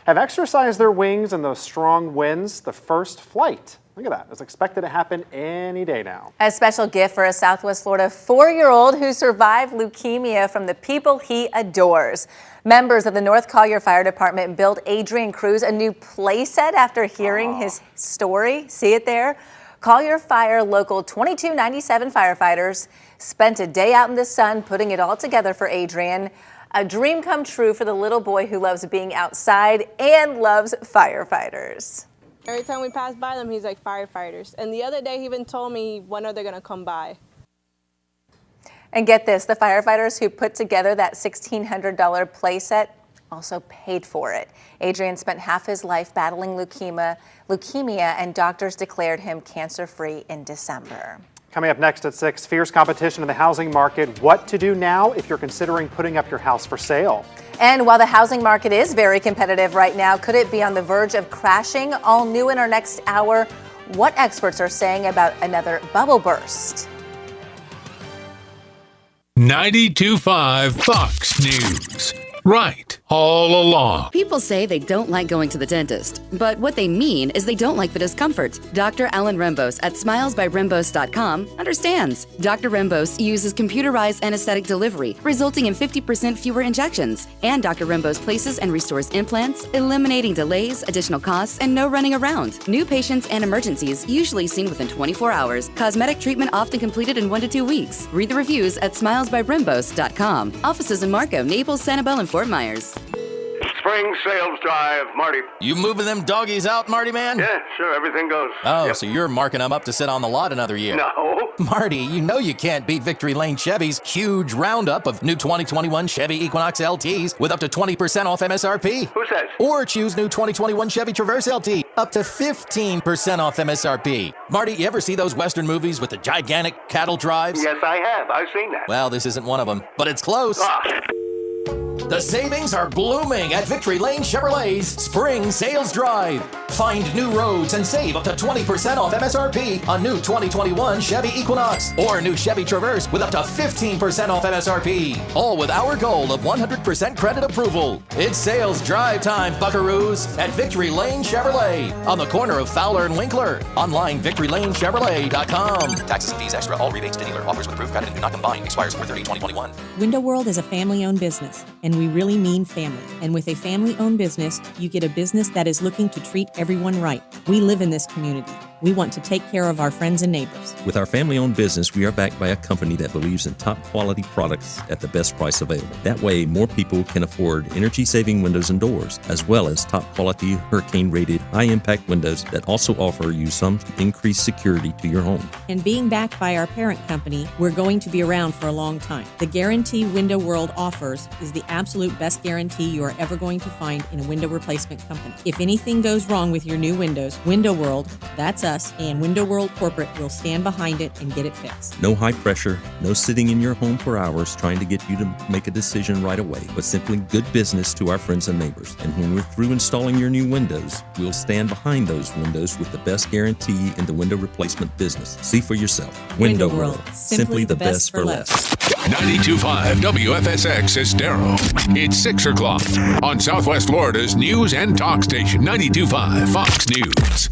have exercised their wings in those strong winds. The first flight, look at that, is expected to happen any day now. A special gift for a Southwest Florida 4-year-old who survived leukemia from the people he adores. Members of the North Collier Fire Department built Adrian Cruz a new playset after hearing his story. See it there? Collier Fire Local 2297 firefighters spent a day out in the sun putting it all together for Adrian. A dream come true for the little boy who loves being outside and loves firefighters. Every time we pass by them, he's like, firefighters. And the other day, he even told me, when are they going to come by? And get this, the firefighters who put together that $1,600 playset also paid for it. Adrian spent half his life battling leukemia, and doctors declared him cancer-free in December. Coming up next at 6, fierce competition in the housing market. What to do now if you're considering putting up your house for sale. And while the housing market is very competitive right now, could it be on the verge of crashing? All new in our next hour, what experts are saying about another bubble burst. 92.5 Fox News. Right, all along. People say they don't like going to the dentist, but what they mean is they don't like the discomfort. Dr. Alan Rembos at smilesbyrembos.com understands. Dr. Rembos uses computerized anesthetic delivery, resulting in 50% fewer injections. And Dr. Rembos places and restores implants, eliminating delays, additional costs, and no running around. New patients and emergencies usually seen within 24 hours. Cosmetic treatment often completed in 1 to 2 weeks. Read the reviews at smilesbyrembos.com. Offices in Marco, Naples, Sanibel, and Fort Myers. Spring sales drive, Marty. You moving them doggies out, Marty, man? Yeah, sure, everything goes. Oh, Yep. So you're marking them up to sit on the lot another year. No. Marty, you know you can't beat Victory Lane Chevy's huge roundup of new 2021 Chevy Equinox LTs with up to 20% off MSRP. Who says? Or choose new 2021 Chevy Traverse LT, up to 15% off MSRP. Marty, you ever see those Western movies with the gigantic cattle drives? Yes, I have. I've seen that. Well, this isn't one of them, but it's close. The savings are blooming at Victory Lane Chevrolet's Spring Sales Drive. Find new roads and save up to 20% off MSRP on new 2021 Chevy Equinox or new Chevy Traverse with up to 15% off MSRP. All with our goal of 100% credit approval. It's sales drive time, buckaroos, at Victory Lane Chevrolet on the corner of Fowler and Winkler. Online, victorylanechevrolet.com. Taxes and fees extra. All rebates to dealer. Offers with approved credit and do not combine. Expires 4/30/2021. Window World is a family-owned business, and we really mean family. And with a family-owned business, you get a business that is looking to treat everyone right. We live in this community. We want to take care of our friends and neighbors. With our family-owned business, we are backed by a company that believes in top-quality products at the best price available. That way, more people can afford energy-saving windows and doors, as well as top-quality, hurricane-rated, high-impact windows that also offer you some increased security to your home. And being backed by our parent company, we're going to be around for a long time. The guarantee Window World offers is the absolute best guarantee you are ever going to find in a window replacement company. If anything goes wrong with your new windows, Window World, that's us, and Window World Corporate will stand behind it and get it fixed. No high pressure, no sitting in your home for hours trying to get you to make a decision right away, but simply good business to our friends and neighbors. And when we're through installing your new windows, we'll stand behind those windows with the best guarantee in the window replacement business. See for yourself. Window World, simply the best for less. 92.5 WFSX Estero. It's 6 o'clock on Southwest Florida's news and talk station, 92.5 Fox News.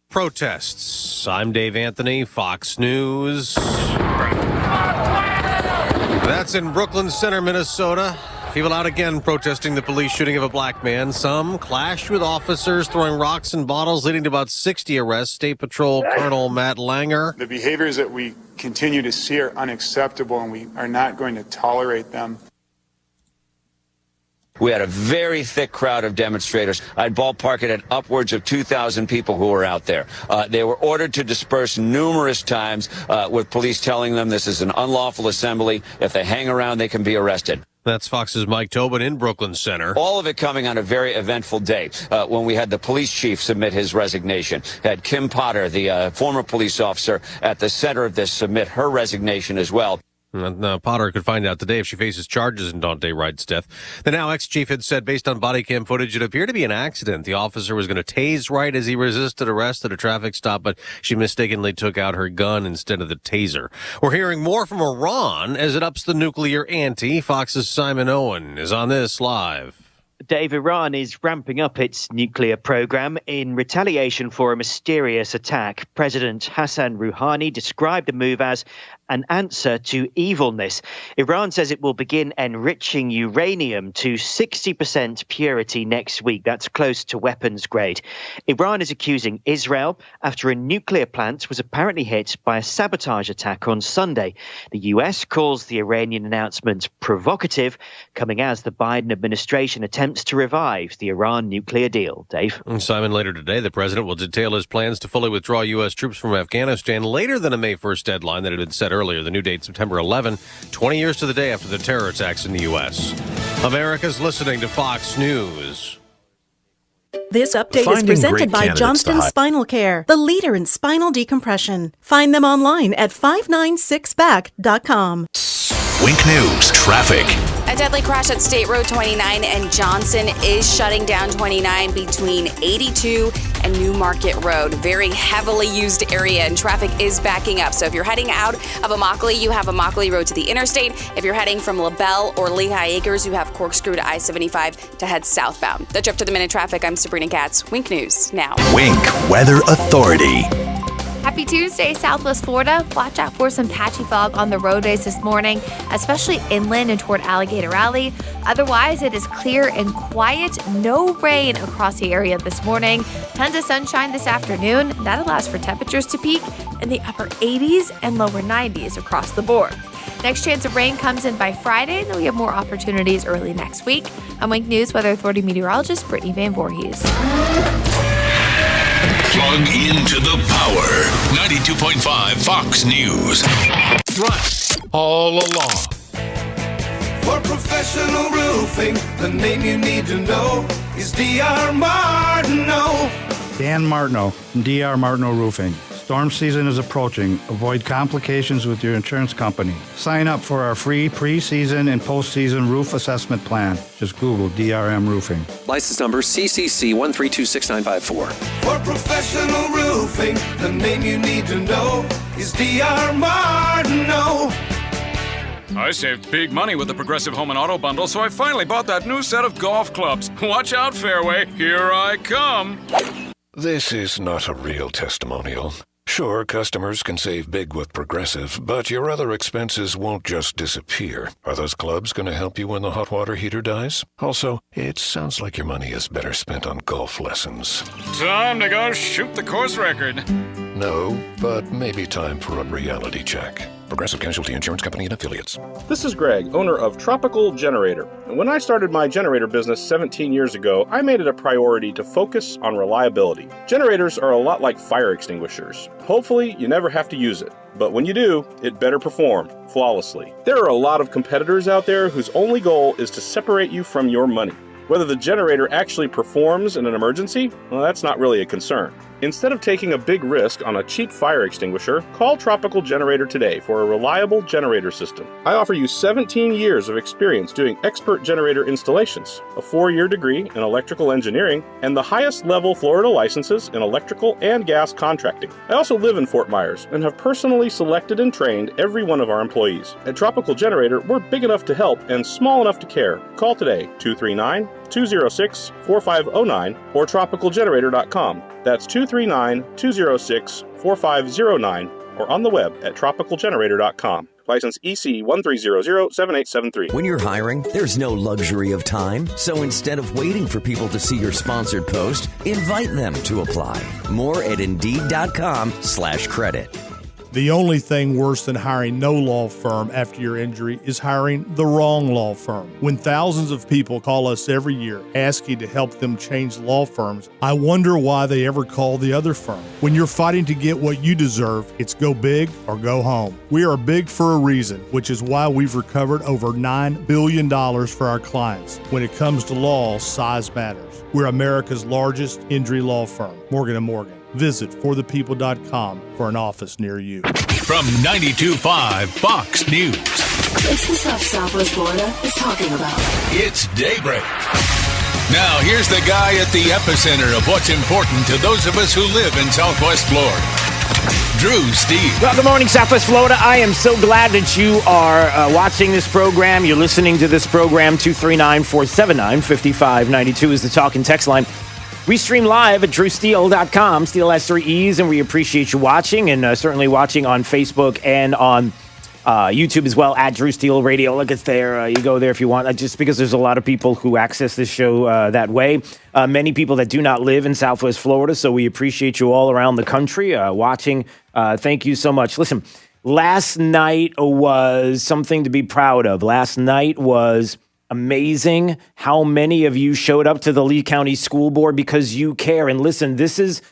Protests. I'm Dave Anthony, Fox News. That's in Brooklyn Center, Minnesota. People out again protesting the police shooting of a black man. Some clashed with officers, throwing rocks and bottles, leading to about 60 arrests. State Patrol Colonel Matt Langer. The behaviors that we continue to see are unacceptable, and we are not going to tolerate them. We had a very thick crowd of demonstrators. I'd ballpark it at upwards of 2,000 people who were out there. They were ordered to disperse numerous times with police telling them this is an unlawful assembly. If they hang around, they can be arrested. That's Fox's Mike Tobin in Brooklyn Center. All of it coming on a very eventful day when we had the police chief submit his resignation. Had Kim Potter, the former police officer, at the center of this, submit her resignation as well. Potter could find out today if she faces charges in Daunte Wright's death. The now ex-chief had said, based on body cam footage, it appeared to be an accident. The officer was going to tase Wright as he resisted arrest at a traffic stop, but she mistakenly took out her gun instead of the taser. We're hearing more from Iran as it ups the nuclear ante. Fox's Simon Owen is on this live. Dave, Iran is ramping up its nuclear program in retaliation for a mysterious attack. President Hassan Rouhani described the move as an answer to evilness. Iran says it will begin enriching uranium to 60% purity next week. That's close to weapons grade. Iran is accusing Israel after a nuclear plant was apparently hit by a sabotage attack on Sunday. The US calls the Iranian announcement provocative, coming as the Biden administration attempts to revive the Iran nuclear deal. Dave? Simon, later today, the president will detail his plans to fully withdraw U.S. troops from Afghanistan later than a May 1st deadline that had been set earlier. The new date, September 11, 20 years to the day after the terror attacks in the U.S. America's listening to Fox News. This update is presented by Johnston Spinal Care, the leader in spinal decompression. Find them online at 596back.com. Wink News traffic. A deadly crash at State Road 29 and Johnson is shutting down 29 between 82 and New Market Road. Very heavily used area and traffic is backing up. So if you're heading out of Immokalee, you have Immokalee Road to the interstate. If you're heading from LaBelle or Lehigh Acres, you have Corkscrew to I-75 to head southbound. That's up to the minute traffic. I'm Sabrina Katz. Wink News now. Wink Weather Authority. Happy Tuesday, Southwest Florida. Watch out for some patchy fog on the roadways this morning, especially inland and toward Alligator Alley. Otherwise, it is clear and quiet. No rain across the area this morning. Tons of sunshine this afternoon. That allows for temperatures to peak in the upper 80s and lower 90s across the board. Next chance of rain comes in by Friday, and then we have more opportunities early next week. I'm Wink News Weather Authority meteorologist Brittany Van Voorhees. Plug into the power. 92.5 Fox News. Right. All along. For professional roofing, the name you need to know is D.R. Martineau. Dan Martineau from D.R. Martineau Roofing. Storm season is approaching. Avoid complications with your insurance company. Sign up for our free pre-season and post-season roof assessment plan. Just Google DRM Roofing. License number CCC 1326954. For professional roofing, the name you need to know is D.R. Martineau. I saved big money with the Progressive Home and Auto Bundle, so I finally bought that new set of golf clubs. Watch out, Fairway. Here I come. This is not a real testimonial. Sure, customers can save big with Progressive, but your other expenses won't just disappear. Are those clubs going to help you when the hot water heater dies? Also, it sounds like your money is better spent on golf lessons. Time to go shoot the course record. No, but maybe time for a reality check. Progressive Casualty Insurance Company and Affiliates. This is Greg, owner of Tropical Generator. And when I started my generator business 17 years ago, I made it a priority to focus on reliability. Generators are a lot like fire extinguishers. Hopefully, you never have to use it. But when you do, it better perform flawlessly. There are a lot of competitors out there whose only goal is to separate you from your money. Whether the generator actually performs in an emergency, well, that's not really a concern. Instead of taking a big risk on a cheap fire extinguisher, call Tropical Generator today for a reliable generator system. I offer you 17 years of experience doing expert generator installations, a 4-year degree in electrical engineering, and the highest level Florida licenses in electrical and gas contracting. I also live in Fort Myers and have personally selected and trained every one of our employees. At Tropical Generator, we're big enough to help and small enough to care. Call today, 239-206-4509 or tropicalgenerator.com. That's 239-206-4509 or on the web at tropicalgenerator.com. License EC 13007873. When you're hiring, there's no luxury of time. So instead of waiting for people to see your sponsored post, invite them to apply. More at Indeed.com/credit. The only thing worse than hiring no law firm after your injury is hiring the wrong law firm. When thousands of people call us every year asking to help them change law firms, I wonder why they ever call the other firm. When you're fighting to get what you deserve, it's go big or go home. We are big for a reason, which is why we've recovered over $9 billion for our clients. When it comes to law, size matters. We're America's largest injury law firm, Morgan & Morgan. Visit forthepeople.com for an office near you. From 92.5 Fox News. It's the stuff Southwest Florida is talking about. It's Daybreak. Now, here's the guy at the epicenter of what's important to those of us who live in Southwest Florida. Drew Steele. Well, good morning, Southwest Florida. I am so glad that you are watching this program. You're listening to this program. 239-479-5592 is the talk and text line. We stream live at drewsteele.com. Steele has 3 E's, and we appreciate you watching, and certainly watching on Facebook and on YouTube as well, at Drew Steele Radio. Look, it's there. You go there if you want, just because there's a lot of people who access this show that way. Many people that do not live in Southwest Florida, so we appreciate you all around the country watching. Thank you so much. Listen, last night was something to be proud of. Last night was amazing how many of you showed up to the Lee County School Board because you care. And listen, this is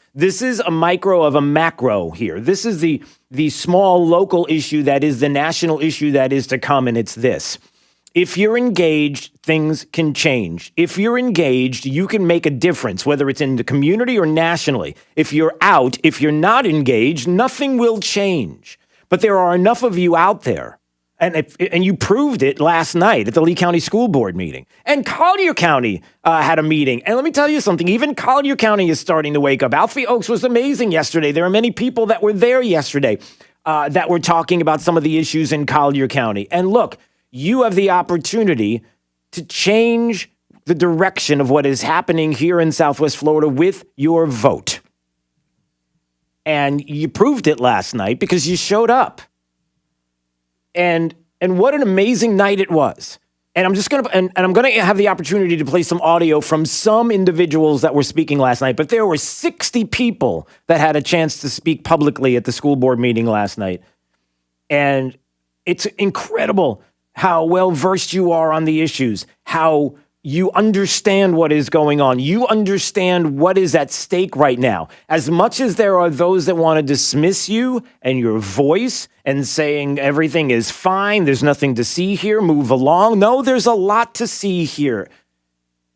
a micro of a macro here. This is the small local issue that is the national issue that is to come, and it's this. If you're engaged, things can change. If you're engaged, you can make a difference, whether it's in the community or nationally. If you're out, if you're not engaged, nothing will change. But there are enough of you out there, and you proved it last night at the Lee County School Board meeting. And Collier County had a meeting. And let me tell you something, even Collier County is starting to wake up. Alfie Oaks was amazing yesterday. There are many people that were there yesterday that were talking about some of the issues in Collier County. And look, you have the opportunity to change the direction of what is happening here in Southwest Florida with your vote. And you proved it last night because you showed up. And what an amazing night it was. And I'm just going to and I'm going to have the opportunity to play some audio from some individuals that were speaking last night, but there were 60 people that had a chance to speak publicly at the school board meeting last night. And it's incredible how well versed you are on the issues, how you understand what is going on. You understand what is at stake right now. As much as there are those that want to dismiss you and your voice and saying everything is fine, there's nothing to see here, move along. No, there's a lot to see here.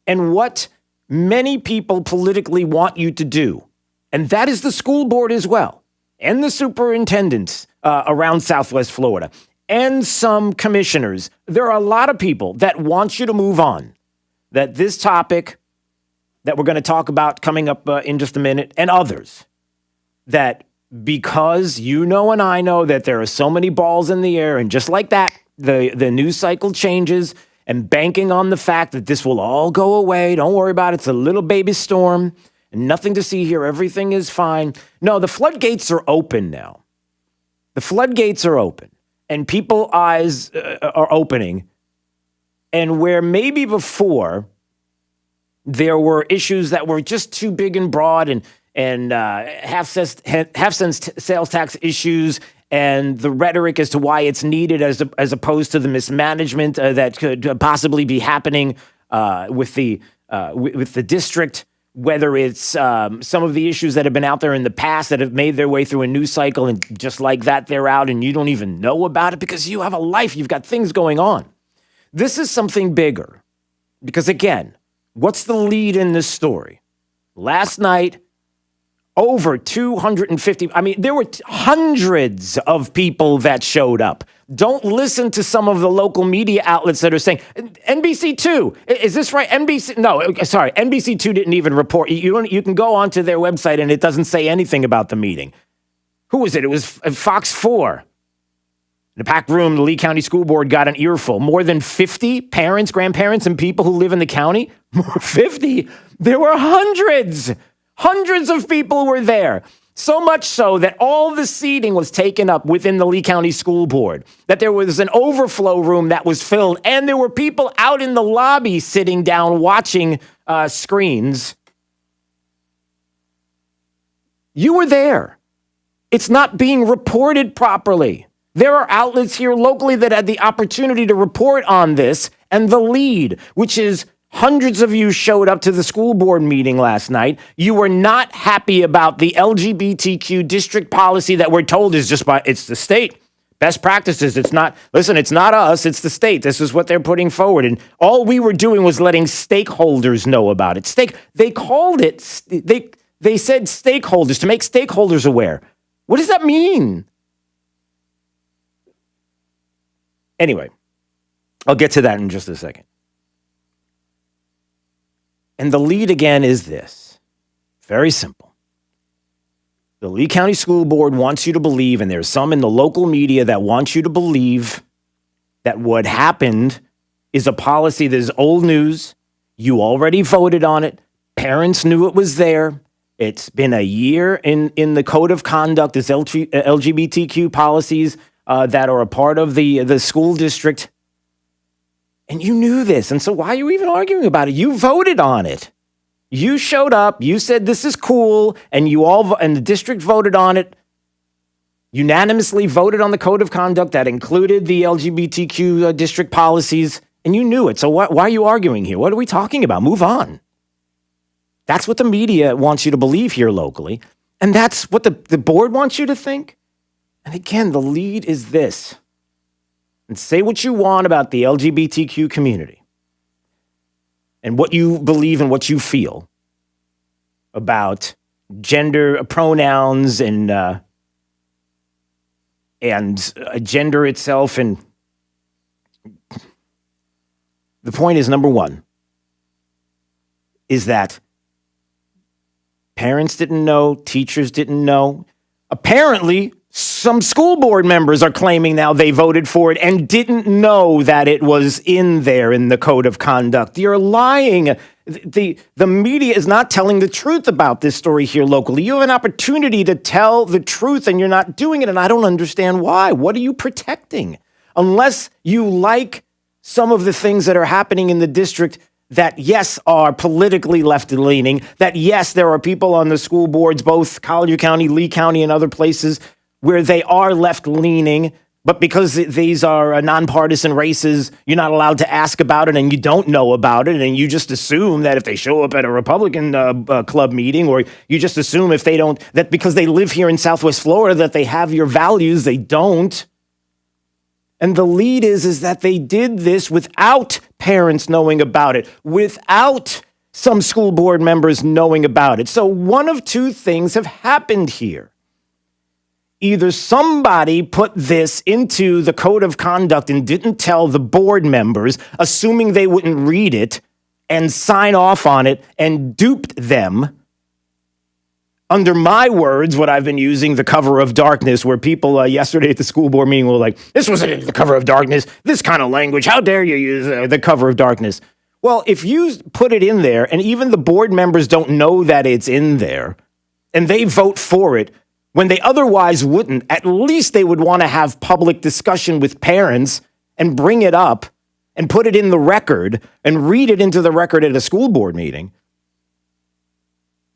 And what many people politically want you to do, and that is the school board as well, and the superintendents around Southwest Florida, and some commissioners. There are a lot of people that want you to move on. That this topic that we're going to talk about coming up in just a minute, and others, that because you know and I know that there are so many balls in the air, and just like that, the news cycle changes, and banking on the fact that this will all go away. Don't worry about it. It's a little baby storm, and nothing to see here. Everything is fine. No, the floodgates are open now. The floodgates are open, and people's eyes are opening. And where maybe before there were issues that were just too big and broad and half-cent sales tax issues and the rhetoric as to why it's needed as opposed to the mismanagement that could possibly be happening with the district, whether it's some of the issues that have been out there in the past that have made their way through a news cycle, and just like that, they're out and you don't even know about it because you have a life, you've got things going on. This is something bigger because, again, what's the lead in this story? Last night, over 250, there were hundreds of people that showed up. Don't listen to some of the local media outlets that are saying, NBC2, is this right? NBC2 didn't even report. You can go onto their website and it doesn't say anything about the meeting. Who was it? It was Fox 4. In a packed room, the Lee County School Board got an earful. More than 50 parents, grandparents, and people who live in the county. More 50. There were hundreds. Hundreds of people were there. So much so that all the seating was taken up within the Lee County School Board. That there was an overflow room that was filled. And there were people out in the lobby sitting down watching screens. You were there. It's not being reported properly. There are outlets here locally that had the opportunity to report on this, and the lead, which is hundreds of you showed up to the school board meeting last night. You were not happy about the LGBTQ district policy that we're told is it's the state. Best practices. It's not us, it's the state. This is what they're putting forward. And all we were doing was letting stakeholders know about it. They said stakeholders, to make stakeholders aware. What does that mean? Anyway, I'll get to that in just a second. And the lead again is this. Very simple. The Lee County School Board wants you to believe, and there's some in the local media that want you to believe, that what happened is a policy that is old news. You already voted on it. Parents knew it was there. It's been a year in the code of conduct, this LGBTQ policies that are a part of the school district. And you knew this. And so why are you even arguing about it? You voted on it. You showed up. You said this is cool. And and the district voted on it. Unanimously voted on the code of conduct that included the LGBTQ district policies. And you knew it. So why are you arguing here? What are we talking about? Move on. That's what the media wants you to believe here locally. And that's what the board wants you to think. And again, the lead is this. And say what you want about the LGBTQ community and what you believe and what you feel about gender pronouns and gender itself. And the point is, number one, is that parents didn't know, teachers didn't know. Apparently, some school board members are claiming now they voted for it and didn't know that it was in there in the code of conduct. You're lying. The media is not telling the truth about this story here locally. You have an opportunity to tell the truth and you're not doing it, and I don't understand why. What are you protecting? Unless you like some of the things that are happening in the district that, yes, are politically left-leaning, that, yes, there are people on the school boards, both Collier County, Lee County, and other places where they are left-leaning, but because these are nonpartisan races, you're not allowed to ask about it and you don't know about it, and you just assume that if they show up at a Republican club meeting, or you just assume if they don't, that because they live here in Southwest Florida, that they have your values. They don't. And the lead is that they did this without parents knowing about it, without some school board members knowing about it. So one of two things have happened here. Either somebody put this into the code of conduct and didn't tell the board members, assuming they wouldn't read it and sign off on it, and duped them. Under my words, what I've been using, the cover of darkness, where people yesterday at the school board meeting were like, this wasn't the cover of darkness, this kind of language, how dare you use the cover of darkness? Well, if you put it in there, and even the board members don't know that it's in there, and they vote for it, when they otherwise wouldn't, at least they would want to have public discussion with parents and bring it up and put it in the record and read it into the record at a school board meeting.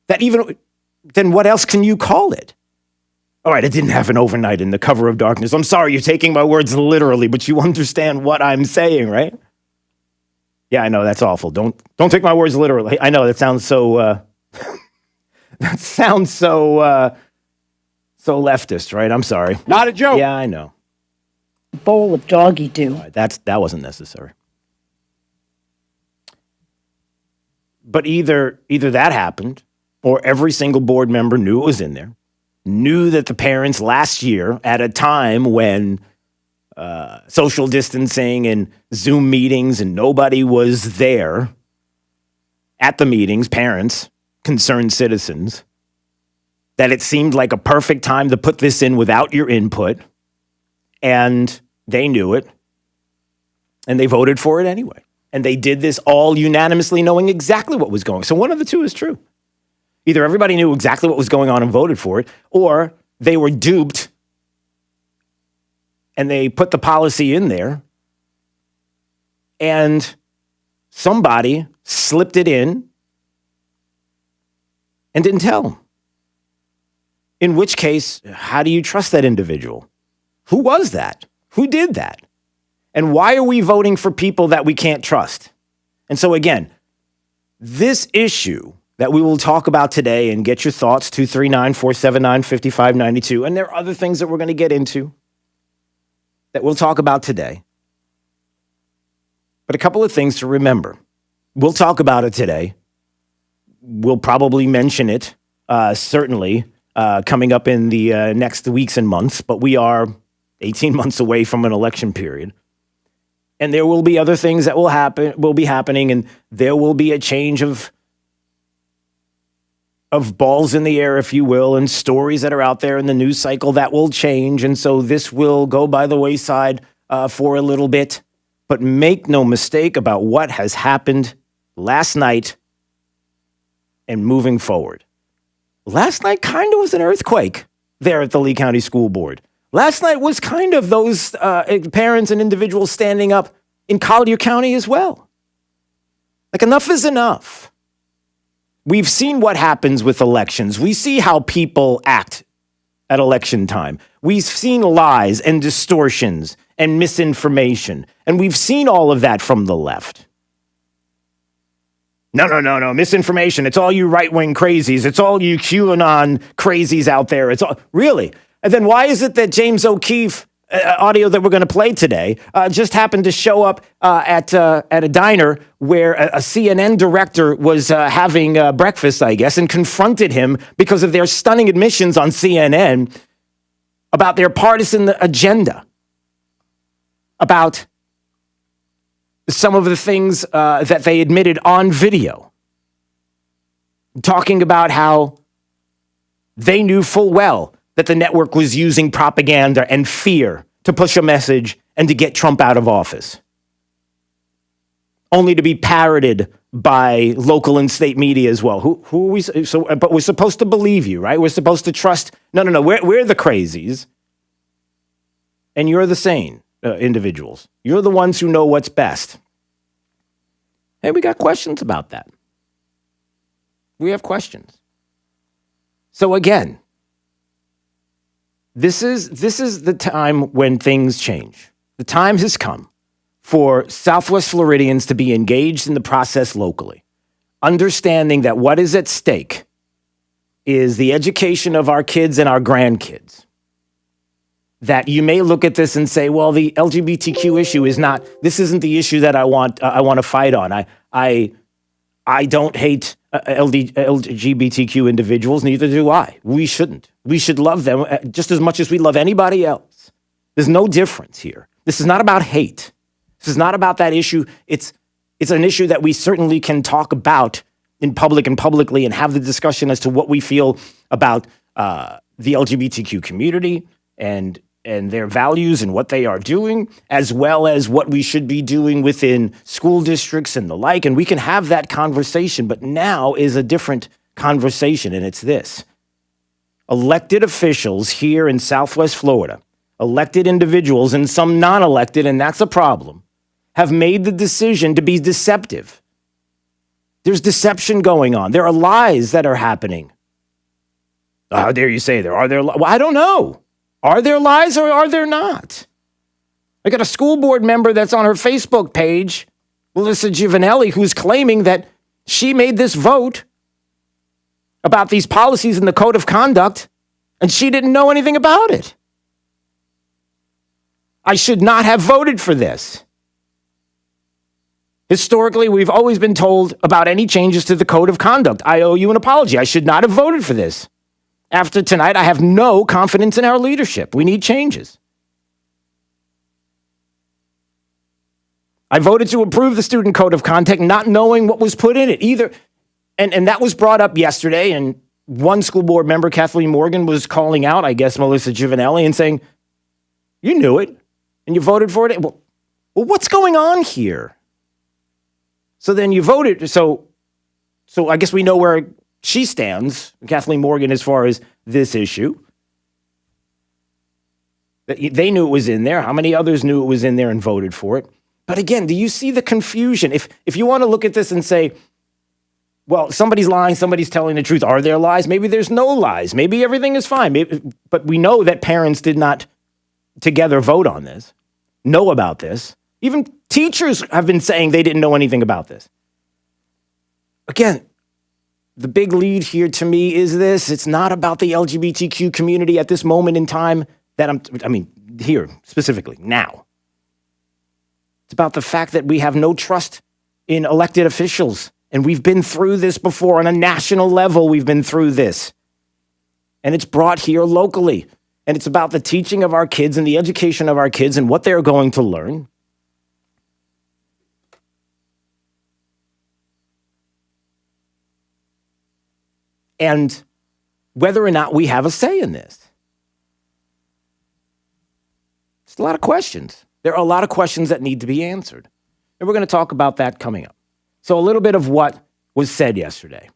Then what else can you call it? All right, it didn't happen overnight in the cover of darkness. I'm sorry, you're taking my words literally, but you understand what I'm saying, right? Yeah, I know, that's awful. Don't take my words literally. I know, that sounds so so leftist, right? I'm sorry. Not a joke. Yeah, I know. Bowl of doggy do. Right, that wasn't necessary. But either that happened, or every single board member knew it was in there, knew that the parents last year, at a time when social distancing and Zoom meetings and nobody was there at the meetings, parents, concerned citizens, that it seemed like a perfect time to put this in without your input, and they knew it, and they voted for it anyway. And they did this all unanimously knowing exactly what was going on. So one of the two is true. Either everybody knew exactly what was going on and voted for it, or they were duped and they put the policy in there and somebody slipped it in and didn't tell them. In which case, how do you trust that individual? Who was that? Who did that? And why are we voting for people that we can't trust? And so again, this issue that we will talk about today, and get your thoughts, 239-479-5592. And there are other things that we're going to get into that we'll talk about today. But a couple of things to remember. We'll talk about it today. We'll probably mention it, certainly, coming up in the next weeks and months. But we are 18 months away from an election period. And there will be other things that will be happening, and there will be a change of of balls in the air, if you will, and stories that are out there in the news cycle that will change. And so this will go by the wayside for a little bit. But make no mistake about what has happened last night and moving forward. Last night kind of was an earthquake there at the Lee County School Board. Last night was kind of those parents and individuals standing up in Collier County as well. Like, enough is enough. We've seen what happens with elections. We see how people act at election time. We've seen lies and distortions and misinformation. And we've seen all of that from the left. No. Misinformation. It's all you right-wing crazies. It's all you QAnon crazies out there. It's all really. And then why is it that James O'Keefe audio that we're going to play today just happened to show up at a diner where a CNN director was having breakfast, I guess, and confronted him because of their stunning admissions on CNN about their partisan agenda, about some of the things that they admitted on video, talking about how they knew full well that the network was using propaganda and fear to push a message and to get Trump out of office, only to be parroted by local and state media as well. Who are we? But we're supposed to believe you, right? We're supposed to trust. No. We're the crazies, and you're the sane individuals. You're the ones who know what's best. Hey, we got questions about that. We have questions. So again, This is the time when things change. The time has come for Southwest Floridians to be engaged in the process locally, understanding that what is at stake is the education of our kids and our grandkids. That you may look at this and say, well, the LGBTQ issue this isn't the issue that I want to fight on. I don't hate LGBTQ individuals, neither do I. We shouldn't. We should love them just as much as we love anybody else. There's no difference here. This is not about hate. This is not about that issue. It's an issue that we certainly can talk about in public and publicly and have the discussion as to what we feel about the LGBTQ community and their values and what they are doing, as well as what we should be doing within school districts and the like. And we can have that conversation, but now is a different conversation, and it's this. Elected officials here in Southwest Florida, elected individuals and some non-elected, and that's a problem, have made the decision to be deceptive. There's deception going on. There are lies that are happening. How dare you say there? Are there? Well, I don't know. Are there lies or are there not? I got a school board member that's on her Facebook page, Melissa Giovanelli, who's claiming that she made this vote about these policies in the code of conduct, and she didn't know anything about it. I should not have voted for this. Historically, we've always been told about any changes to the code of conduct. I owe you an apology. I should not have voted for this. After tonight, I have no confidence in our leadership. We need changes. I voted to approve the student code of conduct, not knowing what was put in it either. And that was brought up yesterday, and one school board member, Kathleen Morgan, was calling out, I guess, Melissa Giovanelli and saying, you knew it, and you voted for it. Well, what's going on here? So then you voted. So I guess we know where she stands, Kathleen Morgan, as far as this issue. They knew it was in there. How many others knew it was in there and voted for it? But again, do you see the confusion? If you want to look at this and say, well, somebody's lying, somebody's telling the truth. Are there lies? Maybe there's no lies. Maybe everything is fine. But we know that parents did not together vote on this, know about this. Even teachers have been saying they didn't know anything about this. Again, the big lead here to me is this. It's not about the LGBTQ community at this moment in time here specifically now. It's about the fact that we have no trust in elected officials. And we've been through this before on a national level. We've been through this. And it's brought here locally. And it's about the teaching of our kids and the education of our kids and what they're going to learn. and whether or not we have a say in this. It's a lot of questions. There are a lot of questions that need to be answered. And we're going to talk about that coming up. So a little bit of what was said yesterday.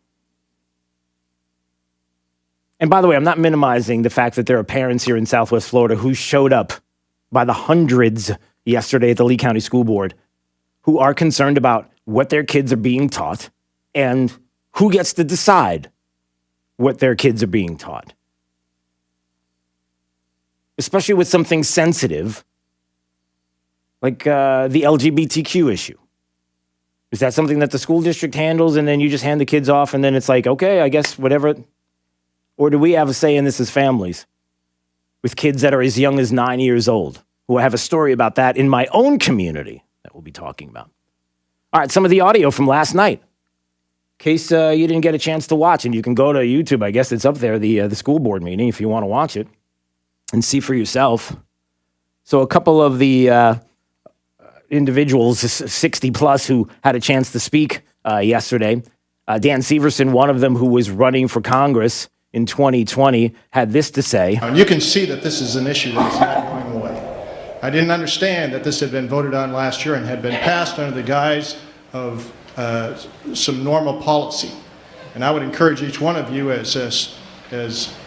And by the way, I'm not minimizing the fact that there are parents here in Southwest Florida who showed up by the hundreds yesterday at the Lee County School Board who are concerned about what their kids are being taught and who gets to decide what their kids are being taught. Especially with something sensitive like the LGBTQ issue. Is that something that the school district handles and then you just hand the kids off and then it's like, okay, I guess whatever? Or do we have a say in this as families with kids that are as young as 9 years old? Who I have a story about that in my own community that we'll be talking about. All right, some of the audio from last night. In case you didn't get a chance to watch, and you can go to YouTube. I guess it's up there, the school board meeting, if you want to watch it and see for yourself. So a couple of the individuals, 60 plus, who had a chance to speak yesterday. Dan Severson, one of them who was running for Congress in 2020, had this to say. And you can see that this is an issue that is not going away. I didn't understand that this had been voted on last year and had been passed under the guise of some normal policy. And I would encourage each one of you as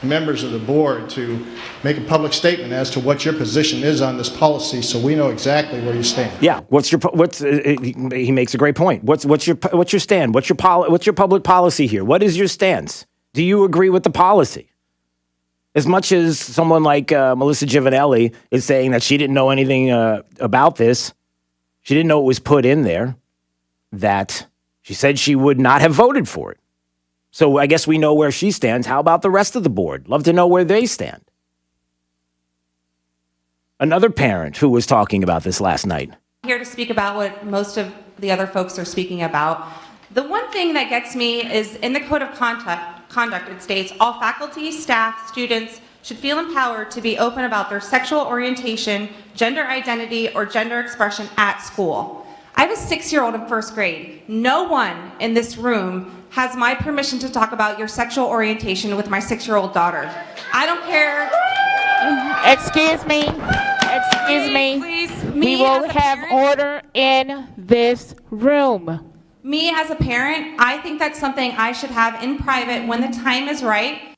members of the board to make a public statement as to what your position is on this policy so we know exactly where you stand. Yeah, he makes a great point. What's your stand? What's your public policy here? What is your stance? Do you agree with the policy? As much as someone like Melissa Giovanelli is saying that she didn't know anything about this, she didn't know it was put in there, that she said she would not have voted for it. So I guess we know where she stands. How about the rest of the board? Love to know where they stand. Another parent who was talking about this last night. Here to speak about what most of the other folks are speaking about. The one thing that gets me is in the code of conduct, it states all faculty, staff, students should feel empowered to be open about their sexual orientation, gender identity, or gender expression at school. I have a 6-year-old in first grade. No one in this room has my permission to talk about your sexual orientation with my 6-year-old daughter. I don't care. Excuse me. Please. We will have order in this room. Me as a parent, I think that's something I should have in private when the time is right.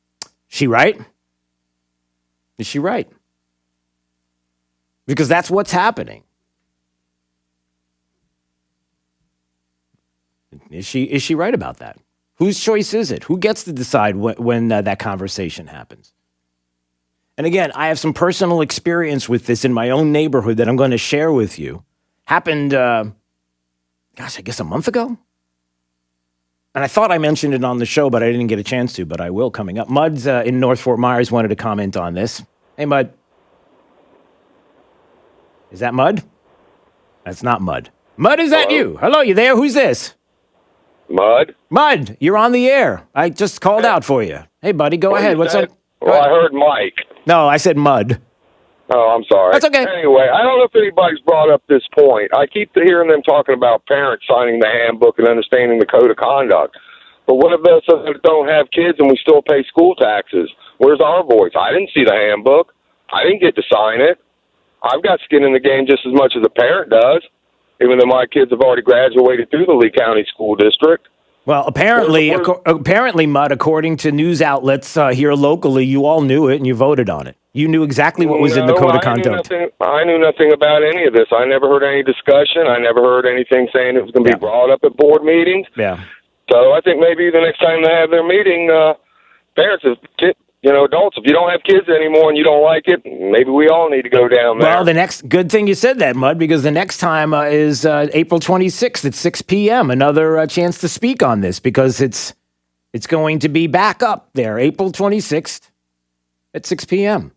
She right? Is she right? Because that's what's happening. Is she right about that? Whose choice is it? Who gets to decide when that conversation happens? And again, I have some personal experience with this in my own neighborhood that I'm going to share with you. Happened, I guess a month ago? And I thought I mentioned it on the show, but I didn't get a chance to, but I will coming up. Mud's in North Fort Myers wanted to comment on this. Hey, Mud. Is that Mud? That's not Mud. Mud, is that you? Hello, you there? Who's this? Mud, you're on the air. I just called out for you. Hey, buddy, go ahead. What's up? Well, I heard Mike. No, I said Mud. Oh, I'm sorry. That's okay. Anyway, I don't know if anybody's brought up this point. I keep hearing them talking about parents signing the handbook and understanding the code of conduct. But what if those that don't have kids and we still pay school taxes? Where's our voice? I didn't see the handbook. I didn't get to sign it. I've got skin in the game just as much as a parent does, even though my kids have already graduated through the Lee County School District. Well, apparently, Mud, according to news outlets here locally, you all knew it and you voted on it. You knew exactly what was in the code of conduct. I knew nothing about any of this. I never heard any discussion. I never heard anything saying it was going to be brought up at board meetings. Yeah. So I think maybe the next time they have their meeting, parents, adults, if you don't have kids anymore and you don't like it, maybe we all need to go down there. Well, the next good thing you said that, Mud, because the next time is April 26th at 6 p.m. Another chance to speak on this because it's going to be back up there, April 26th at 6 p.m.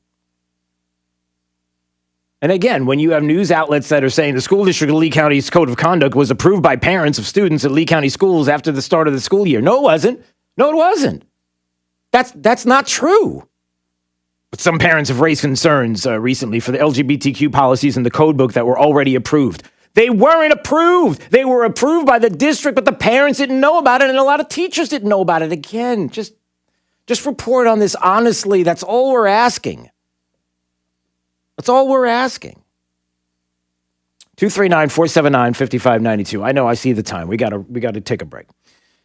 And again, when you have news outlets that are saying the school district of Lee County's code of conduct was approved by parents of students at Lee County schools after the start of the school year. No, it wasn't. No, it wasn't. That's not true. But some parents have raised concerns recently for the LGBTQ policies in the code book that were already approved. They weren't approved. They were approved by the district, but the parents didn't know about it, and a lot of teachers didn't know about it. Again, just Just report on this honestly. That's all we're asking. That's all we're asking. 239-479-5592. I know I see the time. We got to take a break.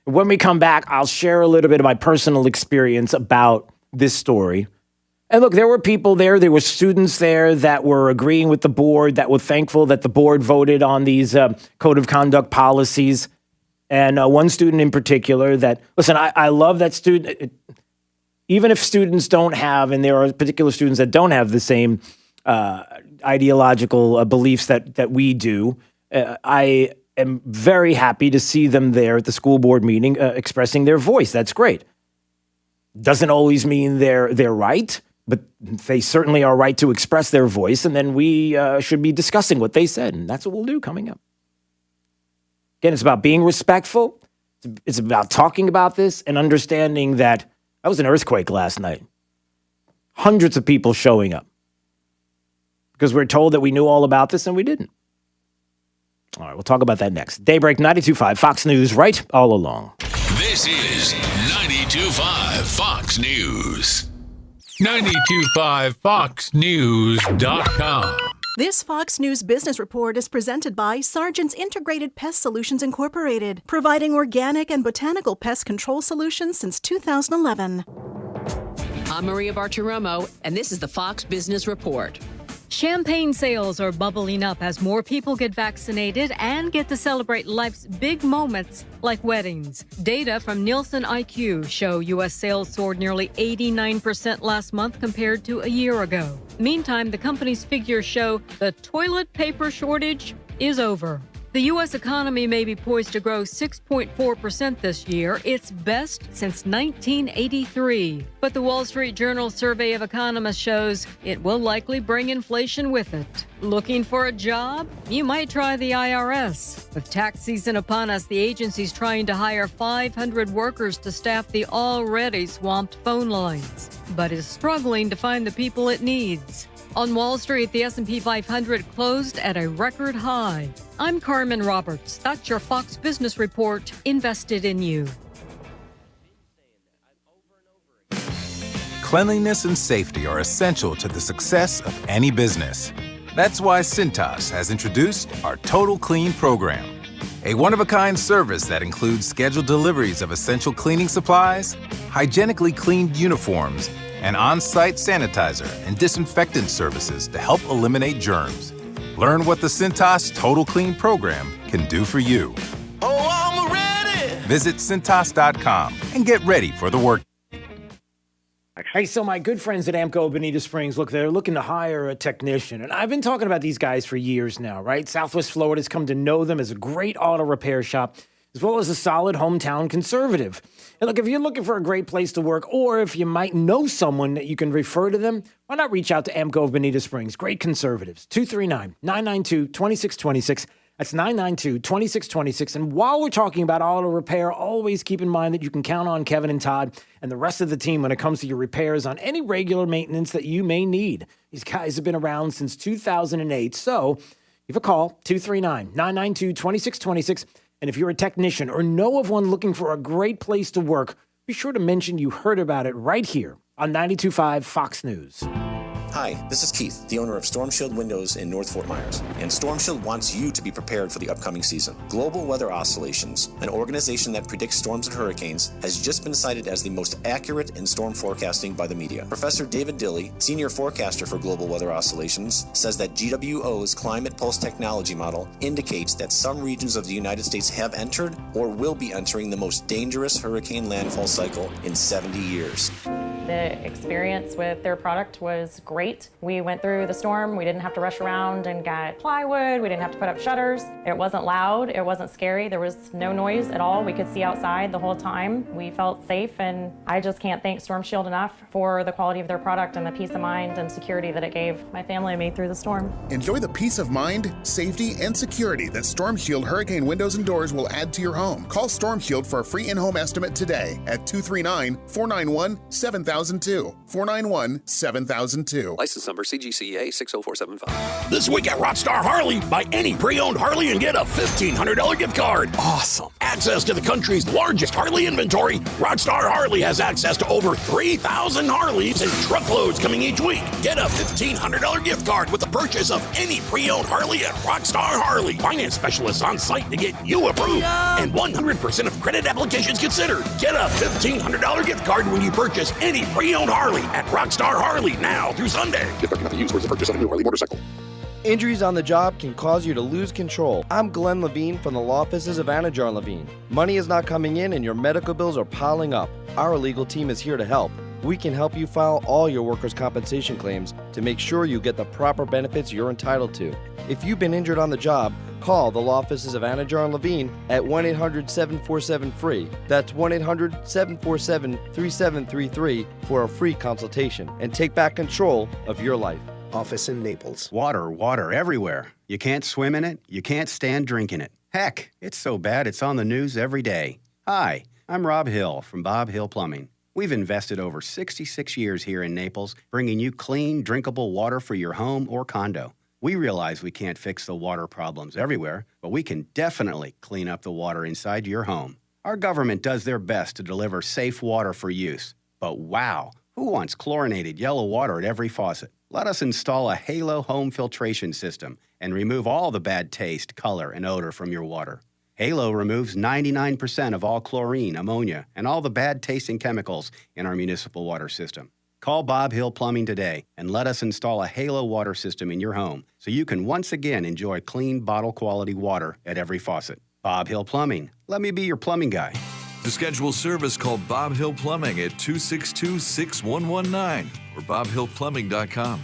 When we come back, I'll share a little bit of my personal experience about this story. And look, there were people there. There were students there that were agreeing with the board, that were thankful that the board voted on these code of conduct policies. And one student in particular that, listen, I love that student. Even if students don't have, and there are particular students that don't have the same ideological beliefs that we do, I am very happy to see them there at the school board meeting expressing their voice. That's great. Doesn't always mean they're right, but they certainly are right to express their voice, and then we should be discussing what they said, and that's what we'll do coming up. Again, it's about being respectful. It's about talking about this and understanding that was an earthquake last night. Hundreds of people showing up because we're told that we knew all about this and we didn't. All right, we'll talk about that next. Daybreak 92.5 Fox News, right all along. This is 92.5 Fox News. 92.5foxnews.com. This Fox News Business Report is presented by Sargent's Integrated Pest Solutions Incorporated, providing organic and botanical pest control solutions since 2011. I'm Maria Bartiromo, and this is the Fox Business Report. Champagne sales are bubbling up as more people get vaccinated and get to celebrate life's big moments like weddings. Data from Nielsen IQ show U.S. sales soared nearly 89% last month compared to a year ago. Meantime, the company's figures show the toilet paper shortage is over. The U.S. economy may be poised to grow 6.4% this year, its best since 1983. But the Wall Street Journal survey of economists shows it will likely bring inflation with it. Looking for a job? You might try the IRS. With tax season upon us, the agency's trying to hire 500 workers to staff the already swamped phone lines, but is struggling to find the people it needs. On Wall Street, the S&P 500 closed at a record high. I'm Carmen Roberts. That's your Fox Business Report, invested in you. Cleanliness and safety are essential to the success of any business. That's why Cintas has introduced our Total Clean program, a one-of-a-kind service that includes scheduled deliveries of essential cleaning supplies, hygienically cleaned uniforms, and on-site sanitizer and disinfectant services to help eliminate germs. Learn what the Cintas Total Clean program can do for you. Oh, I'm ready! Visit Cintas.com and get ready for the work. Hey, so my good friends at Amco Bonita Springs, look, they're looking to hire a technician. And I've been talking about these guys for years now, right? Southwest Florida's come to know them as a great auto repair shop, as well as a solid hometown conservative. And look, if you're looking for a great place to work, or if you might know someone that you can refer to them, why not reach out to Amco of Bonita Springs? Great conservatives. 239-992-2626. That's 992-2626. And while we're talking about auto repair, always keep in mind that you can count on Kevin and Todd and the rest of the team when it comes to your repairs on any regular maintenance that you may need. These guys have been around since 2008. So give a call, 239-992-2626. And if you're a technician or know of one looking for a great place to work, be sure to mention you heard about it right here on 92.5 Fox News. Hi, this is Keith, the owner of Storm Shield Windows in North Fort Myers, and Storm Shield wants you to be prepared for the upcoming season. Global Weather Oscillations, an organization that predicts storms and hurricanes, has just been cited as the most accurate in storm forecasting by the media. Professor David Dilley, senior forecaster for Global Weather Oscillations, says that GWO's Climate Pulse technology model indicates that some regions of the United States have entered or will be entering the most dangerous hurricane landfall cycle in 70 years. The experience with their product was great. We went through the storm. We didn't have to rush around and get plywood. We didn't have to put up shutters. It wasn't loud. It wasn't scary. There was no noise at all. We could see outside the whole time. We felt safe, and I just can't thank Storm Shield enough for the quality of their product and the peace of mind and security that it gave my family and me through the storm. Enjoy the peace of mind, safety, and security that Storm Shield Hurricane Windows and Doors will add to your home. Call Storm Shield for a free in-home estimate today at 239-491-7000. 7002. 491-7002. License number CGCEA 60475. This week at Rockstar Harley, buy any pre-owned Harley and get a $1,500 gift card. Awesome. Access to the country's largest Harley inventory. Rockstar Harley has access to over 3,000 Harleys and truckloads coming each week. Get a $1,500 gift card with the purchase of any pre-owned Harley at Rockstar Harley. Finance specialists on site to get you approved. And 100% of credit applications considered. Get a $1,500 gift card when you purchase any pre-owned Harley at Rockstar Harley now through Sunday. Gift card cannot be used towards the purchase of a new Harley motorcycle. Injuries on the job can cause you to lose control. I'm Glenn Levine from the law offices of Anajar and Levine. Money is not coming in and your medical bills are piling up. Our legal team is here to help. We can help you file all your workers' compensation claims to make sure you get the proper benefits you're entitled to. If you've been injured on the job, call the law offices of Anajar and Levine at 1-800-747-FREE. That's 1-800-747-3733 for a free consultation and take back control of your life. Office in Naples. Water everywhere. You can't swim in it. You can't stand drinking it. Heck, it's so bad it's on the news every day. Hi, I'm Rob Hill from Bob Hill Plumbing. We've invested over 66 years here in Naples, bringing you clean, drinkable water for your home or condo. We realize we can't fix the water problems everywhere, but we can definitely clean up the water inside your home. Our government does their best to deliver safe water for use. But wow, who wants chlorinated yellow water at every faucet? Let us install a Halo home filtration system and remove all the bad taste, color, and odor from your water. Halo removes 99% of all chlorine, ammonia, and all the bad-tasting chemicals in our municipal water system. Call Bob Hill Plumbing today and let us install a Halo water system in your home so you can once again enjoy clean, bottle-quality water at every faucet. Bob Hill Plumbing. Let me be your plumbing guy. To schedule service, call Bob Hill Plumbing at 262-6119 or bobhillplumbing.com.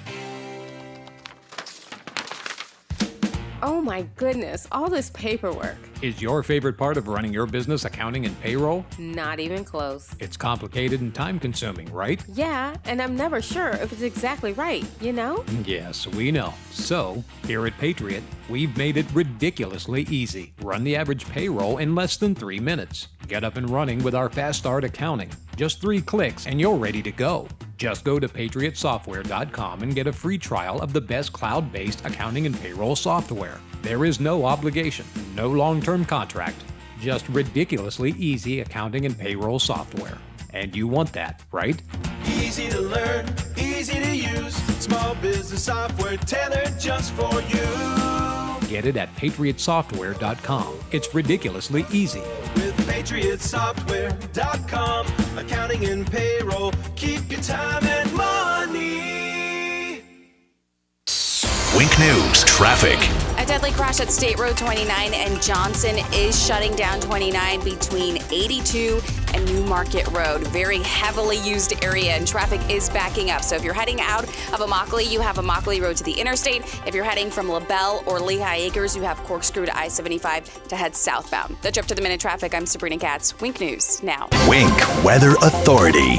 Oh my goodness, all this paperwork. Is your favorite part of running your business accounting and payroll? Not even close. It's complicated and time-consuming, right? Yeah, and I'm never sure if it's exactly right, you know? Yes, we know. So, here at Patriot, we've made it ridiculously easy. Run the average payroll in less than 3 minutes. Get up and running with our Fast Start accounting. Just 3 clicks and you're ready to go. Just go to patriotsoftware.com and get a free trial of the best cloud-based accounting and payroll software. There is no obligation, no long-term contract, just ridiculously easy accounting and payroll software. And you want that, right? Easy to learn, easy to use. Small business software tailored just for you. Get it at patriotsoftware.com. It's ridiculously easy. With patriotsoftware.com, accounting and payroll, keep your time and money. Wink News traffic. A deadly crash at State Road 29 and Johnson is shutting down 29 between 82 and New Market Road. Very heavily used area and traffic is backing up. So if you're heading out of Immokalee, you have Immokalee Road to the interstate. If you're heading from LaBelle or Lehigh Acres, you have Corkscrew to I-75 to head southbound. That's up to the minute traffic. I'm Sabrina Katz. Wink News now. Wink Weather Authority.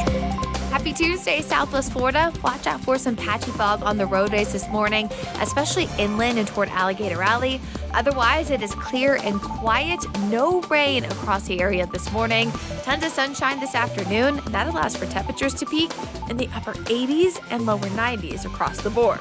Happy Tuesday, Southwest Florida. Watch out for some patchy fog on the roadways this morning, especially inland and toward Alligator Alley. Otherwise, it is clear and quiet. No rain across the area this morning. Tons of sunshine this afternoon. That allows for temperatures to peak in the upper 80s and lower 90s across the board.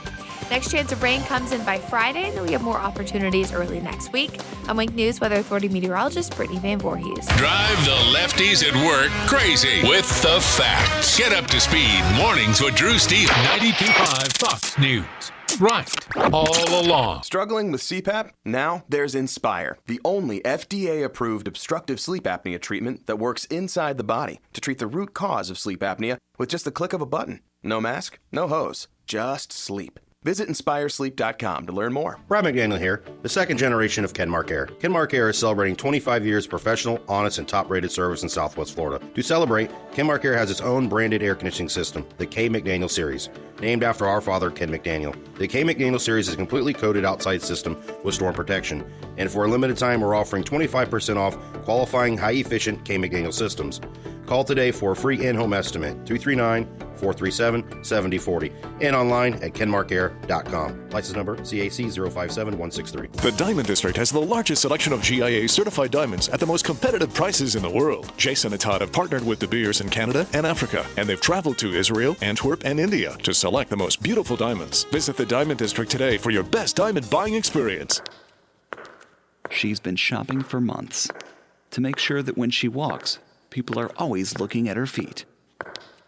Next chance of rain comes in by Friday, and then we have more opportunities early next week. I'm Wink News Weather Authority meteorologist Brittany Van Voorhees. Drive the lefties at work crazy with the facts. Get up to speed mornings with Drew Steele. 92.5 Fox News. Right, all along. Struggling with CPAP? Now there's Inspire, the only FDA-approved obstructive sleep apnea treatment that works inside the body to treat the root cause of sleep apnea with just the click of a button. No mask, no hose, just sleep. Visit InspireSleep.com to learn more. Brad McDaniel here, the second generation of Kenmark Air. Kenmark Air is celebrating 25 years of professional, honest, and top-rated service in Southwest Florida. To celebrate, Kenmark Air has its own branded air conditioning system, the K. McDaniel Series, named after our father, Ken McDaniel. The K. McDaniel Series is a completely coated outside system with storm protection, and for a limited time, we're offering 25% off qualifying high-efficient K. McDaniel systems. Call today for a free in-home estimate, 239-437-7040, and online at kenmarkair.com. License number CAC 057163. The Diamond District has the largest selection of GIA certified diamonds at the most competitive prices in the world. Jason and Todd have partnered with De Beers in Canada and Africa, and they've traveled to Israel, Antwerp, and India to select the most beautiful diamonds. Visit the Diamond District today for your best diamond buying experience. She's been shopping for months to make sure that when she walks, people are always looking at her feet.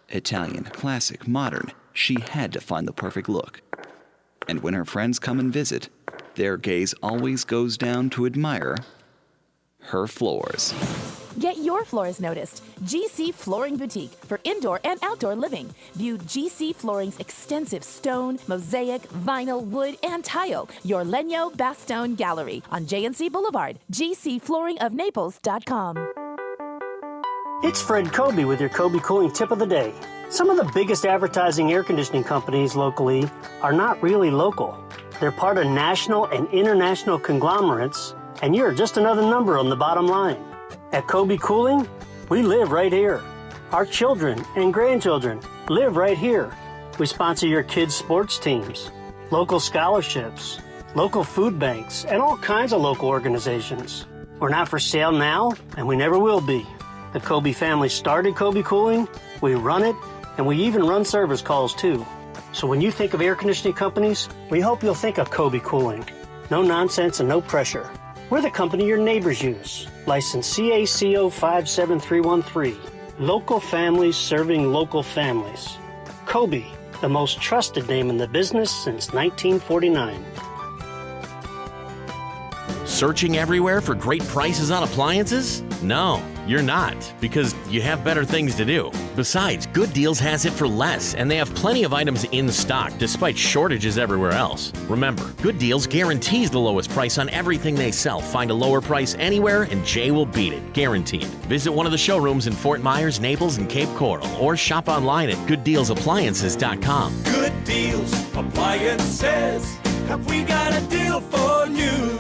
Italian, classic, modern, she had to find the perfect look. And when her friends come and visit, their gaze always goes down to admire her floors. Get your floors noticed. GC Flooring Boutique for indoor and outdoor living. View GC Flooring's extensive stone, mosaic, vinyl, wood, and tile. Your Legno Bastone Gallery on JNC Boulevard. GCFlooringofNaples.com. It's Fred Kobe with your Kobe Cooling Tip of the Day. Some of the biggest advertising air conditioning companies locally are not really local. They're part of national and international conglomerates, and you're just another number on the bottom line. At Kobe Cooling, we live right here. Our children and grandchildren live right here. We sponsor your kids' sports teams, local scholarships, local food banks, and all kinds of local organizations. We're not for sale now, and we never will be. The Kobe family started Kobe Cooling, we run it, and we even run service calls too. So when you think of air conditioning companies, we hope you'll think of Kobe Cooling. No nonsense and no pressure. We're the company your neighbors use. License CACO 57313. Local families serving local families. Kobe, the most trusted name in the business since 1949. Searching everywhere for great prices on appliances? No, you're not, because you have better things to do. Besides, Good Deals has it for less, and they have plenty of items in stock despite shortages everywhere else. Remember, Good Deals guarantees the lowest price on everything they sell. Find a lower price anywhere, and Jay will beat it, guaranteed. Visit one of the showrooms in Fort Myers, Naples, and Cape Coral, or shop online at GoodDealsAppliances.com. Good Deals Appliances. Have we got a deal for you?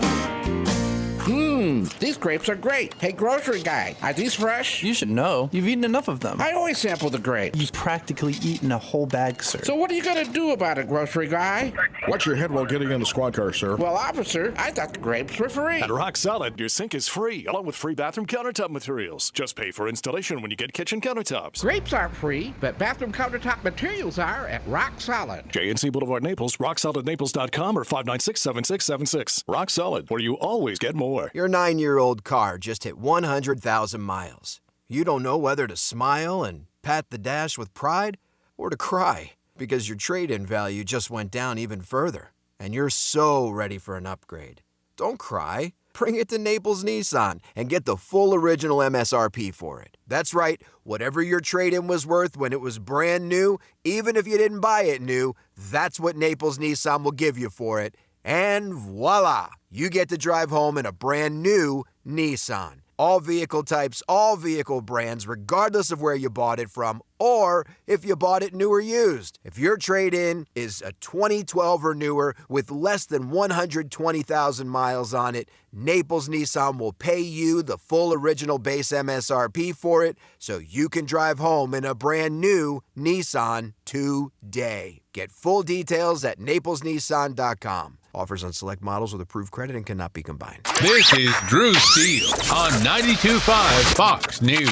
These grapes are great. Hey, grocery guy, are these fresh? You should know. You've eaten enough of them. I always sample the grapes. You've practically eaten a whole bag, sir. So what are you going to do about it, grocery guy? Watch your head while getting in the squad car, sir. Well, officer, I thought the grapes were free. At Rock Solid, your sink is free, along with free bathroom countertop materials. Just pay for installation when you get kitchen countertops. Grapes aren't free, but bathroom countertop materials are at Rock Solid. JNC Boulevard, Naples, rocksolidnaples.com or 596-7676. Rock Solid, where you always get more. Your 9-year-old car just hit 100,000 miles. You don't know whether to smile and pat the dash with pride or to cry because your trade-in value just went down even further and you're so ready for an upgrade. Don't cry. Bring it to Naples Nissan and get the full original MSRP for it. That's right, whatever your trade-in was worth when it was brand new, even if you didn't buy it new, that's what Naples Nissan will give you for it. And voila, you get to drive home in a brand new Nissan. All vehicle types, all vehicle brands, regardless of where you bought it from, or if you bought it new or used. If your trade-in is a 2012 or newer with less than 120,000 miles on it, Naples Nissan will pay you the full original base MSRP for it so you can drive home in a brand new Nissan today. Get full details at naplesnissan.com. Offers on select models with approved credit and cannot be combined. This is Drew Steele on 92.5 Fox News.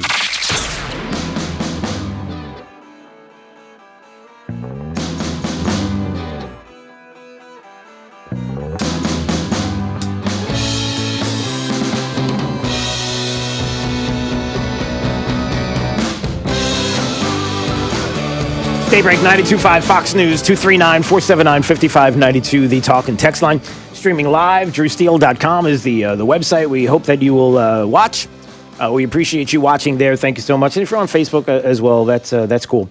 Daybreak 92.5 Fox News, 239-479-5592, the talk and text line. Streaming live, drewsteele.com is the website. We hope that you will watch. We appreciate you watching there. Thank you so much. And if you're on Facebook as well, that's cool.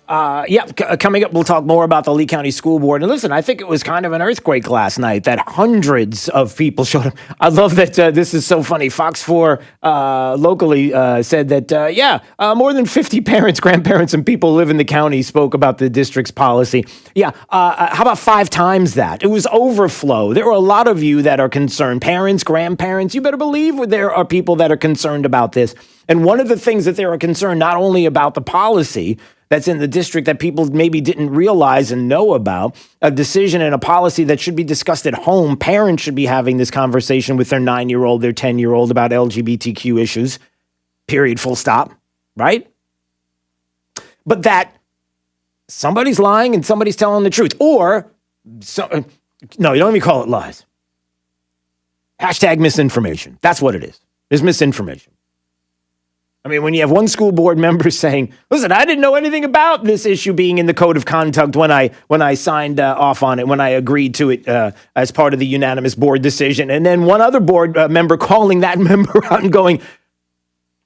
Coming up, we'll talk more about the Lee County School Board. And listen, I think it was kind of an earthquake last night that hundreds of people showed up. I love that this is so funny. Fox 4 locally said that, more than 50 parents, grandparents, and people who live in the county spoke about the district's policy. How about 5 times that? It was overflow. There were a lot of you that are concerned. Parents, grandparents, you better believe there are people that are concerned about this. And one of the things that they are concerned not only about the policy that's in the district that people maybe didn't realize and know about, a decision and a policy that should be discussed at home. Parents should be having this conversation with their 9-year-old, their 10-year-old about LGBTQ issues, period, full stop, right? But that somebody's lying and somebody's telling the truth. Or, no, you don't even call it lies. Hashtag misinformation. That's what it is. There's misinformation. I mean, when you have one school board member saying, listen, I didn't know anything about this issue being in the code of conduct when I signed off on it, when I agreed to it as part of the unanimous board decision. And then one other board member calling that member out and going,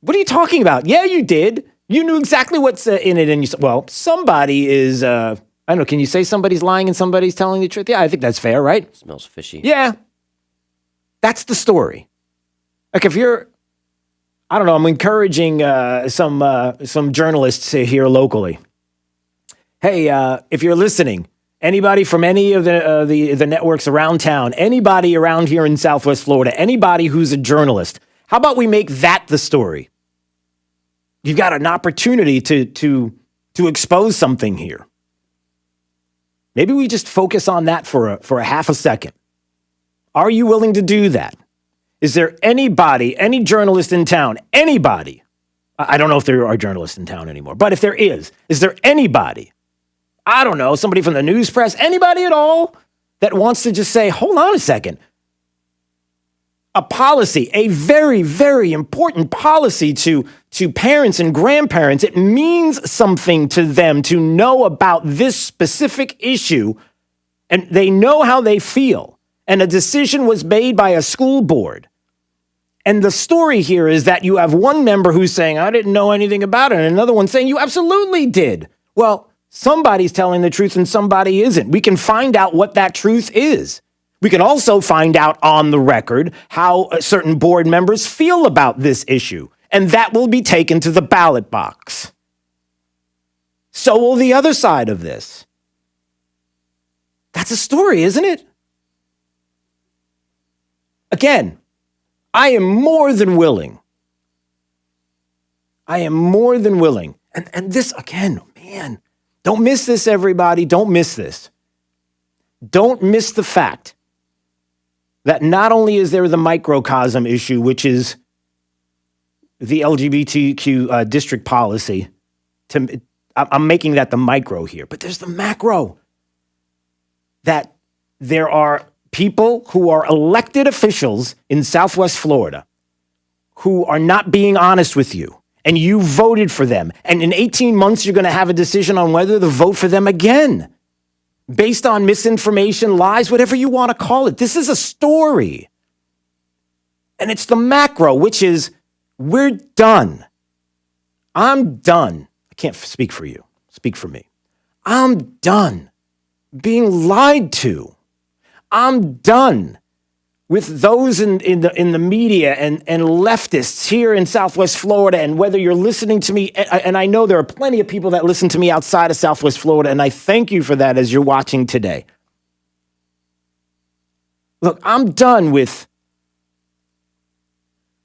what are you talking about? Yeah, you did. You knew exactly what's in it. And you said, well, somebody is, I don't know, can you say somebody's lying and somebody's telling the truth? Yeah, I think that's fair, right? Smells fishy. Yeah. That's the story. Like if you're, I don't know, I'm encouraging some journalists here locally. Hey, if you're listening, anybody from any of the networks around town, anybody around here in Southwest Florida, anybody who's a journalist, how about we make that the story? You've got an opportunity to expose something here. Maybe we just focus on that for a half a second. Are you willing to do that? Is there anybody, any journalist in town, anybody? I don't know if there are journalists in town anymore, but if there is there anybody, I don't know, somebody from the news press, anybody at all that wants to just say, hold on a second. A policy, a very, very important policy to parents and grandparents. It means something to them to know about this specific issue, and they know how they feel. And a decision was made by a school board. And the story here is that you have one member who's saying, I didn't know anything about it, and another one saying, you absolutely did. Well, somebody's telling the truth and somebody isn't. We can find out what that truth is. We can also find out on the record how certain board members feel about this issue, and that will be taken to the ballot box. So will the other side of this. That's a story, isn't it? Again, I am more than willing. And this, again, man, don't miss this, everybody. Don't miss this. Don't miss the fact that not only is there the microcosm issue, which is the LGBTQ district policy. I'm making that the micro here, but there's the macro. That there are people who are elected officials in Southwest Florida who are not being honest with you, and you voted for them. And in 18 months, you're going to have a decision on whether to vote for them again, based on misinformation, lies, whatever you want to call it. This is a story. And it's the macro, which is, we're done. I'm done. I can't speak for you. Speak for me. I'm done being lied to. I'm done with those in the media and leftists here in Southwest Florida, and whether you're listening to me, and I know there are plenty of people that listen to me outside of Southwest Florida, and I thank you for that as you're watching today. Look, I'm done with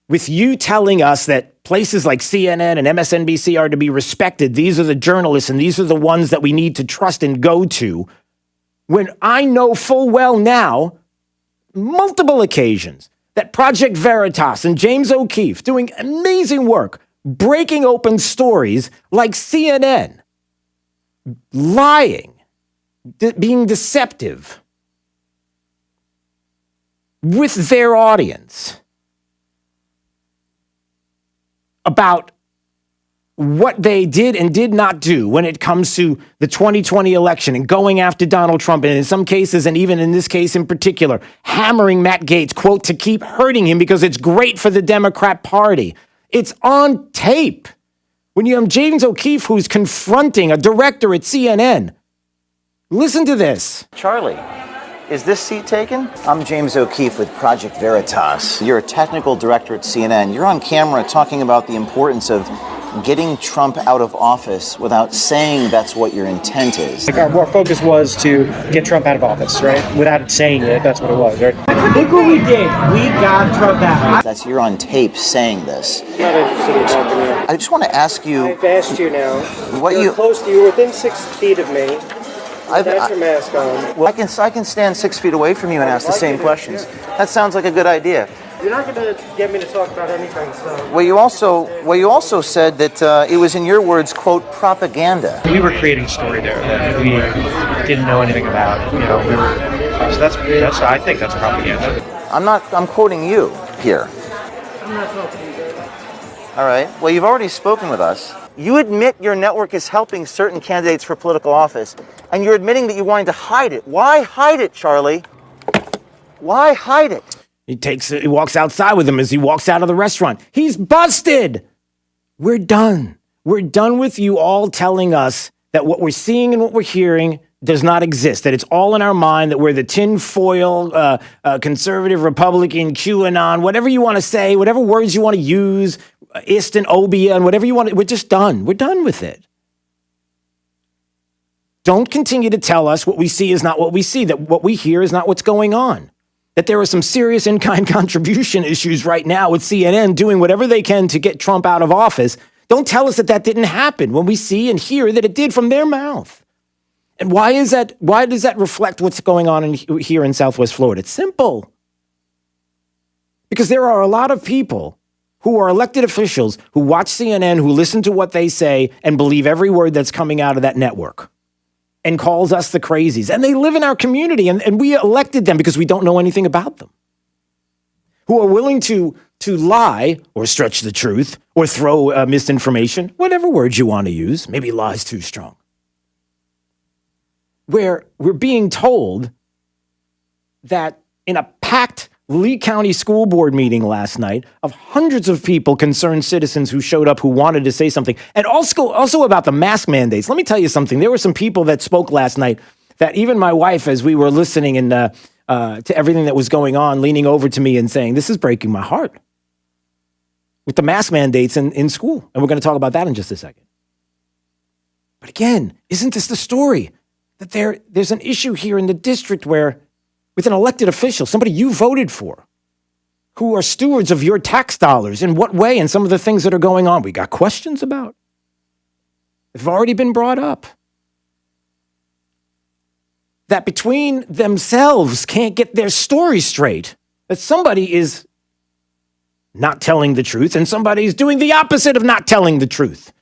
you telling us that places like CNN and MSNBC are to be respected. These are the journalists, and these are the ones that we need to trust and go to, when I know full well now, multiple occasions, that Project Veritas and James O'Keefe doing amazing work, breaking open stories like CNN, lying, being deceptive with their audience about what they did and did not do when it comes to the 2020 election and going after Donald Trump, and in some cases, and even in this case in particular, hammering Matt Gaetz, quote, to keep hurting him because it's great for the Democrat Party. It's on tape. When you have James O'Keefe, who's confronting a director at CNN. Listen to this. Charlie, is this seat taken? I'm James O'Keefe with Project Veritas. You're a technical director at CNN. You're on camera talking about the importance of getting Trump out of office without saying that's what your intent is. Our focus was to get Trump out of office, right? Without saying it, that's what it was, right? Look what we did. We got Trump out. You're on tape saying this. Not interested in talking to you. I just want to ask you. I've asked you now. You're close to you, within 6 feet of me. I've got your mask on. Well, I can stand 6 feet away from you and ask the same questions. That sounds like a good idea. You're not going to get me to talk about anything, so... Well, you also said that it was, in your words, quote, propaganda. We were creating a story there that we didn't know anything about. You know, so that's I think that's propaganda. I'm quoting you here. I'm not talking to you. All right. Well, you've already spoken with us. You admit your network is helping certain candidates for political office, and you're admitting that you're wanting to hide it. Why hide it, Charlie? Why hide it? He walks outside with him as he walks out of the restaurant. He's busted. We're done. We're done with you all telling us that what we're seeing and what we're hearing does not exist, that it's all in our mind, that we're the tinfoil, conservative, Republican, QAnon, whatever you want to say, whatever words you want to use, ist and obia, and whatever you want. We're just done. We're done with it. Don't continue to tell us what we see is not what we see, that what we hear is not what's going on. That there are some serious in-kind contribution issues right now with CNN doing whatever they can to get Trump out of office. Don't tell us that that didn't happen when we see and hear that it did from their mouth. And why is that? Why does that reflect what's going on here in Southwest Florida? It's simple. Because there are a lot of people who are elected officials who watch CNN, who listen to what they say and believe every word that's coming out of that network. And calls us the crazies. And they live in our community, and we elected them because we don't know anything about them. Who are willing to lie or stretch the truth or throw misinformation, whatever words you want to use. Maybe lie's too strong. Where we're being told that in a packed Lee County School Board meeting last night of hundreds of people, concerned citizens who showed up who wanted to say something. And also about the mask mandates. Let me tell you something. There were some people that spoke last night that even my wife, as we were listening and to everything that was going on, leaning over to me and saying, this is breaking my heart. With the mask mandates in school. And we're going to talk about that in just a second. But again, isn't this the story? That there's an issue here in the district where with an elected official, somebody you voted for, who are stewards of your tax dollars, in what way, and some of the things that are going on, we got questions about. They've already been brought up. That between themselves can't get their story straight. That somebody is not telling the truth, and somebody is doing the opposite of not telling the truth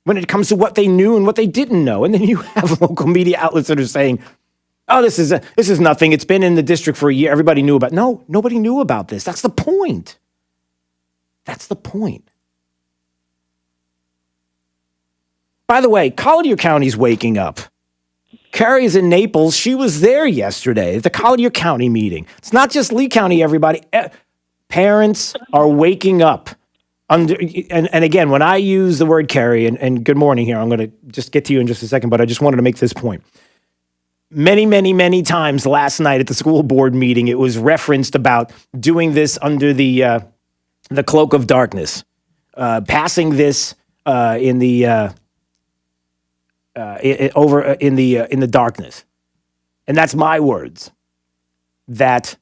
when it comes to what they knew and what they didn't know. And then you have local media outlets that are saying, oh, this is nothing. It's been in the district for a year. Everybody knew about it. No, nobody knew about this. That's the point. That's the point. By the way, Collier County's waking up. Carrie's in Naples. She was there yesterday at the Collier County meeting. It's not just Lee County, everybody. Parents are waking up. And again, when I use the word Carrie, and good morning here, I'm going to just get to you in just a second, but I just wanted to make this point. Many, many, many times last night at the school board meeting, it was referenced about doing this under the cloak of darkness, passing this in the darkness, and that's my words. And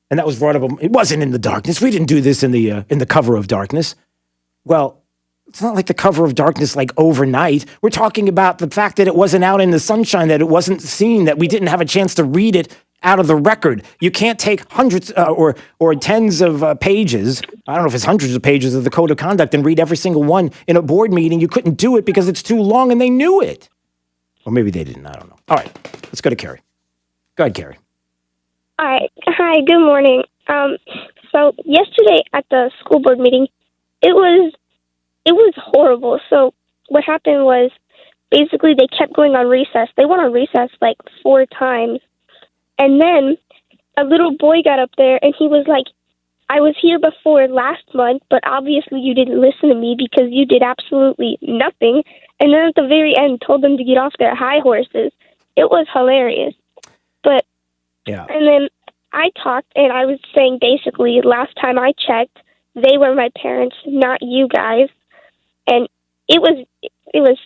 that was brought up. It wasn't in the darkness. We didn't do this in the cover of darkness. Well, it's not like the cover of darkness, like overnight. We're talking about the fact that it wasn't out in the sunshine, that it wasn't seen, that we didn't have a chance to read it out of the record. You can't take hundreds or tens of pages. I don't know if it's hundreds of pages of the code of conduct and read every single one in a board meeting. You couldn't do it because it's too long and they knew it. Or maybe they didn't. I don't know. All right, let's go to Carrie. Go ahead, Carrie. All right. Hi, good morning. So yesterday at the school board meeting, it was horrible. So what happened was basically they kept going on recess. They went on recess like 4 times. And then a little boy got up there and he was like, I was here before last month, but obviously you didn't listen to me because you did absolutely nothing. And then at the very end, told them to get off their high horses. It was hilarious. But, Yeah. and then I talked, and I was saying basically, last time I checked, they were my parents, not you guys. And it was,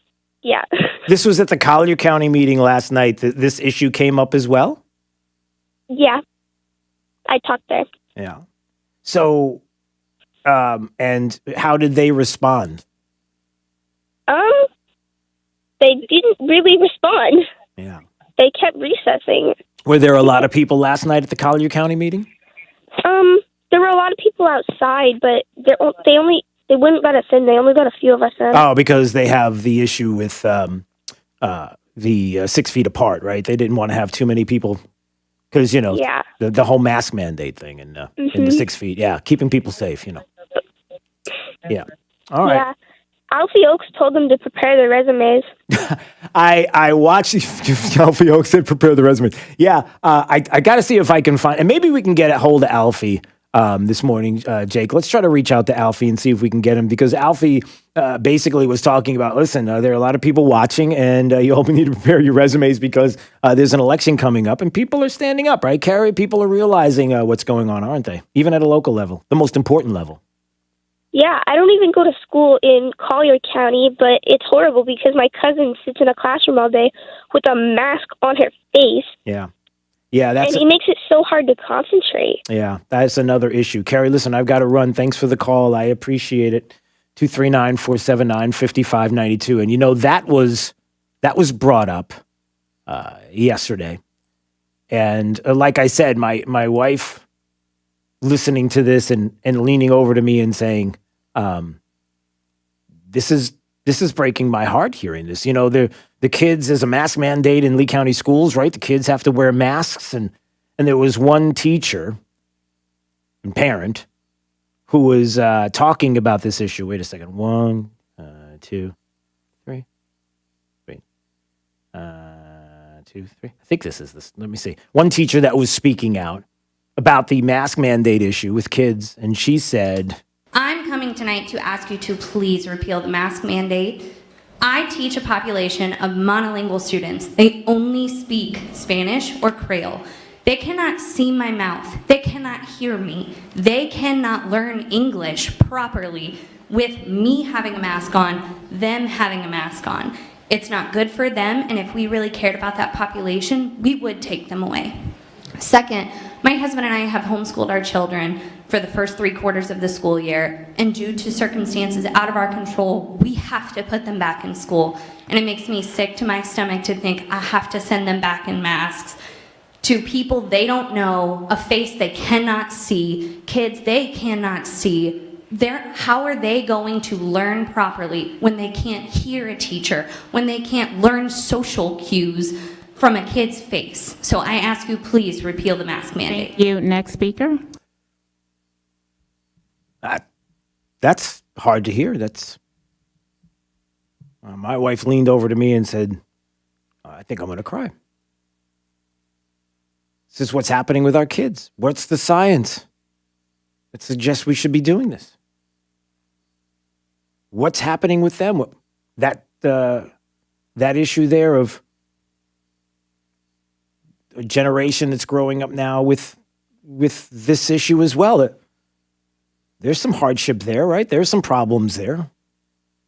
yeah. This was at the Collier County meeting last night. This issue came up as well? Yeah. I talked there. Yeah. So, and how did they respond? They didn't really respond. Yeah. They kept recessing. Were there a lot of people last night at the Collier County meeting? There were a lot of people outside, but they wouldn't let us in. They only let a few of us in. Oh, because they have the issue with the 6 feet apart, right? They didn't want to have too many people because, Yeah. the whole mask mandate thing and the 6 feet. Yeah, keeping people safe, Yeah. All right. Yeah. Alfie Oaks told them to prepare their resumes. I watched Alfie Oaks said prepare the resume. Yeah, I got to see if I can find, and maybe we can get a hold of Alfie this morning, Jake. Let's try to reach out to Alfie and see if we can get him, because Alfie basically was talking about, listen, there are a lot of people watching, and you all need to prepare your resumes because there's an election coming up, and people are standing up, right, Carrie? People are realizing what's going on, aren't they? Even at a local level, the most important level. Yeah, I don't even go to school in Collier County, but it's horrible because my cousin sits in a classroom all day with a mask on her face. Yeah. Yeah, and it makes it so hard to concentrate. Yeah, that's another issue. Carrie, listen, I've got to run. Thanks for the call. I appreciate it. 239-479-5592. And that was brought up yesterday. And like I said, my wife listening to this and leaning over to me and saying, this is breaking my heart hearing this. The kids, there's a mask mandate in Lee County schools, right? The kids have to wear masks. And there was one teacher and parent who was talking about this issue. Wait a second. 1, 2, 3. Wait. 2, 3. I think this is this. Let me see. One teacher that was speaking out about the mask mandate issue with kids. And she said, I'm coming tonight to ask you to please repeal the mask mandate. I teach a population of monolingual students. They only speak Spanish or Creole. They cannot see my mouth. They cannot hear me. They cannot learn English properly with me having a mask on, them having a mask on. It's not good for them, and if we really cared about that population, we would take them away. Second, my husband and I have homeschooled our children for the first 3 quarters of the school year, and due to circumstances out of our control, we have to put them back in school. And it makes me sick to my stomach to think I have to send them back in masks to people they don't know, a face they cannot see, kids they cannot see. How are they going to learn properly when they can't hear a teacher, when they can't learn social cues from a kid's face? So I ask you, please repeal the mask mandate. Thank you. Next speaker. That's hard to hear. That's my wife leaned over to me and said, I think I'm going to cry. This is what's happening with our kids. What's the science that suggests we should be doing this? What's happening with them? That issue there of a generation that's growing up now with this issue as well. There's some hardship there, right? There's some problems there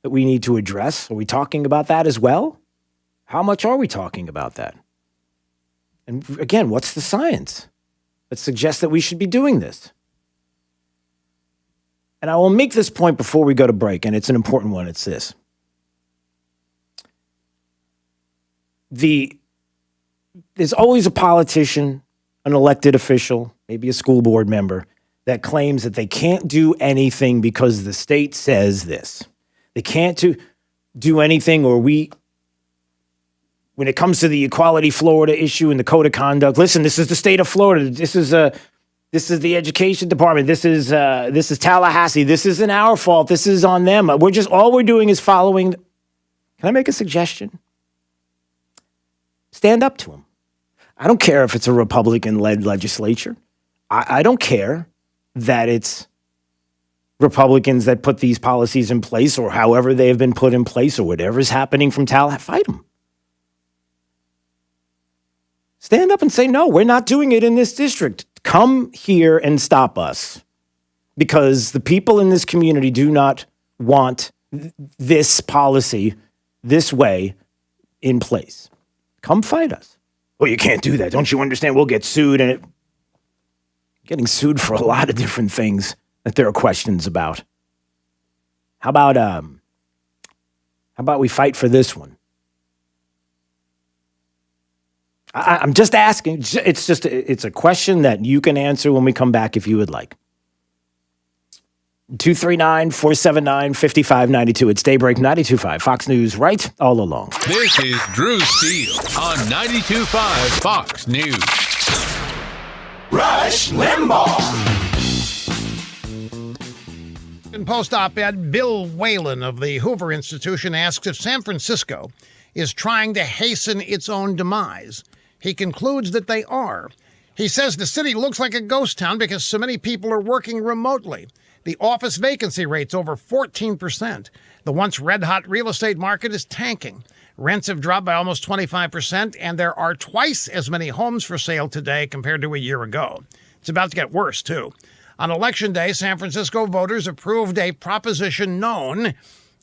that we need to address. Are we talking about that as well? How much are we talking about that? And again, what's the science that suggests that we should be doing this? And I will make this point before we go to break, and it's an important one. It's this. There's always a politician, an elected official, maybe a school board member, that claims that they can't do anything because the state says this. They can't do anything, or when it comes to the Equality Florida issue and the code of conduct, listen, this is the state of Florida. This is the education department. This is Tallahassee. This isn't our fault. This is on them. All we're doing is following. Can I make a suggestion? Stand up to them. I don't care if it's a Republican-led legislature. I don't care that it's Republicans that put these policies in place, or however they have been put in place, or whatever's happening from Tallahassee. Fight them. Stand up and say, no, we're not doing it in this district. Come here and stop us. Because the people in this community do not want this policy this way in place. Come fight us. Well, you can't do that. Don't you understand? We'll get sued. And getting sued for a lot of different things that there are questions about. How about we fight for this one? I'm just asking. It's a question that you can answer when we come back if you would like. 239-479-5592. It's Daybreak 92.5 Fox News, right all along. This is Drew Steele on 92.5 Fox News. Rush Limbaugh. In Post op-ed, Bill Whalen of the Hoover Institution asks if San Francisco is trying to hasten its own demise. He concludes that they are. He says the city looks like a ghost town because so many people are working remotely. The office vacancy rate's over 14%. The once red-hot real estate market is tanking. Rents have dropped by almost 25%, and there are twice as many homes for sale today compared to a year ago. It's about to get worse, too. On Election Day, San Francisco voters approved a proposition known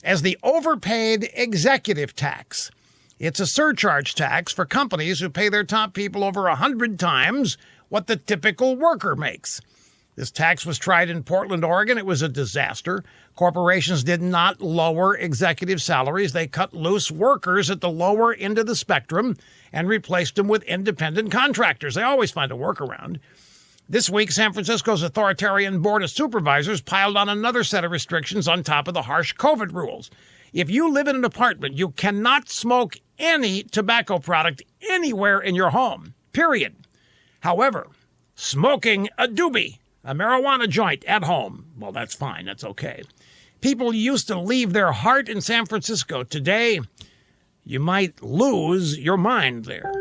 as the overpaid executive tax. It's a surcharge tax for companies who pay their top people over 100 times what the typical worker makes. This tax was tried in Portland, Oregon. It was a disaster. Corporations did not lower executive salaries. They cut loose workers at the lower end of the spectrum and replaced them with independent contractors. They always find a workaround. This week, San Francisco's authoritarian board of supervisors piled on another set of restrictions on top of the harsh COVID rules. If you live in an apartment, you cannot smoke any tobacco product anywhere in your home, period. However, smoking a doobie, a marijuana joint at home, well, that's fine. That's okay. People used to leave their heart in San Francisco. Today, you might lose your mind there.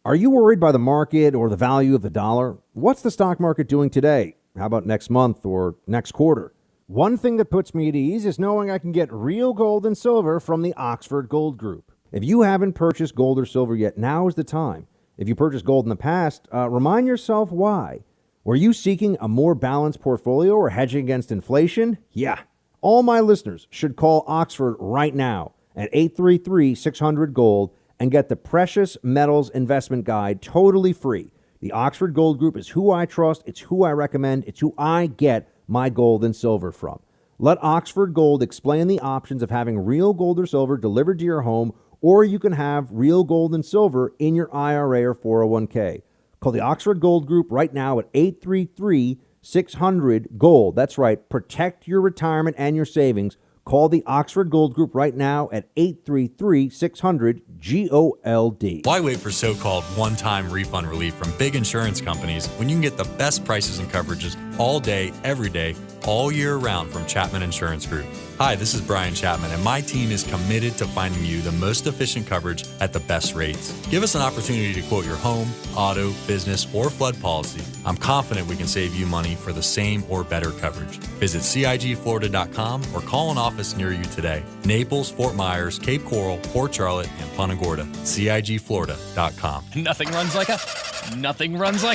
Are you worried by the market or the value of the dollar? What's the stock market doing today? How about next month or next quarter? One thing that puts me at ease is knowing I can get real gold and silver from the Oxford Gold Group. If you haven't purchased gold or silver yet, now is the time. If you purchased gold in the past, remind yourself why. Were you seeking a more balanced portfolio or hedging against inflation? Yeah. All my listeners should call Oxford right now at 833-600-GOLD and get the Precious Metals Investment Guide totally free. The Oxford Gold Group is who I trust, it's who I recommend, it's who I get my gold and silver from. Let Oxford Gold explain the options of having real gold or silver delivered to your home, or you can have real gold and silver in your IRA or 401k. Call the Oxford Gold Group right now at 833-600-GOLD. That's right, protect your retirement and your savings. Call the Oxford Gold Group right now at 833-600-GOLD. Why wait for so-called one-time refund relief from big insurance companies when you can get the best prices and coverages all day, every day, all year round from Chapman Insurance Group? Hi, this is Brian Chapman, and my team is committed to finding you the most efficient coverage at the best rates. Give us an opportunity to quote your home, auto, business, or flood policy. I'm confident we can save you money for the same or better coverage. Visit CIGFlorida.com or call an office near you today. Naples, Fort Myers, Cape Coral, Port Charlotte, and Punta Gorda. CIGFlorida.com. Nothing runs like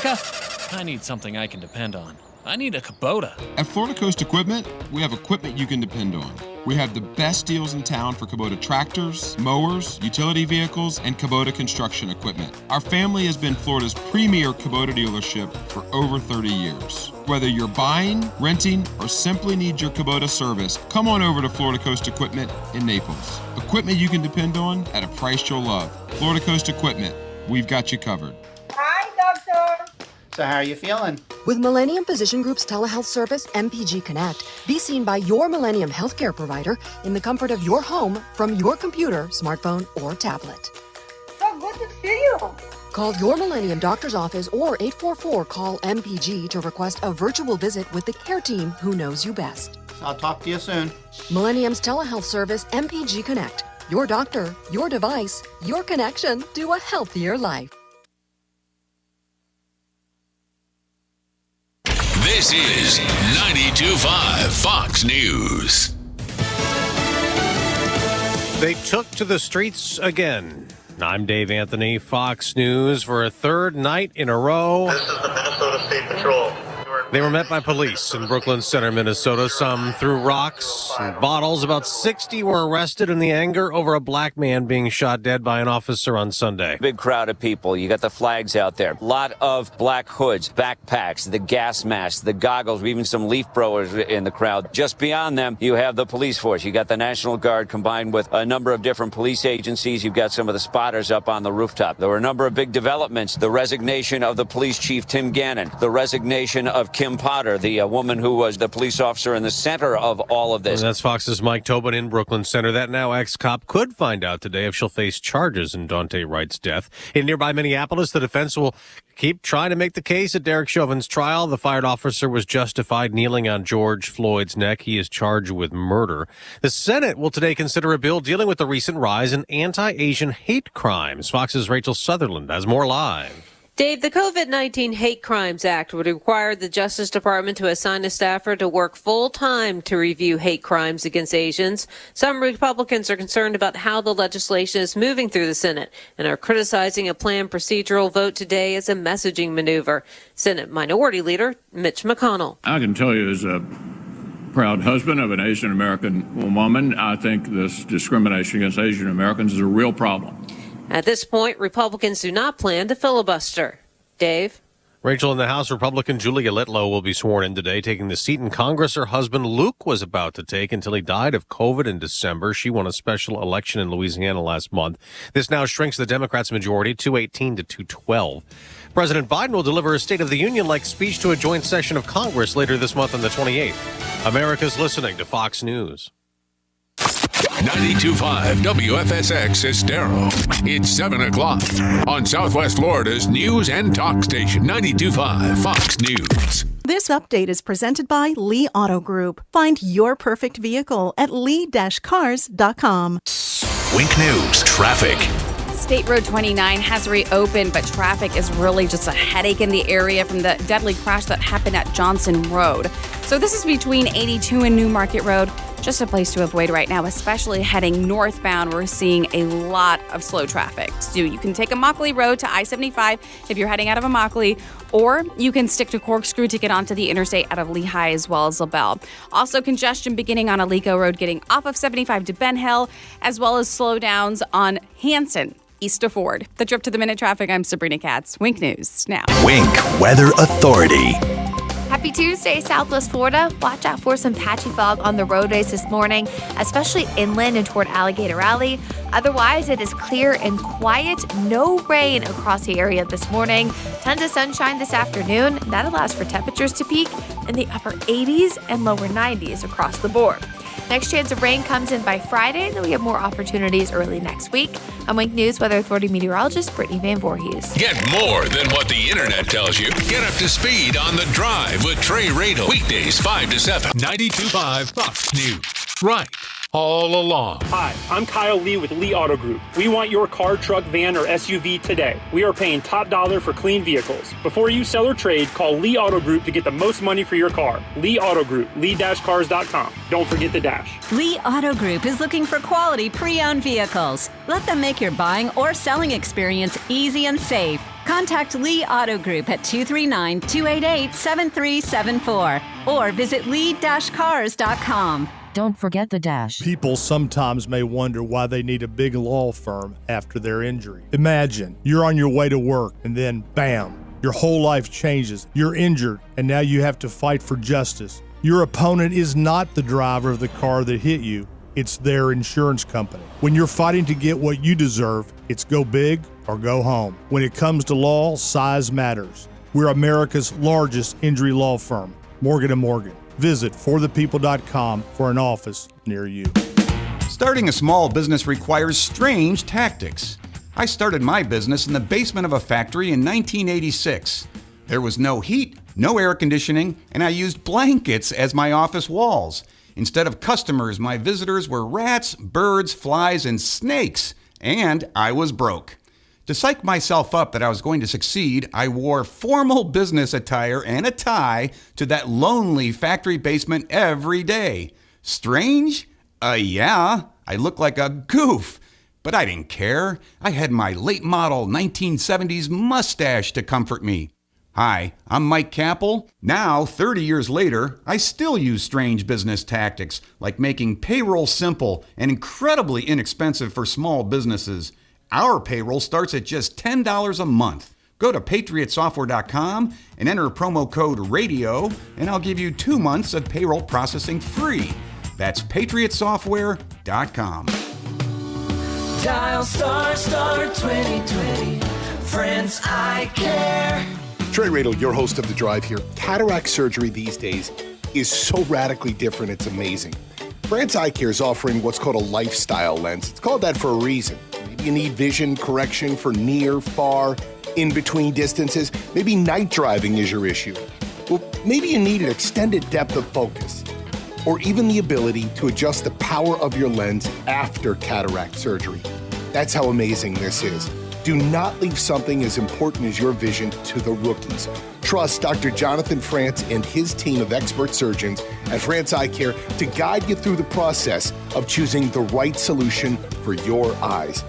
a... I need something I can depend on. I need a Kubota. At Florida Coast Equipment, we have equipment you can depend on. We have the best deals in town for Kubota tractors, mowers, utility vehicles, and Kubota construction equipment. Our family has been Florida's premier Kubota dealership for over 30 years. Whether you're buying, renting, or simply need your Kubota service, come on over to Florida Coast Equipment in Naples. Equipment you can depend on at a price you'll love. Florida Coast Equipment, we've got you covered. Hi, doctor. So how are you feeling? With Millennium Physician Group's telehealth service, MPG Connect, be seen by your Millennium healthcare provider in the comfort of your home from your computer, smartphone, or tablet. So good to see you. Call your Millennium doctor's office or 844-CALL-MPG to request a virtual visit with the care team who knows you best. I'll talk to you soon. Millennium's telehealth service, MPG Connect. Your doctor, your device, your connection to a healthier life. This is 92.5 Fox News. They took to the streets again. I'm Dave Anthony, Fox News, for a third night in a row. This is the Minnesota State Patrol. They were met by police in Brooklyn Center, Minnesota. Some threw rocks and bottles. About 60 were arrested in the anger over a black man being shot dead by an officer on Sunday. Big crowd of people. You got the flags out there. A lot of black hoods, backpacks, the gas masks, the goggles, even some leaf blowers in the crowd. Just beyond them, you have the police force. You got the National Guard combined with a number of different police agencies. You've got some of the spotters up on the rooftop. There were a number of big developments. The resignation of the police chief, Tim Gannon. The resignation of Kim Potter, the woman who was the police officer in the center of all of this. And that's Fox's Mike Tobin in Brooklyn Center. That now ex-cop could find out today if she'll face charges in Daunte Wright's death. In nearby Minneapolis, the defense will keep trying to make the case at Derek Chauvin's trial. The fired officer was justified kneeling on George Floyd's neck. He is charged with murder. The Senate will today consider a bill dealing with the recent rise in anti-Asian hate crimes. Fox's Rachel Sutherland has more live. Dave, the COVID-19 Hate Crimes Act would require the Justice Department to assign a staffer to work full-time to review hate crimes against Asians. Some Republicans are concerned about how the legislation is moving through the Senate and are criticizing a planned procedural vote today as a messaging maneuver. Senate Minority Leader Mitch McConnell. I can tell you as a proud husband of an Asian American woman, I think this discrimination against Asian Americans is a real problem. At this point, Republicans do not plan to filibuster. Dave? Rachel, in the House, Republican Julia Litlow will be sworn in today, taking the seat in Congress her husband Luke was about to take until he died of COVID in December. She won a special election in Louisiana last month. This now shrinks the Democrats' majority, 218 to 212. President Biden will deliver a State of the Union-like speech to a joint session of Congress later this month on the 28th. America's listening to Fox News. 92.5 WFSX Estero. It's 7 o'clock on Southwest Florida's news and talk station, 92.5 Fox News. This update is presented by Lee Auto Group. Find your perfect vehicle at lee-cars.com. Wink News traffic. State Road 29 has reopened, but traffic is really just a headache in the area from the deadly crash that happened at Johnson Road. So this is between 82 and New Market Road. Just a place to avoid right now, especially heading northbound. We're seeing a lot of slow traffic. So you can take Immokalee Road to I-75 if you're heading out of Immokalee, or you can stick to Corkscrew to get onto the interstate out of Lehigh as well as LaBelle. Also, congestion beginning on Alico Road getting off of 75 to Ben Hill, as well as slowdowns on Hanson east of Ford. The Trip to the Minute traffic, I'm Sabrina Katz. Wink News now. Wink Weather Authority. Happy Tuesday, Southwest Florida. Watch out for some patchy fog on the roadways this morning, especially inland and toward Alligator Alley. Otherwise, it is clear and quiet. No rain across the area this morning. Tons of sunshine this afternoon. That allows for temperatures to peak in the upper 80s and lower 90s across the board. Next chance of rain comes in by Friday, then we have more opportunities early next week. I'm Wink News Weather Authority meteorologist Brittany Van Voorhees. Get more than what the internet tells you. Get up to speed on The Drive with Trey Radel. Weekdays 5 to 7. 92.5 Fox News. Right. All along. Hi, I'm Kyle Lee with Lee Auto Group. We want your car, truck, van, or SUV today. We are paying top dollar for clean vehicles. Before you sell or trade, call Lee Auto Group to get the most money for your car. Lee Auto Group, lee-cars.com. Don't forget the dash. Lee Auto Group is looking for quality pre-owned vehicles. Let them make your buying or selling experience easy and safe. Contact Lee Auto Group at 239-288-7374 or visit lee-cars.com. Don't forget the dash. People sometimes may wonder why they need a big law firm after their injury. Imagine you're on your way to work and then bam, your whole life changes. You're injured and now you have to fight for justice. Your opponent is not the driver of the car that hit you. It's their insurance company. When you're fighting to get what you deserve, it's go big or go home. When it comes to law, size matters. We're America's largest injury law firm, Morgan & Morgan. Visit forthepeople.com for an office near you. Starting a small business requires strange tactics. I started my business in the basement of a factory in 1986. There was no heat, no air conditioning, and I used blankets as my office walls. Instead of customers, my visitors were rats, birds, flies, and snakes. And I was broke. To psych myself up that I was going to succeed, I wore formal business attire and a tie to that lonely factory basement every day. Strange? Yeah, I looked like a goof. But I didn't care. I had my late model 1970s mustache to comfort me. Hi, I'm Mike Capel. Now, 30 years later, I still use strange business tactics like making payroll simple and incredibly inexpensive for small businesses. Our payroll starts at just $10 a month. Go to patriotsoftware.com and enter promo code RADIO, and I'll give you 2 months of payroll processing free. That's patriotsoftware.com. Dial star 2020. Friends, I care. Trey Radel, your host of The Drive here. Cataract surgery these days is so radically different, it's amazing. France Eye Care is offering what's called a lifestyle lens. It's called that for a reason. Maybe you need vision correction for near, far, in-between distances. Maybe night driving is your issue. Well, maybe you need an extended depth of focus, or even the ability to adjust the power of your lens after cataract surgery. That's how amazing this is. Do not leave something as important as your vision to the rookies. Trust Dr. Jonathan France and his team of expert surgeons at France Eye Care to guide you through the process of choosing the right solution for your eyes.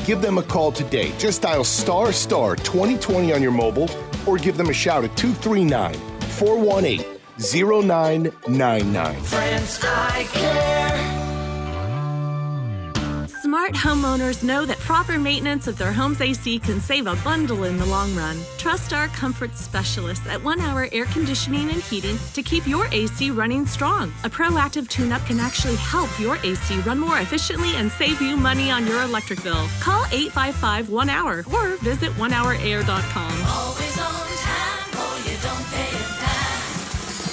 Give them a call today. Just dial star 2020 on your mobile, or give them a shout at 239-418-0999. Friends, I care. Smart homeowners know that proper maintenance of their home's AC can save a bundle in the long run. Trust our comfort specialists at 1 Hour Air Conditioning and Heating to keep your AC running strong. A proactive tune-up can actually help your AC run more efficiently and save you money on your electric bill. Call 855-1HOUR or visit onehourair.com. Always on time or you don't pay a dime.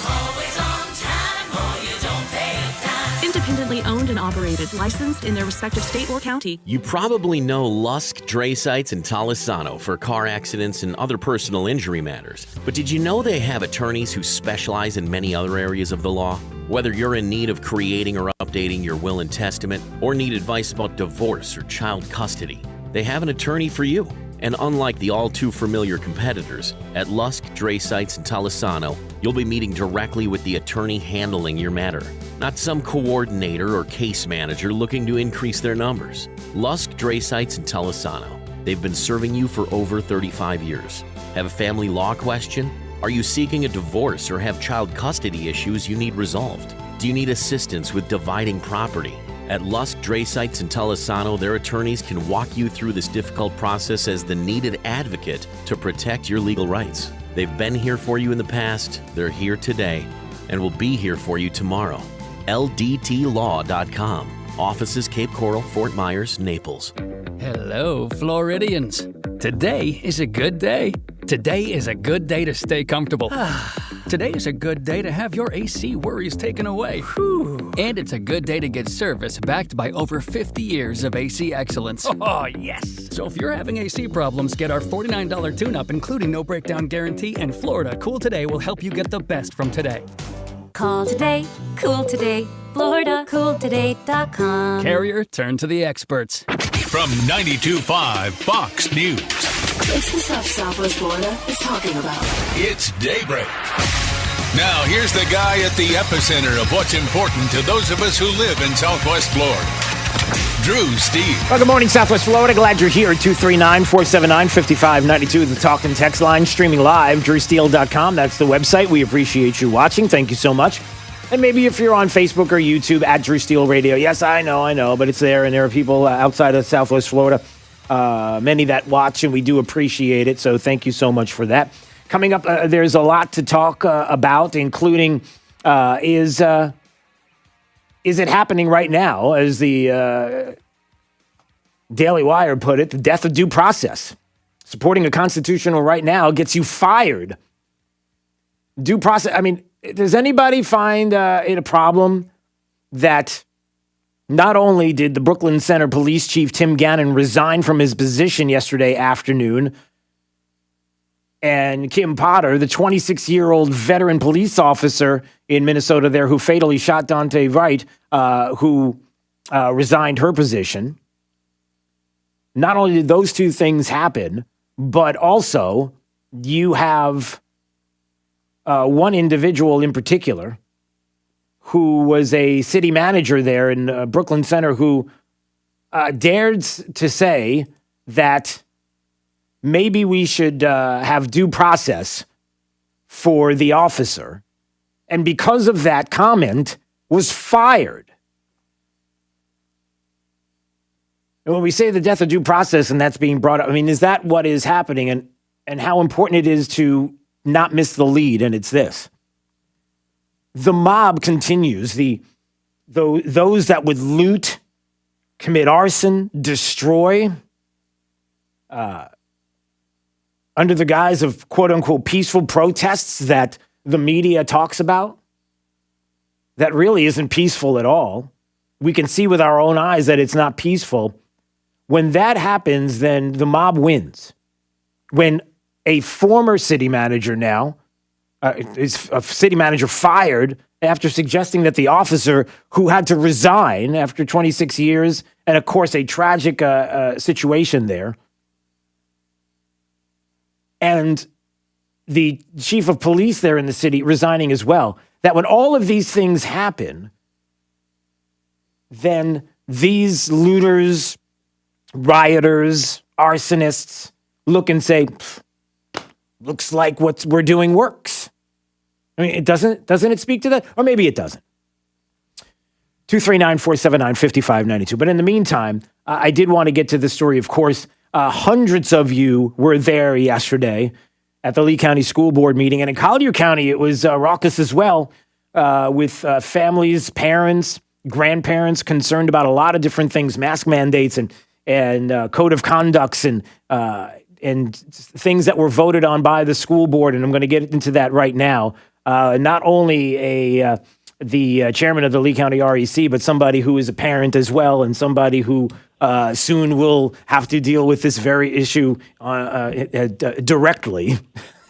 Always on time or you don't pay a dime. Independently owned and operated, licensed in their respective state or county. You probably know Lusk Dray Sites in Talisano for car accidents and other personal injury matters. But did you know they have attorneys who specialize in many other areas of the law? Whether you're in need of creating or updating your will and testament, or need advice about divorce or child custody, they have an attorney for you. And unlike the all-too-familiar competitors, at Lusk Dray Sites in Talisano, you'll be meeting directly with the attorney handling your matter, not some coordinator or case manager looking to increase their numbers. Lusk Dray Sites in Talisano. They've been serving you for over 35 years. Have a family law question? Are you seeking a divorce or have child custody issues you need resolved? Do you need assistance with dividing property? At Lusk Dray Sites in Talisano, their attorneys can walk you through this difficult process as the needed advocate to protect your legal rights. They've been here for you in the past, they're here today, and will be here for you tomorrow. LDTlaw.com. Offices Cape Coral, Fort Myers, Naples. Hello, Floridians. Today is a good day. Today is a good day to stay comfortable. Today is a good day to have your AC worries taken away. And it's a good day to get service backed by over 50 years of AC excellence. Oh, yes! So if you're having AC problems, get our $49 tune-up, including no breakdown guarantee, and Florida Cool Today will help you get the best from today. Call today, cool today, FloridaCoolToday.com. Carrier, turn to the experts. From 92.5 Fox News. It's the stuff Southwest Florida is talking about. It's Daybreak. Now, here's the guy at the epicenter of what's important to those of us who live in Southwest Florida. Drew Steve. Well, good morning, Southwest Florida. Glad you're here at 239-479-5592, the talk and text line, streaming live, drewsteele.com. That's the website. We appreciate you watching. Thank you so much. And maybe if you're on Facebook or YouTube, at Drew Steele Radio. Yes, I know, but it's there, and there are people outside of Southwest Florida, many that watch, and we do appreciate it, so thank you so much for that. Coming up, there's a lot to talk about, including is it happening right now, as the Daily Wire put it, the death of due process. Supporting a constitutional right now gets you fired. Due process, I mean, does anybody find it a problem that not only did the Brooklyn Center Police Chief Tim Gannon resign from his position yesterday afternoon, and Kim Potter, the 26-year-old veteran police officer in Minnesota there who fatally shot Dante Wright, who resigned her position. Not only did those two things happen, but also you have one individual in particular who was a city manager there in Brooklyn Center who dared to say that maybe we should have due process for the officer. And because of that comment, was fired. And when we say the death of due process and that's being brought up, I mean, is that what is happening? And how important it is to not miss the lead? And it's this. The mob continues. Those that would loot, commit arson, destroy, under the guise of quote-unquote peaceful protests that the media talks about, that really isn't peaceful at all. We can see with our own eyes that it's not peaceful. When that happens, then the mob wins. When a former city manager now, is a city manager fired after suggesting that the officer who had to resign after 26 years, and of course a tragic situation there, and the chief of police there in the city resigning as well, that when all of these things happen, then these looters, rioters, arsonists look and say, looks like what we're doing works. I mean, doesn't it speak to that? Or maybe it doesn't. 239-479-5592. But in the meantime, I did want to get to the story. Of course, hundreds of you were there yesterday at the Lee County School Board meeting. And in Collier County, it was raucous as well, with families, parents, grandparents concerned about a lot of different things, mask mandates and code of conducts and things that were voted on by the school board. And I'm going to get into that right now. Not only the chairman of the Lee County REC, but somebody who is a parent as well, and somebody who soon will have to deal with this very issue directly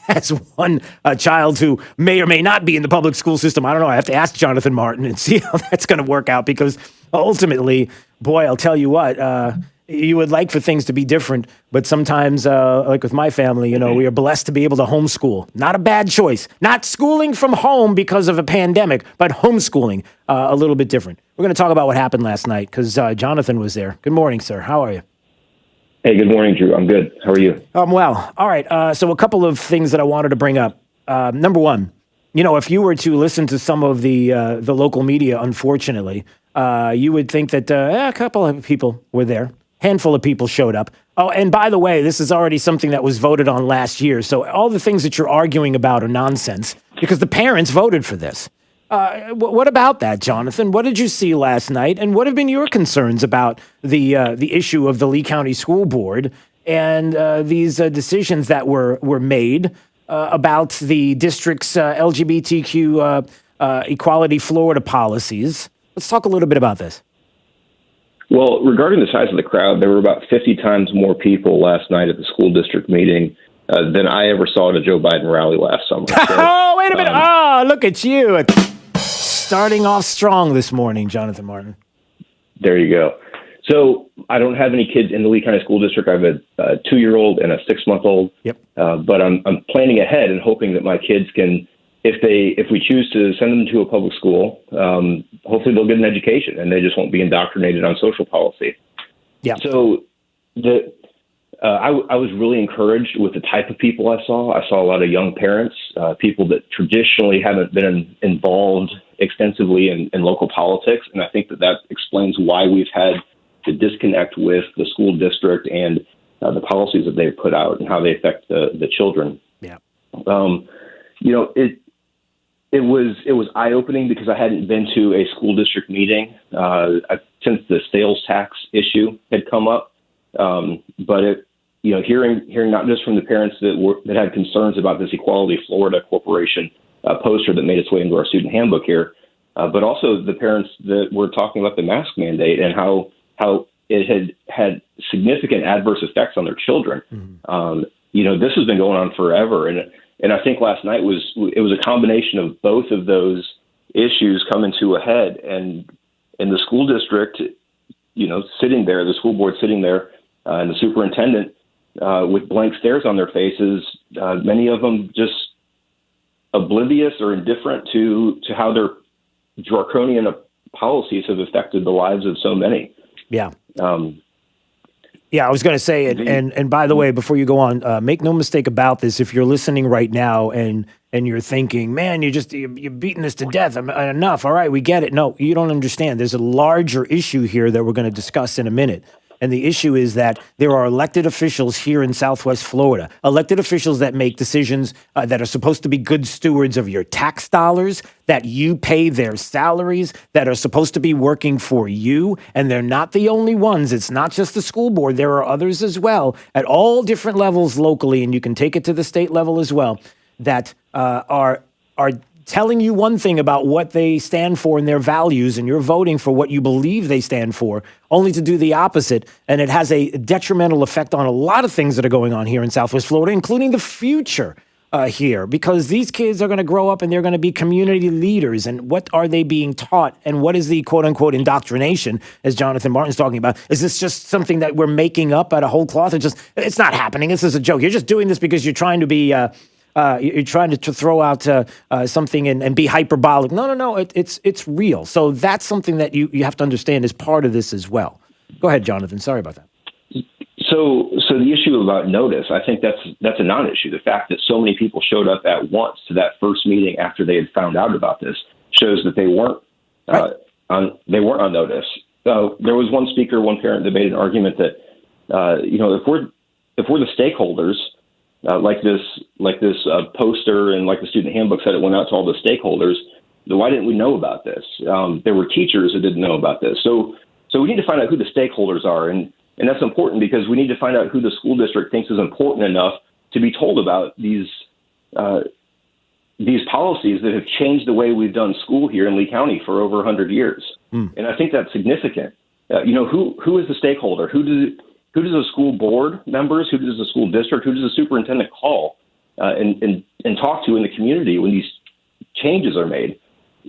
as one child who may or may not be in the public school system. I don't know. I have to ask Jonathan Martin and see how that's going to work out, because ultimately, boy, I'll tell you what, you would like for things to be different, but sometimes, like with my family, we are blessed to be able to homeschool. Not a bad choice. Not schooling from home because of a pandemic, but homeschooling, a little bit different. We're going to talk about what happened last night because Jonathan was there. Good morning, sir. How are you? Hey, good morning, Drew. I'm good. How are you? I'm well. All right. So a couple of things that I wanted to bring up. Number one, if you were to listen to some of the local media, unfortunately, you would think that a couple of people were there. Handful of people showed up. Oh, and by the way, this is already something that was voted on last year. So all the things that you're arguing about are nonsense because the parents voted for this. What about that, Jonathan? What did you see last night? And what have been your concerns about the issue of the Lee County School Board and these decisions that were made about the district's LGBTQ equality Florida policies? Let's talk a little bit about this. Well, regarding the size of the crowd, there were about 50 times more people last night at the school district meeting than I ever saw at a Joe Biden rally last summer. So, oh, wait a minute. Look at you. Starting off strong this morning, Jonathan Martin. There you go. So I don't have any kids in the Lee County School District. I have a 2-year-old and a 6-month-old. Yep. But I'm planning ahead and hoping that my kids can, if we choose to send them to a public school, hopefully they'll get an education and they just won't be indoctrinated on social policy. Yeah. So I was really encouraged with the type of people I saw. I saw a lot of young parents, people that traditionally haven't been involved extensively in local politics. And I think that explains why we've had the disconnect with the school district and the policies that they've put out and how they affect the children. Yeah. It was eye-opening because I hadn't been to a school district meeting since the sales tax issue had come up. But hearing not just from the parents that had concerns about this Equality Florida Corporation poster that made its way into our student handbook here, but also the parents that were talking about the mask mandate and how it had significant adverse effects on their children. Mm-hmm. this has been going on forever. And I think last night was a combination of both of those issues coming to a head, and the school district, sitting there, the school board sitting there, and the superintendent with blank stares on their faces, many of them just oblivious or indifferent to how their draconian policies have affected the lives of so many. Yeah. Yeah, I was going to say it, and by the way, before you go on, make no mistake about this. If you're listening right now and you're thinking, man, you're beating this to death, enough. All right, we get it. No, you don't understand. There's a larger issue here that we're going to discuss in a minute. And the issue is that there are elected officials here in Southwest Florida, elected officials that make decisions that are supposed to be good stewards of your tax dollars, that you pay their salaries, that are supposed to be working for you. And they're not the only ones. It's not just the school board. There are others as well at all different levels locally, and you can take it to the state level as well, that are telling you one thing about what they stand for and their values, and you're voting for what you believe they stand for, only to do the opposite. And it has a detrimental effect on a lot of things that are going on here in Southwest Florida, including the future here, because these kids are going to grow up and they're going to be community leaders. And what are they being taught? And what is the quote unquote indoctrination, as Jonathan Martin's talking about? Is this just something that we're making up out of whole cloth? It's not happening. This is a joke. You're just doing this because you're trying to be you're trying to throw out something and be hyperbolic. No. It's real. So that's something that you have to understand is part of this as well. Go ahead, Jonathan. Sorry about that. So the issue about notice, I think that's a non-issue. The fact that so many people showed up at once to that first meeting after they had found out about this shows that they weren't on notice. There was one speaker, one parent that made an argument that if we're the stakeholders. Like this poster and like the student handbook said, it went out to all the stakeholders. Then why didn't we know about this? There were teachers that didn't know about this. So we need to find out who the stakeholders are, and that's important because we need to find out who the school district thinks is important enough to be told about these policies that have changed the way we've done school here in Lee County for over 100 years. And I think that's significant. Who is the stakeholder? Who does the school board members, who does the school district, who does the superintendent call and talk to in the community when these changes are made?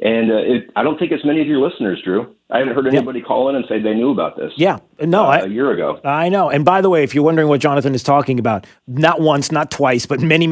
And I don't think it's many of your listeners, Drew. I haven't heard anybody call in and say they knew about this. Yeah, no, a year ago. I know. And by the way, if you're wondering what Jonathan is talking about, not once, not twice, but many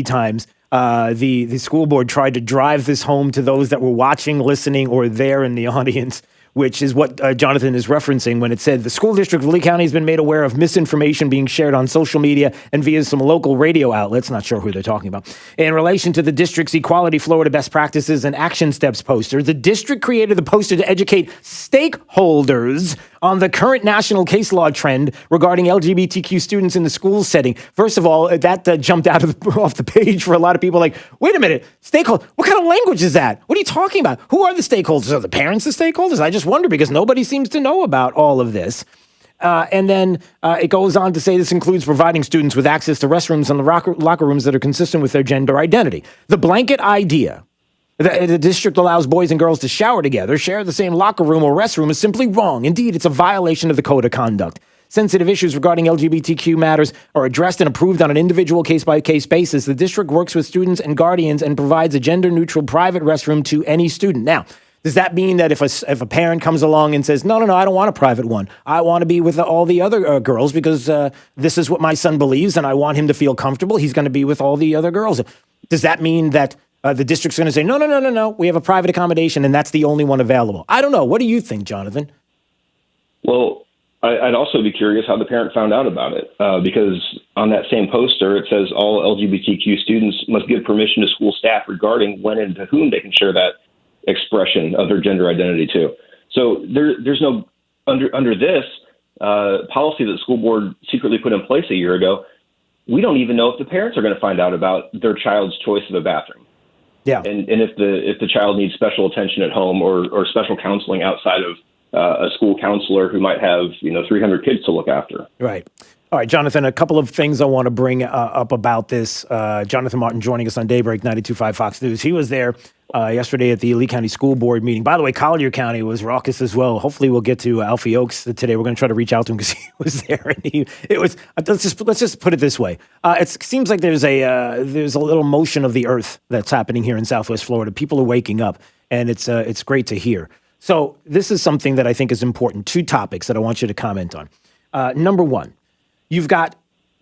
times, the school board tried to drive this home to those that were watching, listening, or there in the audience, which is what Jonathan is referencing when it said the school district of Lee County has been made aware of misinformation being shared on social media and via some local radio outlets, not sure who they're talking about, in relation to the district's Equality Florida Best Practices and Action Steps poster. The district created the poster to educate stakeholders on the current national case law trend regarding LGBTQ students in the school setting. First of all, that jumped off the page for a lot of people like, wait a minute, stakeholder, what kind of language is that? What are you talking about? Who are the stakeholders? Are the parents the stakeholders? I just wonder because nobody seems to know about all of this. And then it goes on to say this includes providing students with access to restrooms and the locker rooms that are consistent with their gender identity. The blanket idea that the district allows boys and girls to shower together, share the same locker room or restroom is simply wrong. Indeed, it's a violation of the code of conduct. Sensitive issues regarding LGBTQ matters are addressed and approved on an individual case-by-case basis. The district works with students and guardians and provides a gender-neutral private restroom to any student. Now, does that mean that if a parent comes along and says, no, I don't want a private one. I want to be with all the other girls because this is what my son believes and I want him to feel comfortable. He's going to be with all the other girls. Does that mean that the district's going to say, no, we have a private accommodation and that's the only one available? I don't know. What do you think, Jonathan? Well, I'd also be curious how the parent found out about it because on that same poster, it says all LGBTQ students must give permission to school staff regarding when and to whom they can share that expression of their gender identity to. So there's no, under this policy that the school board secretly put in place a year ago, we don't even know if the parents are going to find out about their child's choice of a bathroom. Yeah. And if the child needs special attention at home or special counseling outside a school counselor who might have 300 kids to look after. Right. All right, Jonathan, a couple of things I want to bring up about this. Jonathan Martin joining us on Daybreak 92.5 Fox News. He was there yesterday at the Lee County School Board meeting. By the way, Collier County was raucous as well. Hopefully we'll get to Alfie Oaks today. We're going to try to reach out to him because he was there. And let's just put it this way. It seems like there's a little motion of the earth that's happening here in Southwest Florida. People are waking up, and it's great to hear. So this is something that I think is important. Two topics that I want you to comment on. Number one, you've got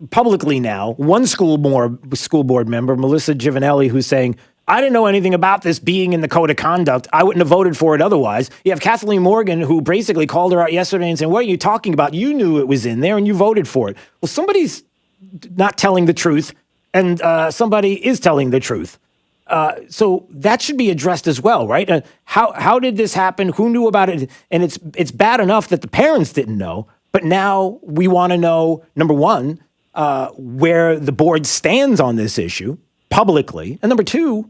publicly now one school board member, Melissa Giovanelli, who's saying, I didn't know anything about this being in the code of conduct. I wouldn't have voted for it otherwise. You have Kathleen Morgan, who basically called her out yesterday and saying, what are you talking about? You knew it was in there and you voted for it. Well, somebody's not telling the truth and somebody is telling the truth. So that should be addressed as well, right? How did this happen? Who knew about it? And it's bad enough that the parents didn't know, but now we want to know, number one, where the board stands on this issue publicly, and number two,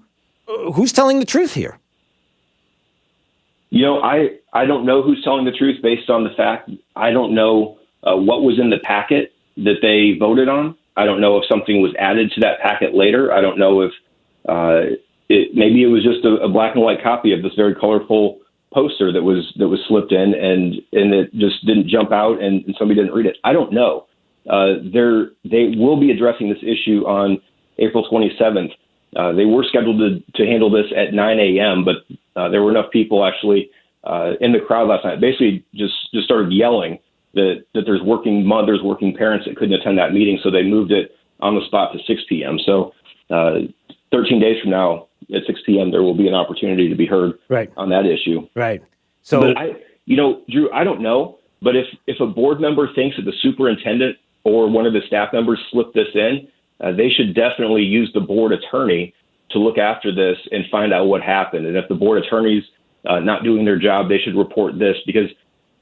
who's telling the truth here? I don't know who's telling the truth based on the fact I don't know what was in the packet that they voted on. I don't know if something was added to that packet later. I don't know if maybe it was just a black and white copy of this very colorful poster that was slipped in and it just didn't jump out and somebody didn't read it. I don't know. They will be addressing this issue on April 27th. They were scheduled to handle this at 9 a.m., but there were enough people actually in the crowd last night. Basically, just started yelling that there's working mothers, working parents that couldn't attend that meeting, so they moved it on the spot to 6 p.m. So 13 days from now at 6 p.m., there will be an opportunity to be heard on that issue. Right. So, Drew, I don't know, but if a board member thinks that the superintendent or one of the staff members slipped this in, they should definitely use the board attorney to look after this and find out what happened. And if the board attorney's not doing their job, they should report this because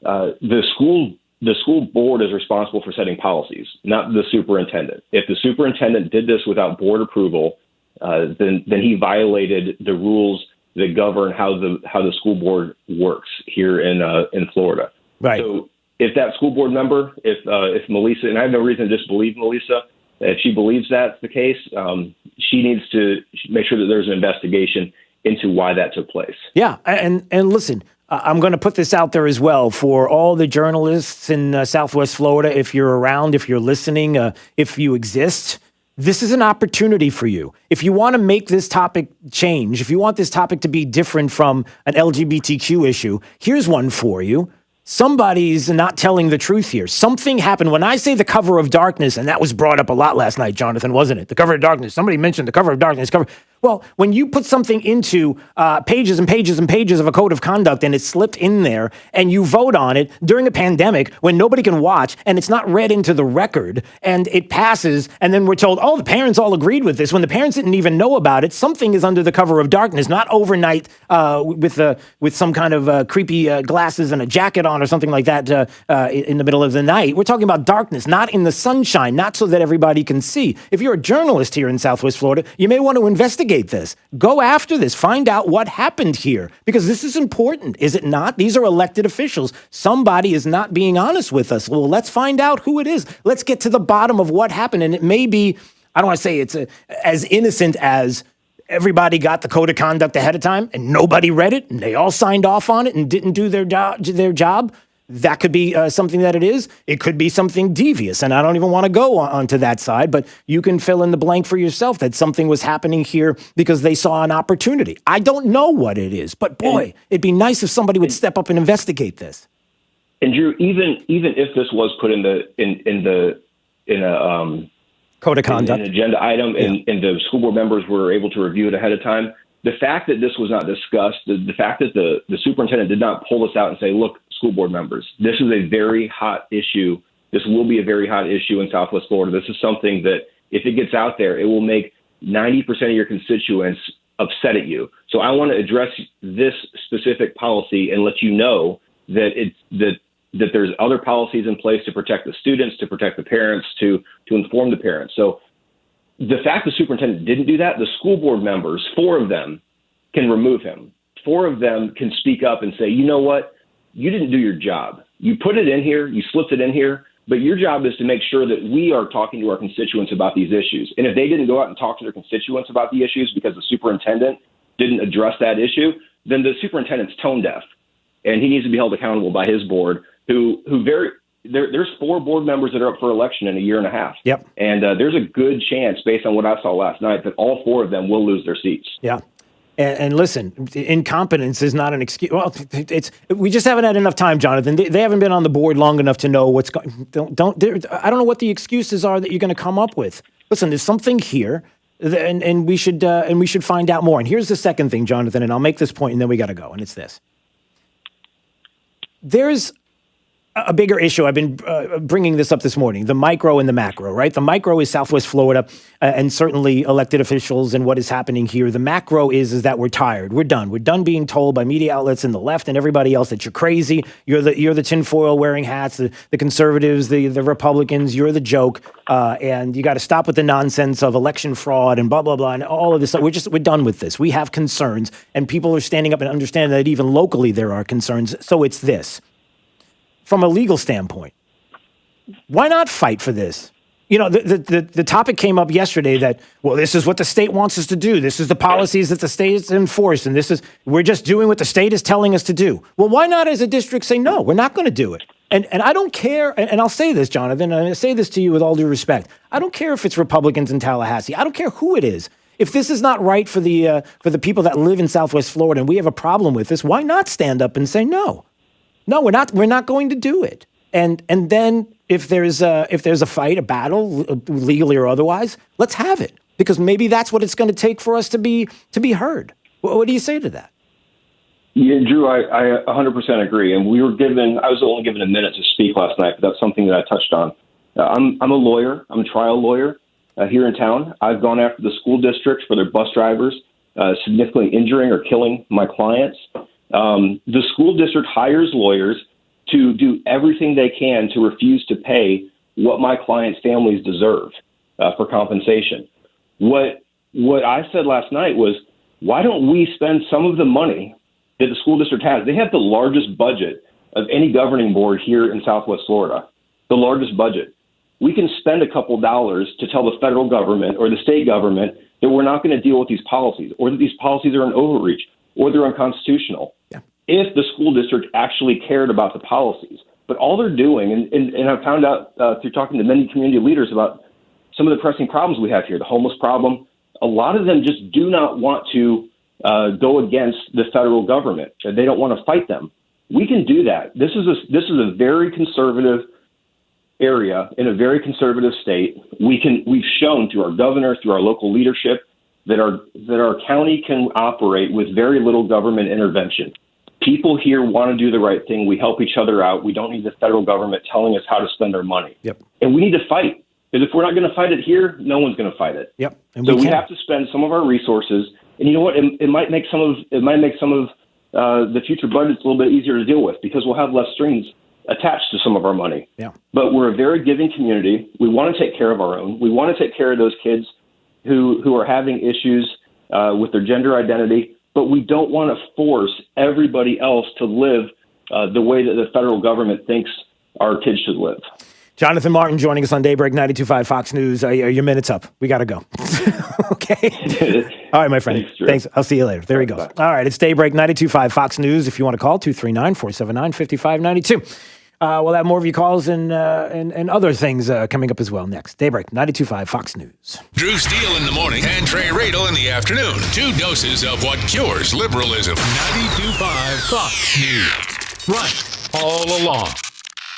the school board is responsible for setting policies, not the superintendent. If the superintendent did this without board approval, then he violated the rules that govern how the school board works here in Florida. Right. So if that school board member, if Melissa, and I have no reason to disbelieve Melissa, if she believes that's the case, she needs to make sure that there's an investigation into why that took place. Yeah, and listen, I'm going to put this out there as well for all the journalists in Southwest Florida. If you're around, if you're listening, if you exist, this is an opportunity for you. If you want to make this topic change, if you want this topic to be different from an LGBTQ issue, here's one for you. Somebody's not telling the truth here. Something happened. When I say the cover of darkness, and that was brought up a lot last night, Jonathan, wasn't it? The cover of darkness. Somebody mentioned the cover of darkness. Well, when you put something into pages and pages and pages of a code of conduct and it's slipped in there and you vote on it during a pandemic when nobody can watch and it's not read into the record and it passes and then we're told, oh, the parents all agreed with this when the parents didn't even know about it, something is under the cover of darkness, not overnight with some kind of creepy glasses and a jacket on or something like that in the middle of the night. We're talking about darkness, not in the sunshine, not so that everybody can see. If you're a journalist here in Southwest Florida, you may want to investigate this. Go after this. Find out what happened here because this is important, is it not? These are elected officials. Somebody is not being honest with us. Well, let's find out who it is. Let's get to the bottom of what happened. And it may be, I don't want to say it's as innocent as everybody got the code of conduct ahead of time and nobody read it and they all signed off on it and didn't do their job. That could be something that it is. It could be something devious, and I don't even want to go onto that side, but you can fill in the blank for yourself that something was happening here because they saw an opportunity. I don't know what it is, but boy, it'd be nice if somebody would step up and investigate this. And Drew, even if this was put in a code of conduct, an agenda item, and the school board members were able to review it ahead of time, the fact that this was not discussed, the fact that the superintendent did not pull this out and say, look, school board members, this is a very hot issue. This will be a very hot issue in Southwest Florida. This is something that if it gets out there, it will make 90% of your constituents upset at you. So I want to address this specific policy and let you know that that there's other policies in place to protect the students, to protect the parents, to inform the parents. So the fact the superintendent didn't do that, the school board members, 4 of them, can remove him. 4 of them can speak up and say, you know what, you didn't do your job. You put it in here, you slipped it in here, but your job is to make sure that we are talking to our constituents about these issues. And if they didn't go out and talk to their constituents about the issues because the superintendent didn't address that issue, then the superintendent's tone deaf, and he needs to be held accountable by his board, there's 4 board members that are up for election in a year and a half. Yep. And there's a good chance, based on what I saw last night, that all 4 of them will lose their seats. Yeah. And listen, incompetence is not an excuse. Well, we just haven't had enough time, Jonathan. They haven't been on the board long enough to know what's going. I don't know what the excuses are that you're going to come up with. Listen, there's something here, and we should find out more. And here's the second thing, Jonathan, and I'll make this point, and then we got to go. And it's this: there's a bigger issue. I've been bringing this up this morning, the micro and the macro, right? The micro is Southwest Florida and certainly elected officials and what is happening here. The macro is that we're tired. We're done. We're done being told by media outlets and the left and everybody else that you're crazy. You're the tinfoil wearing hats, the conservatives, the Republicans. You're the joke. And you got to stop with the nonsense of election fraud and blah, blah, blah, and all of this stuff. We're done with this. We have concerns, and people are standing up and understanding that even locally there are concerns. So it's this. From a legal standpoint, why not fight for this? You know, the topic came up yesterday that, well, this is what the state wants us to do. This is the policies that the state has enforced, and we're just doing what the state is telling us to do. Well, why not as a district say, no, we're not going to do it? And I don't care, and I'll say this, Jonathan, and I say this to you with all due respect. I don't care if it's Republicans in Tallahassee. I don't care who it is. If this is not right for the people that live in Southwest Florida and we have a problem with this, why not stand up and say no? No, we're not going to do it. And then if there's a fight, a battle, legally or otherwise, let's have it, because maybe that's what it's going to take for us to be heard. What do you say to that? Yeah, Drew, I 100% agree. And I was only given a minute to speak last night, but that's something that I touched on. I'm a lawyer. I'm a trial lawyer here in town. I've gone after the school districts for their bus drivers significantly injuring or killing my clients. The school district hires lawyers to do everything they can to refuse to pay what my clients' families deserve for compensation. What I said last night was, why don't we spend some of the money that the school district has? They have the largest budget of any governing board here in Southwest Florida, the largest budget. We can spend a couple dollars to tell the federal government or the state government that we're not going to deal with these policies, or that these policies are an overreach, or they're unconstitutional. Yeah. If the school district actually cared about the policies. But all they're doing, and I've found out through talking to many community leaders about some of the pressing problems we have here, the homeless problem, a lot of them just do not want to go against the federal government. They don't want to fight them. We can do that. This is a very conservative area in a very conservative state. We've shown through our governor, through our local leadership, that our county can operate with very little government intervention. People here want to do the right thing. We help each other out. We don't need the federal government telling us how to spend our money. Yep. And we need to fight. Because if we're not going to fight it here, no one's going to fight it. Yep. And so we have to spend some of our resources. And you know what? It might make some of the future budgets a little bit easier to deal with, because we'll have less strings attached to some of our money. Yeah. But we're a very giving community. We want to take care of our own. We want to take care of those kids who are having issues with their gender identity. But we don't want to force everybody else to live the way that the federal government thinks our kids should live. Jonathan Martin joining us on Daybreak 92.5 Fox News. Your minute's up. We got to go. Okay. All right, my friend. Thanks. I'll see you later. There he goes. All right. It's Daybreak 92.5 Fox News. If you want to call, 239-479-5592. We'll have more of your calls and other things coming up as well next. Daybreak 92.5 Fox News. Drew Steele in the morning and Trey Radel in the afternoon. 2 doses of what cures liberalism. 92.5 Fox News. Right all along.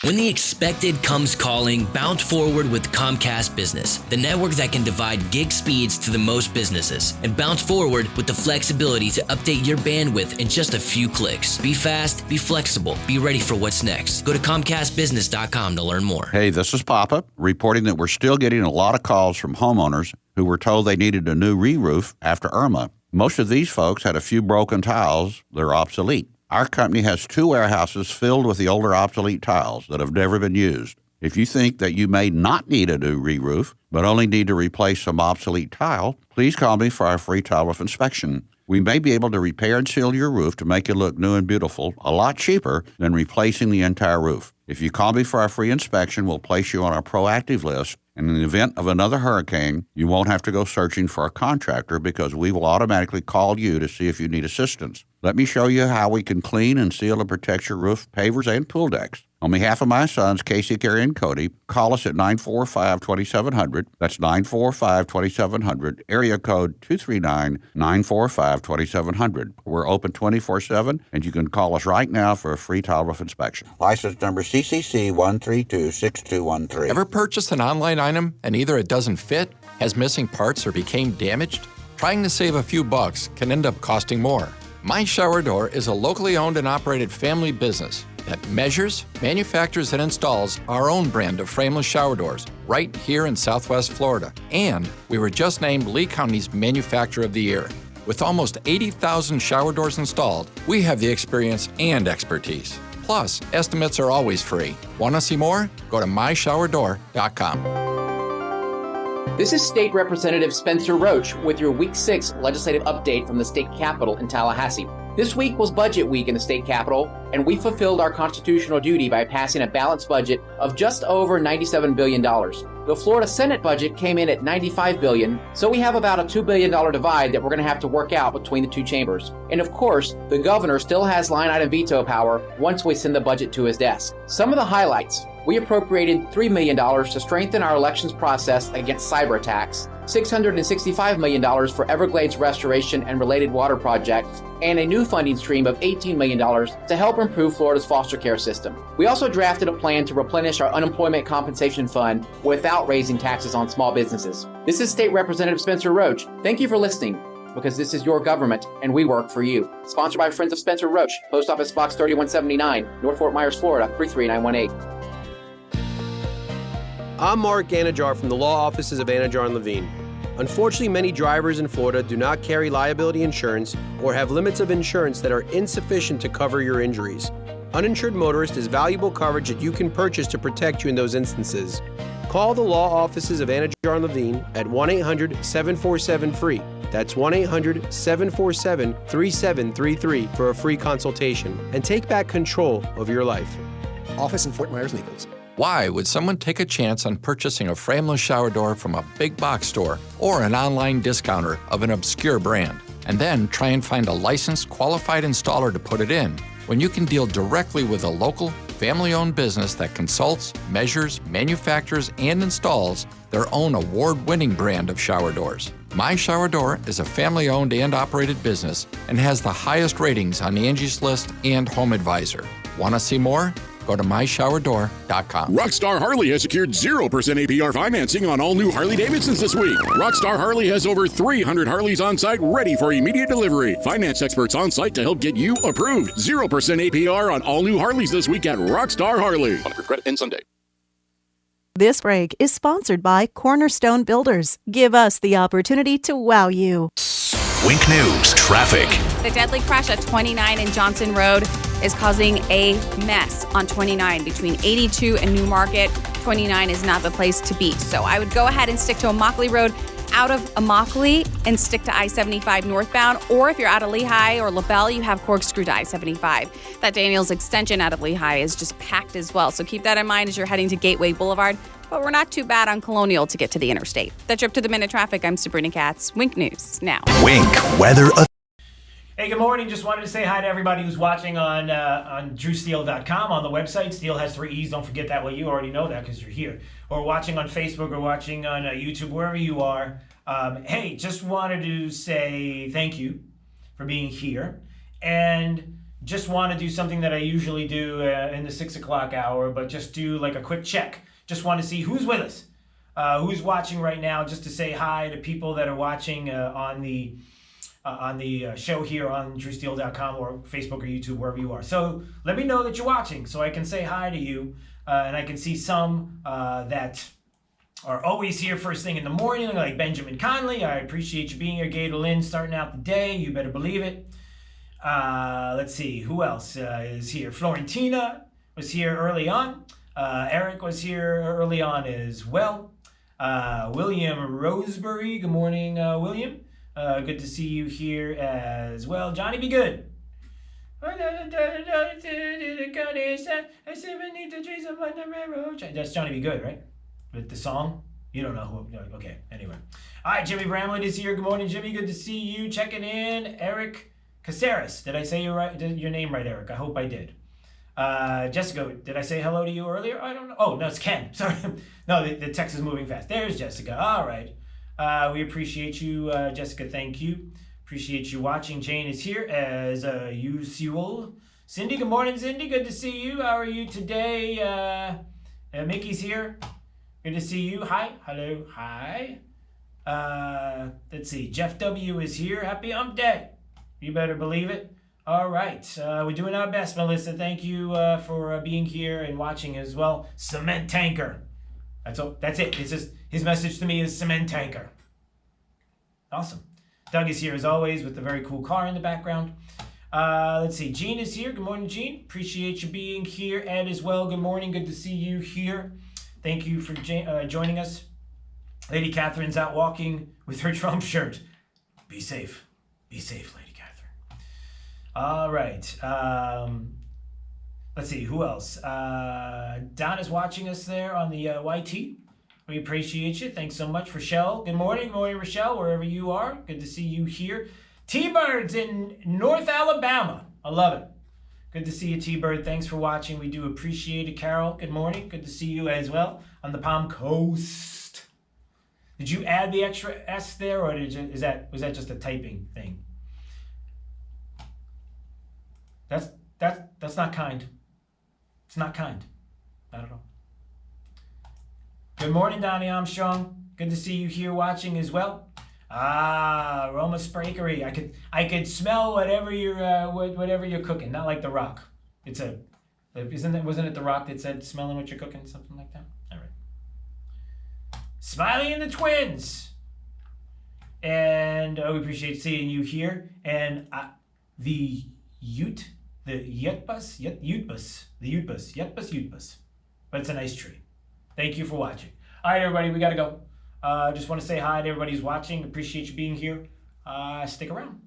When the expected comes calling, bounce forward with Comcast Business, the network that can divide gig speeds to the most businesses. And bounce forward with the flexibility to update your bandwidth in just a few clicks. Be fast, be flexible, be ready for what's next. Go to ComcastBusiness.com to learn more. Hey, this is Papa, reporting that we're still getting a lot of calls from homeowners who were told they needed a new re-roof after Irma. Most of these folks had a few broken tiles that are obsolete. Our company has 2 warehouses filled with the older obsolete tiles that have never been used. If you think that you may not need a new re-roof, but only need to replace some obsolete tile, please call me for our free tile roof inspection. We may be able to repair and seal your roof to make it look new and beautiful, a lot cheaper than replacing the entire roof. If you call me for our free inspection, we'll place you on our proactive list. And in the event of another hurricane, you won't have to go searching for a contractor because we will automatically call you to see if you need assistance. Let me show you how we can clean and seal and protect your roof, pavers, and pool decks. On behalf of my sons, Casey, Carrie, and Cody, call us at 945-2700. That's 945-2700, area code 239-945-2700. We're open 24/7, and you can call us right now for a free tile roof inspection. License number CCC 1326213. Ever purchased an online item and either it doesn't fit, has missing parts, or became damaged? Trying to save a few bucks can end up costing more. My Shower Door is a locally owned and operated family business that measures, manufactures, and installs our own brand of frameless shower doors right here in Southwest Florida. And we were just named Lee County's Manufacturer of the Year. With almost 80,000 shower doors installed, we have the experience and expertise. Plus, estimates are always free. Want to see more? Go to myshowerdor.com. This is State Representative Spencer Roach with your Week 6 legislative update from the state capitol in Tallahassee. This week was budget week in the state capitol, and we fulfilled our constitutional duty by passing a balanced budget of just over $97 billion. The Florida Senate budget came in at $95 billion, so we have about a $2 billion divide that we're going to have to work out between the two chambers. And of course, the governor still has line item veto power once we send the budget to his desk. Some of the highlights: we appropriated $3 million to strengthen our elections process against cyber attacks, $665 million for Everglades restoration and related water projects, and a new funding stream of $18 million to help improve Florida's foster care system. We also drafted a plan to replenish our unemployment compensation fund without raising taxes on small businesses. This is State Representative Spencer Roach. Thank you for listening, because this is your government and we work for you. Sponsored by Friends of Spencer Roach, Post Office Box 3179, North Fort Myers, Florida 33918. I'm Mark Anajar from the law offices of Anajar & Levine. Unfortunately, many drivers in Florida do not carry liability insurance or have limits of insurance that are insufficient to cover your injuries. Uninsured motorist is valuable coverage that you can purchase to protect you in those instances. Call the law offices of Anajar & Levine at 1-800-747-FREE. That's 1-800-747-3733 for a free consultation and take back control of your life. Office in Fort Myers, Naples. Why would someone take a chance on purchasing a frameless shower door from a big box store or an online discounter of an obscure brand, and then try and find a licensed, qualified installer to put it in, when you can deal directly with a local, family-owned business that consults, measures, manufactures, and installs their own award-winning brand of shower doors? My Shower Door is a family-owned and operated business and has the highest ratings on Angie's List and Home Advisor. Want to see more? Go to myshowerdor.com. Rockstar Harley has secured 0% APR financing on all new Harley-Davidsons this week. Rockstar Harley has over 300 Harleys on site ready for immediate delivery. Finance experts on site to help get you approved. 0% APR on all new Harleys this week at Rockstar Harley. On credit ends Sunday. This break is sponsored by Cornerstone Builders. Give us the opportunity to wow you. Wink News traffic. The deadly crash at 29 and Johnson Road is causing a mess on 29 between 82 and New Market. 29 is not the place to be. So I would go ahead and stick to Immokalee Road out of Immokalee and stick to I-75 northbound. Or if you're out of Lehigh or LaBelle, you have corkscrew to I-75. That Daniels extension out of Lehigh is just packed as well. So keep that in mind as you're heading to Gateway Boulevard. But we're not too bad on Colonial to get to the interstate. That's your up to the minute traffic. I'm Sabrina Katz. Wink News now. Wink weather. Hey, good morning. Just wanted to say hi to everybody who's watching on drewsteele.com on the website. Steele has 3 E's. Don't forget that. Well, you already know that because you're here. Or watching on Facebook or watching on YouTube, wherever you are. Hey, just wanted to say thank you for being here. And just want to do something that I usually do in the 6 o'clock hour, but just do like a quick check. Just want to see who's with us, who's watching right now, just to say hi to people that are watching on the show here on drewsteele.com or Facebook or YouTube, wherever you are. So let me know that you're watching so I can say hi to you, and I can see some that are always here first thing in the morning, like Benjamin Conley. I appreciate you being here. Gator Lynn starting out the day. You better believe it. Let's see. Who else is here? Florentina was here early on. Eric was here early on as well. William Roseberry. Good morning, William. Good to see you here as well. Johnny, be good. That's Johnny Be Good, right? With the song? You don't know who. Okay, anyway. All right, Jimmy Bramlett is here. Good morning, Jimmy. Good to see you. Checking in. Eric Caceres. Did I say your name right, Eric? I hope I did. Jessica, did I say hello to you earlier? I don't know. Oh, no, it's Ken. Sorry. No, the text is moving fast. There's Jessica. All right. We appreciate you, Jessica. Thank you. Appreciate you watching. Jane is here as usual. Cindy, good morning, Cindy. Good to see you. How are you today? Mickey's here. Good to see you. Hi. Hello. Hi. Let's see. Jeff W. is here. Happy Hump Day. You better believe it. All right. We're doing our best, Melissa. Thank you for being here and watching as well. Cement tanker. That's it. It's just his message to me is cement tanker. Awesome. Doug is here as always with a very cool car in the background. Let's see. Gene is here. Good morning, Gene. Appreciate you being here. Ed as well. Good morning. Good to see you here. Thank you for joining us. Lady Catherine's out walking with her Trump shirt. Be safe. Be safe, Lady Catherine. All right. Let's see. Who else? Don is watching us there on the YT. We appreciate you. Thanks so much. Rochelle, good morning. Good morning, Rochelle, wherever you are. Good to see you here. T-Birds in North Alabama. I love it. Good to see you, T-Bird. Thanks for watching. We do appreciate it. Carol, good morning. Good to see you as well on the Palm Coast. Did you add the extra S there, or was that just a typing thing? That's not kind. It's not kind. I don't know. Good morning, Donnie Armstrong. Good to see you here watching as well. Roma Sprakery. I could smell whatever you're cooking. Not like The Rock. Wasn't it The Rock that said smelling what you're cooking, something like that? All right. Smiley and the Twins. And we appreciate seeing you here. And the Yutbus. But it's a nice tree. Thank you for watching. All right, everybody, we got to go. Just want to say hi to everybody who's watching. Appreciate you being here. Stick around.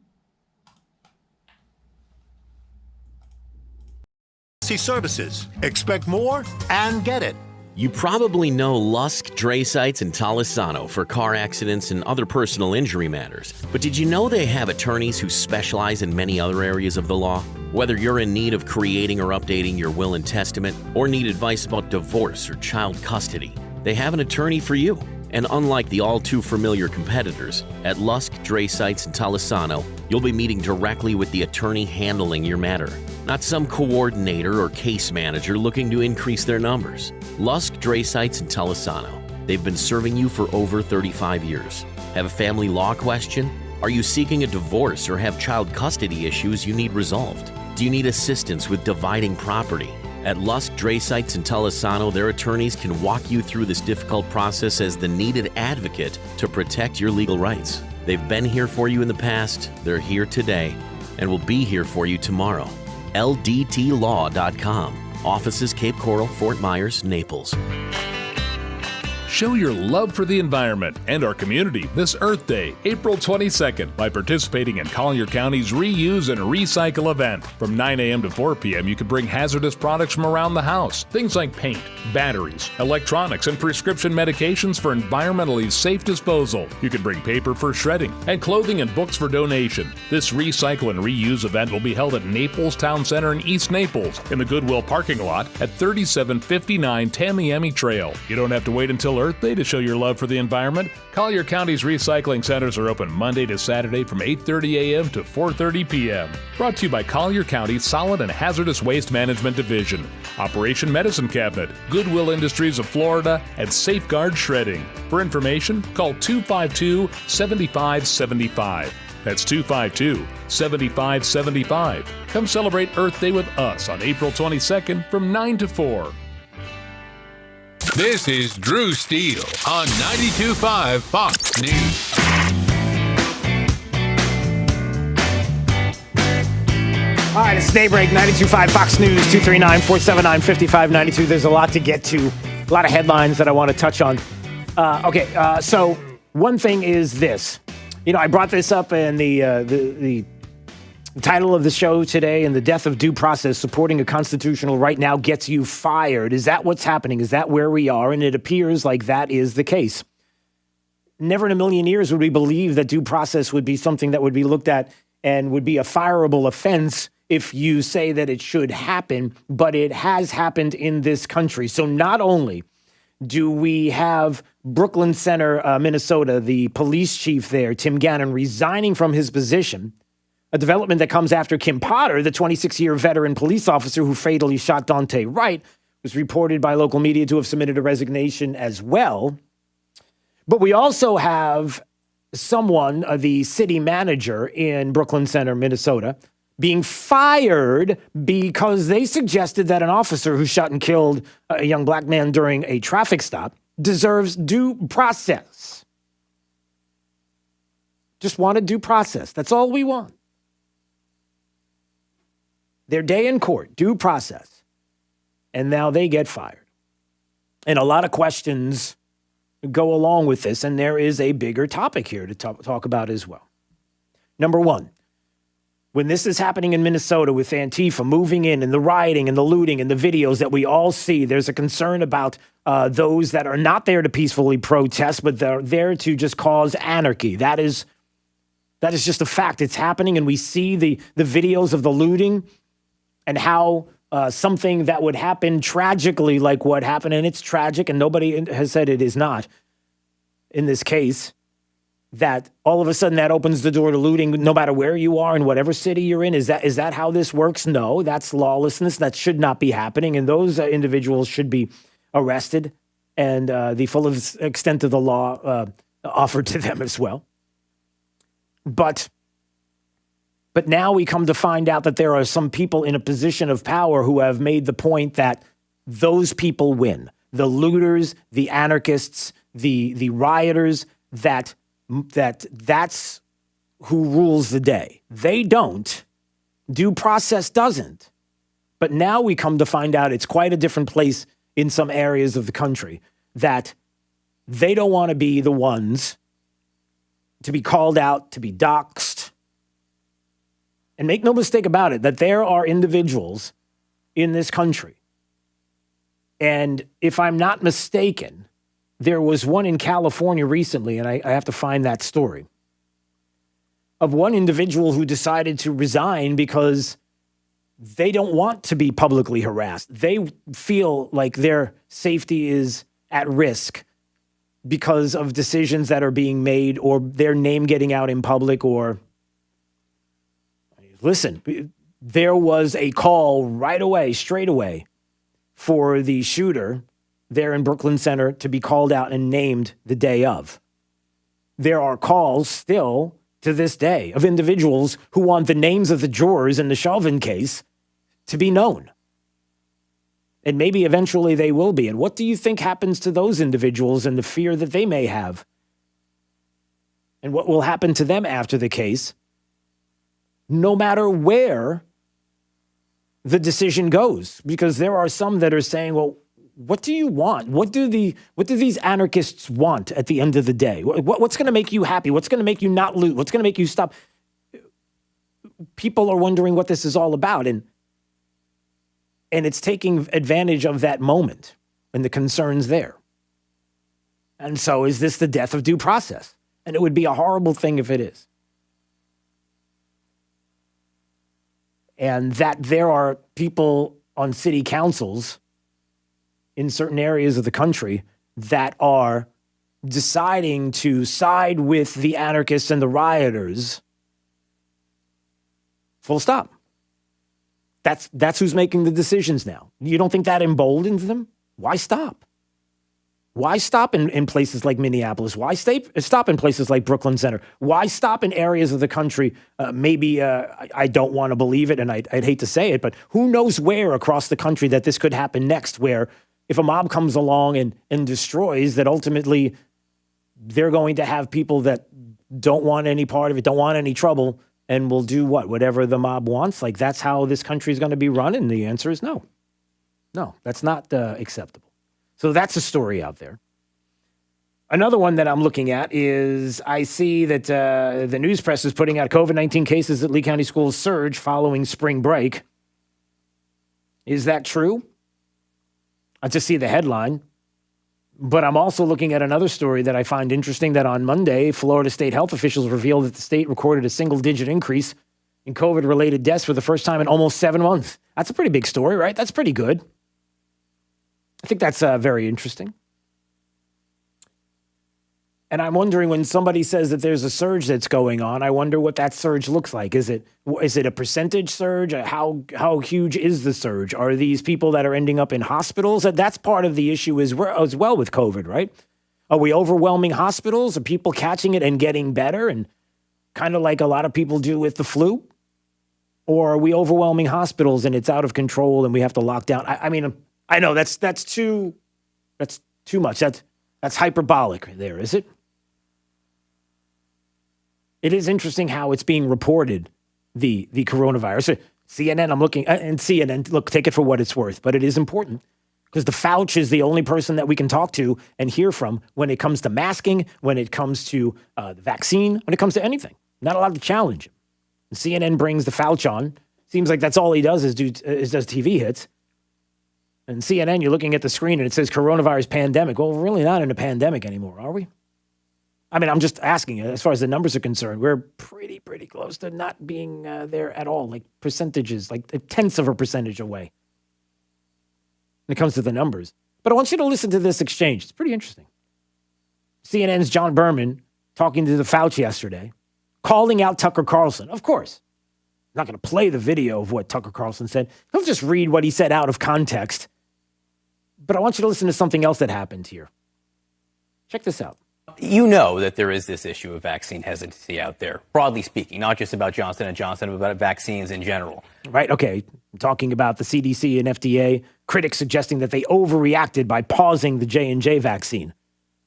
Services. Expect more and get it. You probably know Lusk Dray Sites in Talisano for car accidents and other personal injury matters. But did you know they have attorneys who specialize in many other areas of the law? Whether you're in need of creating or updating your will and testament, or need advice about divorce or child custody, they have an attorney for you. And unlike the all too familiar competitors, at Lusk Dray Sites in Talisano, you'll be meeting directly with the attorney handling your matter, not some coordinator or case manager looking to increase their numbers. Lusk Dray Sites in Talisano. They've been serving you for over 35 years. Have a family law question? Are you seeking a divorce or have child custody issues you need resolved? Do you need assistance with dividing property? At Lusk Dray Sites in Talisano, their attorneys can walk you through this difficult process as the needed advocate to protect your legal rights. They've been here for you in the past, they're here today, and will be here for you tomorrow. LDTlaw.com. Offices Cape Coral, Fort Myers, Naples. Show your love for the environment and our community this Earth Day, April 22nd, by participating in Collier County's Reuse and Recycle event. From 9 a.m. to 4 p.m., you can bring hazardous products from around the house, things like paint, batteries, electronics, and prescription medications for environmentally safe disposal. You can bring paper for shredding and clothing and books for donation. This Recycle and Reuse event will be held at Naples Town Center in East Naples in the Goodwill parking lot at 3759 Tamiami Trail. You don't have to wait until Earth Day to show your love for the environment. Collier County's recycling centers are open Monday to Saturday from 8:30 a.m. to 4:30 p.m. Brought to you by Collier County Solid and Hazardous Waste Management Division, Operation Medicine Cabinet, Goodwill Industries of Florida, and Safeguard Shredding. For information, call 252-7575. That's 252-7575. Come celebrate Earth Day with us on April 22nd from 9 to 4. This is Drew Steele on 92.5 Fox News. All right, it's Daybreak, 92.5 Fox News, 239-479-5592. There's a lot to get to, a lot of headlines that I want to touch on. So one thing is this. I brought this up in the title of the show today, and the death of due process, supporting a constitutional right now gets you fired. Is that what's happening? Is that where we are? And it appears like that is the case. Never in a million years would we believe that due process would be something that would be looked at and would be a fireable offense if you say that it should happen, but it has happened in this country. So not only do we have Brooklyn Center, Minnesota, the police chief there, Tim Gannon, resigning from his position, a development that comes after Kim Potter, the 26-year veteran police officer who fatally shot Dante Wright, was reported by local media to have submitted a resignation as well. But we also have someone, the city manager in Brooklyn Center, Minnesota, being fired because they suggested that an officer who shot and killed a young black man during a traffic stop deserves due process. Just wanted due process. That's all we want. Their day in court, due process. And now they get fired. And a lot of questions go along with this, and there is a bigger topic here to talk about as well. Number one, when this is happening in Minnesota with Antifa moving in and the rioting and the looting and the videos that we all see, there's a concern about those that are not there to peacefully protest, but they're there to just cause anarchy. That is just a fact. It's happening, and we see the videos of the looting and how something that would happen tragically like what happened, and it's tragic, and nobody has said it is not in this case, that all of a sudden that opens the door to looting no matter where you are in whatever city you're in. Is that how this works? No, that's lawlessness. That should not be happening, and those individuals should be arrested and the full extent of the law offered to them as well. But now we come to find out that there are some people in a position of power who have made the point that those people win. The looters, the anarchists, the rioters, that's who rules the day. They don't. Due process doesn't. But now we come to find out it's quite a different place in some areas of the country, that they don't want to be the ones to be called out, to be doxxed. And make no mistake about it, that there are individuals in this country. And if I'm not mistaken, there was one in California recently, and I have to find that story, of one individual who decided to resign because they don't want to be publicly harassed. They feel like their safety is at risk because of decisions that are being made or their name getting out in public. Or listen, there was a call right away, straight away, for the shooter there in Brooklyn Center to be called out and named the day of. There are calls still to this day of individuals who want the names of the jurors in the Chauvin case to be known. And maybe eventually they will be. And what do you think happens to those individuals and the fear that they may have? And what will happen to them after the case, no matter where the decision goes? Because there are some that are saying, well, what do you want? What do these anarchists want at the end of the day? What's going to make you happy? What's going to make you not loot? What's going to make you stop? People are wondering what this is all about. And it's taking advantage of that moment and the concerns there. And so is this the death of due process? And it would be a horrible thing if it is. And that there are people on city councils in certain areas of the country that are deciding to side with the anarchists and the rioters. Full stop. That's who's making the decisions now. You don't think that emboldens them? Why stop? Why stop in places like Minneapolis? Why stop in places like Brooklyn Center? Why stop in areas of the country? Maybe I don't want to believe it, and I'd hate to say it, but who knows where across the country that this could happen next, where if a mob comes along and destroys, that ultimately they're going to have people that don't want any part of it, don't want any trouble, and will do whatever the mob wants. Like, that's how this country is going to be run? And the answer is no. No, that's not acceptable. So that's a story out there. Another one that I'm looking at is I see that the news press is putting out COVID-19 cases at Lee County schools surge following spring break. Is that true? I just see the headline. But I'm also looking at another story that I find interesting, that on Monday, Florida state health officials revealed that the state recorded a single-digit increase in COVID-related deaths for the first time in almost 7 months. That's a pretty big story, right? That's pretty good. I think that's very interesting. And I'm wondering, when somebody says that there's a surge that's going on, I wonder what that surge looks like. Is it a percentage surge? How huge is the surge? Are these people that are ending up in hospitals? That's part of the issue as well with COVID, right? Are we overwhelming hospitals? Are people catching it and getting better, and kind of like a lot of people do with the flu? Or are we overwhelming hospitals and it's out of control and we have to lock down? I mean, I know that's too much. That's hyperbolic there, is it? It is interesting how it's being reported, the coronavirus. CNN, I'm looking, and CNN, look, take it for what it's worth, but it is important because the Fauci is the only person that we can talk to and hear from when it comes to masking, when it comes to the vaccine, when it comes to anything. Not allowed to challenge him. And CNN brings the Fauci on. Seems like that's all he does is does TV hits. And CNN, you're looking at the screen and it says coronavirus pandemic. Well, we're really not in a pandemic anymore, are we? I mean, I'm just asking, as far as the numbers are concerned, we're pretty close to not being there at all, like percentages, like tenths of a percentage away when it comes to the numbers. But I want you to listen to this exchange. It's pretty interesting. CNN's John Berman talking to the Fauci yesterday, calling out Tucker Carlson. Of course, I'm not going to play the video of what Tucker Carlson said. He'll just read what he said out of context. But I want you to listen to something else that happened here. Check this out. You know that there is this issue of vaccine hesitancy out there, broadly speaking, not just about Johnson & Johnson, but about vaccines in general. Right, okay. I'm talking about the CDC and FDA, critics suggesting that they overreacted by pausing the J&J vaccine.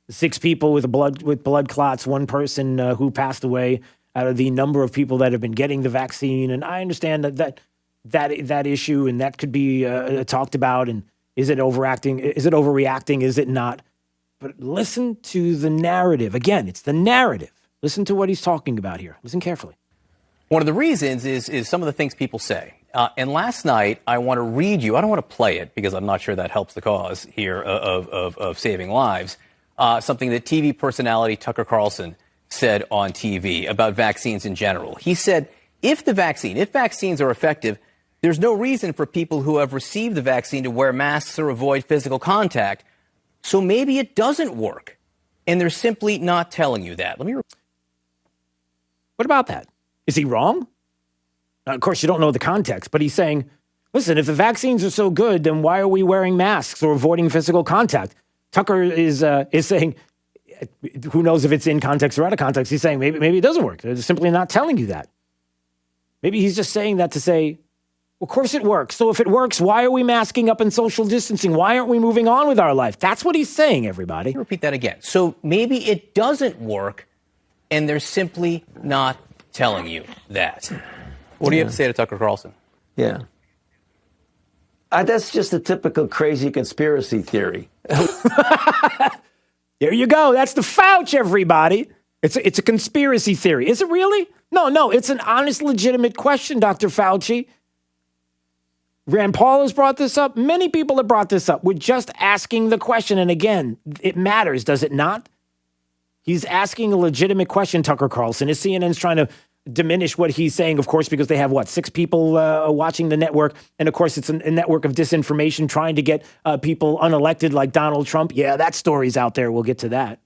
6 people with blood clots, 1 person who passed away out of the number of people that have been getting the vaccine. And I understand that issue, and that could be talked about. And is it overacting? Is it overreacting? Is it not? But listen to the narrative. Again, it's the narrative. Listen to what he's talking about here. Listen carefully. One of the reasons is some of the things people say. And last night, I want to read you, I don't want to play it because I'm not sure that helps the cause here of saving lives, something that TV personality Tucker Carlson said on TV about vaccines in general. He said, if vaccines are effective, there's no reason for people who have received the vaccine to wear masks or avoid physical contact. So maybe it doesn't work, and they're simply not telling you that. What about that? Is he wrong? Now, of course, you don't know the context, but he's saying, listen, if the vaccines are so good, then why are we wearing masks or avoiding physical contact? Tucker is saying, who knows if it's in context or out of context. He's saying maybe it doesn't work. They're simply not telling you that. Maybe he's just saying that to say, of course it works. So if it works, why are we masking up and social distancing? Why aren't we moving on with our life? That's what he's saying, everybody. Repeat that again. So maybe it doesn't work, and they're simply not telling you that. What do you have to say to Tucker Carlson? Yeah. That's just a typical crazy conspiracy theory. There you go. That's the Fauci, everybody. It's a conspiracy theory. Is it really? No. It's an honest, legitimate question, Dr. Fauci. Rand Paul has brought this up. Many people have brought this up. We're just asking the question. And again, it matters, does it not? He's asking a legitimate question, Tucker Carlson. Is CNN's trying to diminish what he's saying, of course, because they have, 6 people watching the network. And, of course, it's a network of disinformation trying to get people unelected like Donald Trump. Yeah, that story's out there. We'll get to that.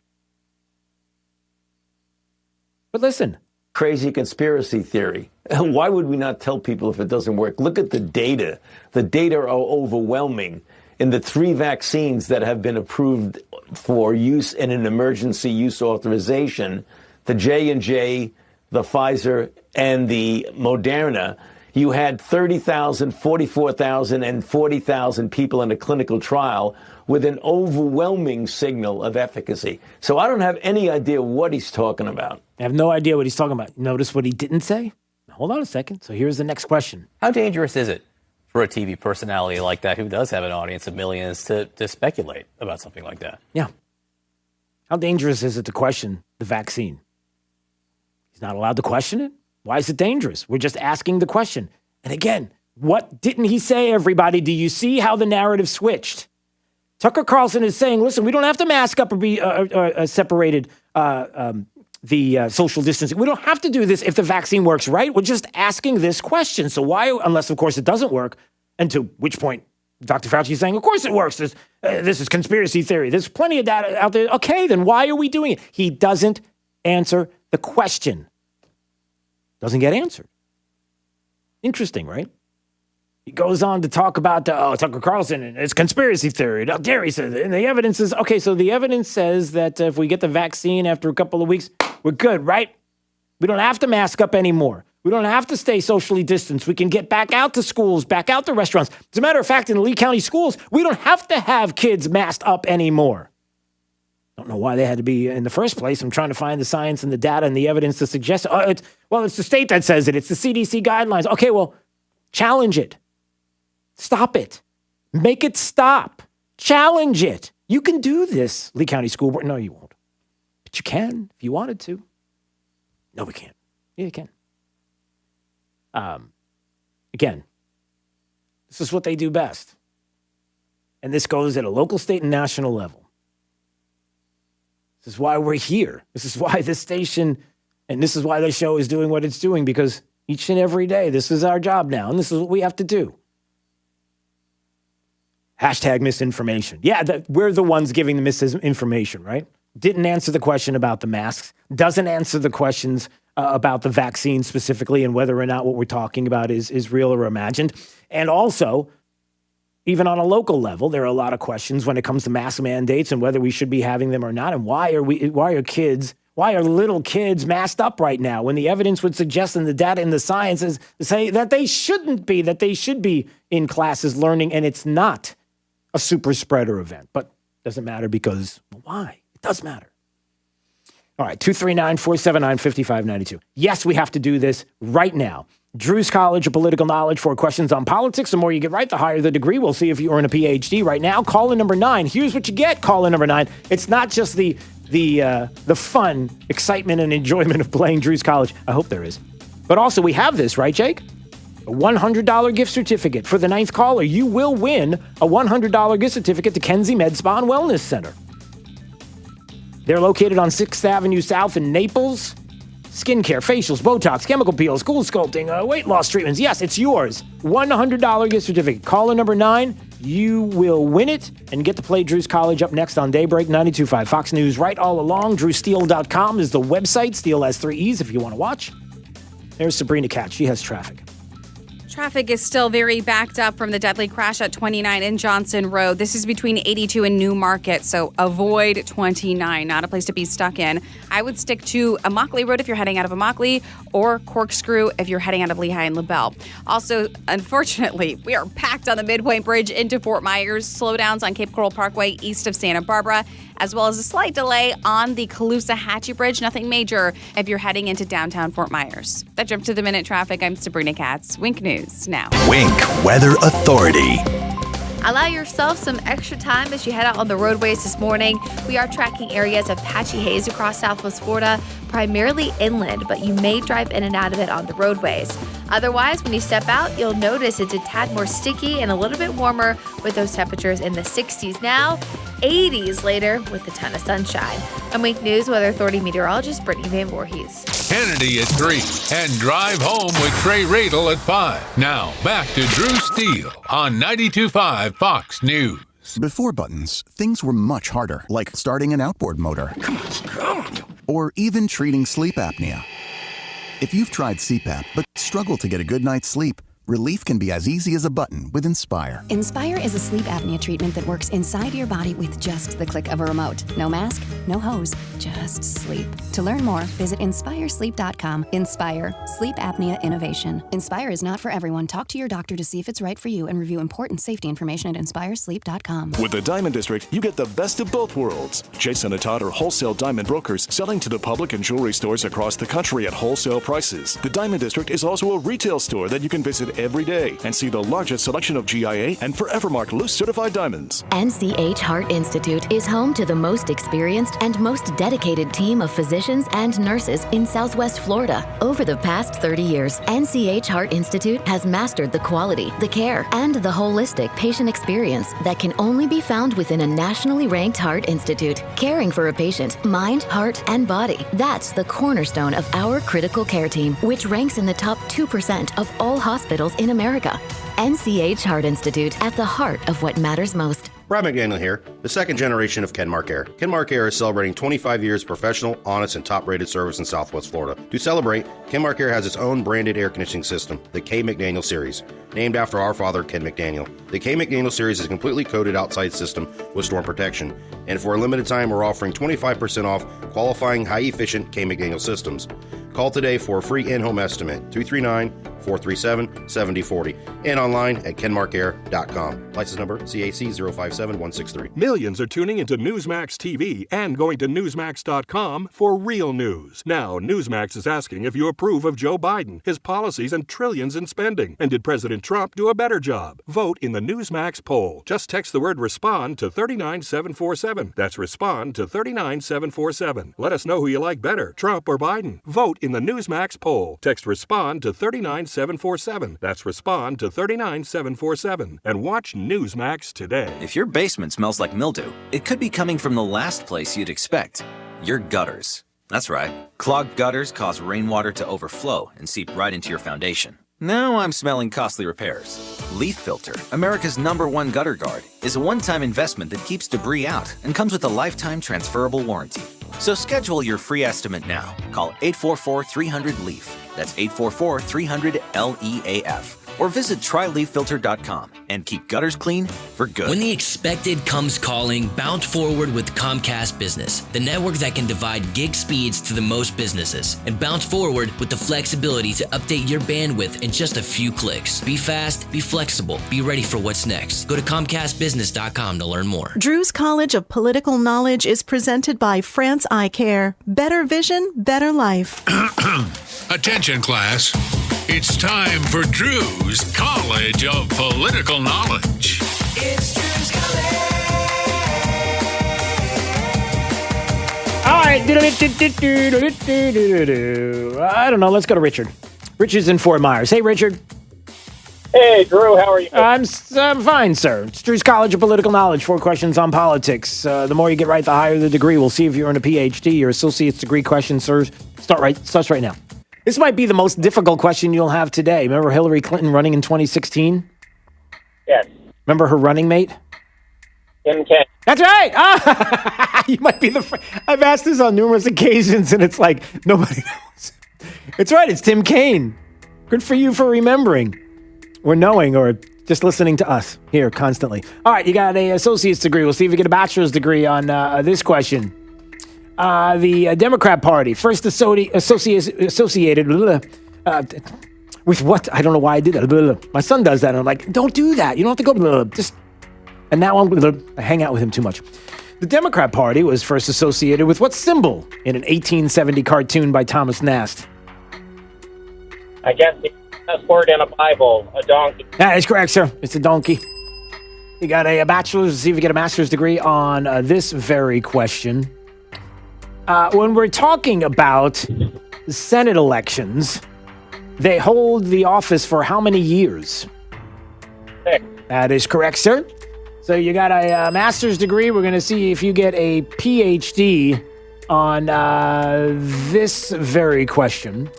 But listen. Crazy conspiracy theory. Why would we not tell people if it doesn't work? Look at the data. The data are overwhelming. In the 3 vaccines that have been approved for use in an emergency use authorization, the J&J, the Pfizer, and the Moderna, you had 30,000, 44,000, and 40,000 people in a clinical trial with an overwhelming signal of efficacy. So I don't have any idea what he's talking about. I have no idea what he's talking about. Notice what he didn't say? Hold on a second. So here's the next question. How dangerous is it for a TV personality like that who does have an audience of millions to speculate about something like that? Yeah. How dangerous is it to question the vaccine? He's not allowed to question it? Why is it dangerous? We're just asking the question. And again, what didn't he say, everybody? Do you see how the narrative switched? Tucker Carlson is saying, listen, we don't have to mask up or be separated the social distancing. We don't have to do this if the vaccine works, right? We're just asking this question. So why, unless, of course, it doesn't work, and to which point Dr. Fauci is saying, of course it works. This is conspiracy theory. There's plenty of data out there. Okay, then why are we doing it? He doesn't answer the question. Doesn't get answered. Interesting, right? He goes on to talk about Tucker Carlson and it's conspiracy theory. How dare he say that? And the evidence is, okay, so the evidence says that if we get the vaccine after a couple of weeks, we're good, right? We don't have to mask up anymore. We don't have to stay socially distanced. We can get back out to schools, back out to restaurants. As a matter of fact, in the Lee County schools, we don't have to have kids masked up anymore. Don't know why they had to be in the first place. I'm trying to find the science and the data and the evidence to suggest, it's the state that says it. It's the CDC guidelines. Okay, well, challenge it. Stop it. Make it stop. Challenge it. You can do this, Lee County School Board. No, you won't. But you can if you wanted to. No, we can't. Yeah, you can. Again, this is what they do best. And this goes at a local, state, and national level. This is why we're here. This is why this station and this is why the show is doing what it's doing, because each and every day, this is our job now, and this is what we have to do. Hashtag misinformation. Yeah, we're the ones giving the misinformation, right? Didn't answer the question about the masks. Doesn't answer the questions about the vaccine specifically and whether or not what we're talking about is real or imagined. And also, even on a local level, there are a lot of questions when it comes to mask mandates and whether we should be having them or not. And why are little kids masked up right now when the evidence would suggest and the data and the science is say that they shouldn't be, that they should be in classes learning, and it's not a super spreader event. But it doesn't matter because why? It does matter. All right, 239-479-5592. Yes, we have to do this right now. Drew's College of Political Knowledge for questions on politics. The more you get right, the higher the degree. We'll see if you earn a PhD right now. Call in number 9. Here's what you get. Call in number 9. It's not just the fun, excitement, and enjoyment of playing Drew's College. I hope there is. But also we have this, right, Jake? A $100 gift certificate. For the 9th caller, you will win a $100 gift certificate to Kenzie Med Spa and Wellness Center. They're located on 6th Avenue South in Naples. Skincare, facials, Botox, chemical peels, cool sculpting, weight loss treatments. Yes, it's yours. $100 gift certificate. Caller number 9. You will win it and get to play Drew's College up next on Daybreak 92.5 Fox News. Right all along, drewsteele.com is the website. Steele has 3 E's if you want to watch. There's Sabrina Katz. She has traffic. Traffic is still very backed up from the deadly crash at 29 in Johnson Road. This is between 82 and New Market, so avoid 29. Not a place to be stuck in. I would stick to Immokalee Road if you're heading out of Immokalee, or Corkscrew if you're heading out of Lehigh and LaBelle. Also, unfortunately, we are packed on the Midpoint Bridge into Fort Myers. Slowdowns on Cape Coral Parkway east of Santa Barbara, as well as a slight delay on the Caloosahatchee Bridge. Nothing major if you're heading into downtown Fort Myers. That jump to the minute traffic. I'm Sabrina Katz. Wink News now. Wink Weather Authority. Allow yourself some extra time as you head out on the roadways this morning. We are tracking areas of patchy haze across Southwest Florida, primarily inland, but you may drive in and out of it on the roadways. Otherwise, when you step out, you'll notice it's a tad more sticky and a little bit warmer with those temperatures in the 60s now, 80s later with a ton of sunshine. I'm Wink News Weather Authority meteorologist Brittany Van Voorhees. Kennedy at 3 and Drive Home with Trey Radel at 5. Now, back to Drew Steele on 92.5 Fox News. Before buttons, things were much harder, like starting an outboard motor. Come on. Or even treating sleep apnea. If you've tried CPAP but struggle to get a good night's sleep, relief can be as easy as a button with Inspire. Inspire is a sleep apnea treatment that works inside your body with just the click of a remote. No mask, no hose, just sleep. To learn more, visit InspireSleep.com. Inspire, sleep apnea innovation. Inspire is not for everyone. Talk to your doctor to see if it's right for you and review important safety information at InspireSleep.com. With the Diamond District, you get the best of both worlds. Jason and Todd are wholesale diamond brokers selling to the public and jewelry stores across the country at wholesale prices. The Diamond District is also a retail store that you can visit every day and see the largest selection of GIA and Forevermark loose certified diamonds. NCH Heart Institute is home to the most experienced and most dedicated team of physicians and nurses in Southwest Florida. Over the past 30 years, NCH Heart Institute has mastered the quality, the care, and the holistic patient experience that can only be found within a nationally ranked heart institute. Caring for a patient, mind, heart, and body. That's the cornerstone of our critical care team, which ranks in the top 2% of all hospitals in America. NCH Heart Institute, at the heart of what matters most. Brad McDaniel here, the second generation of Kenmark Air. Kenmark Air is celebrating 25 years of professional, honest, and top-rated service in Southwest Florida. To celebrate, Kenmark Air has its own branded air conditioning system, the K. McDaniel Series, named after our father, Ken McDaniel. The K. McDaniel Series is a completely coated outside system with storm protection, and for a limited time, we're offering 25% off qualifying high-efficient K. McDaniel systems. Call today for a free in-home estimate, 239-437-7040, and online at kenmarkair.com. License number CAC 057163. Millions are tuning into Newsmax TV and going to Newsmax.com for real news. Now, Newsmax is asking if you approve of Joe Biden, his policies, and trillions in spending. And did President Trump do a better job? Vote in the Newsmax poll. Just text the word RESPOND to 39747. That's RESPOND to 39747. Let us know who you like better, Trump or Biden. Vote in the Newsmax poll. Text RESPOND to 39747. That's RESPOND to 39747. And watch Newsmax today. If your basement smells like mildew, it could be coming from the last place you'd expect, your gutters. That's right. Clogged gutters cause rainwater to overflow and seep right into your foundation. Now I'm smelling costly repairs. Leaf Filter, America's #1 gutter guard, is a one-time investment that keeps debris out and comes with a lifetime transferable warranty. So schedule your free estimate now. Call 844-300-LEAF. That's 844-300-LEAF. Or visit tryleaffilter.com and keep gutters clean for good. When the expected comes calling, bounce forward with Comcast Business, the network that can divide gig speeds to the most businesses. And bounce forward with the flexibility to update your bandwidth in just a few clicks. Be fast, be flexible, be ready for what's next. Go to ComcastBusiness.com to learn more. Drew's College of Political Knowledge is presented by France Eye Care. Better vision, better life. Attention, class. It's time for Drew's College of Political Knowledge. It's Drew's College. All right. I don't know. Let's go to Richard. Richard's in Fort Myers. Hey, Richard. Hey, Drew. How are you? I'm fine, sir. It's Drew's College of Political Knowledge. 4 questions on politics. The more you get right, the higher the degree. We'll see if you're in a PhD or associate's degree question, sir. Starts right now. This might be the most difficult question you'll have today. Remember Hillary Clinton running in 2016? Yes. Remember her running mate? Tim Kaine. That's right! You might be the I've asked this on numerous occasions, and it's like, nobody knows. It's right, it's Tim Kaine. Good for you for remembering. Or knowing, or just listening to us here constantly. All right, you got an associate's degree. We'll see if you get a bachelor's degree on this question. The Democrat Party first associated with what? I don't know why I did that. My son does that, and I'm like, don't do that. You don't have to go. And now I hang out with him too much. The Democrat Party was first associated with what symbol in an 1870 cartoon by Thomas Nast? I guess the best word in a Bible, a donkey. That is correct, sir. It's a donkey. You got a bachelor's. Let's see if you get a master's degree on this very question. When we're talking about Senate elections, they hold the office for how many years? 6. That is correct, sir. So you got a master's degree. We're going to see if you get a PhD on this very question.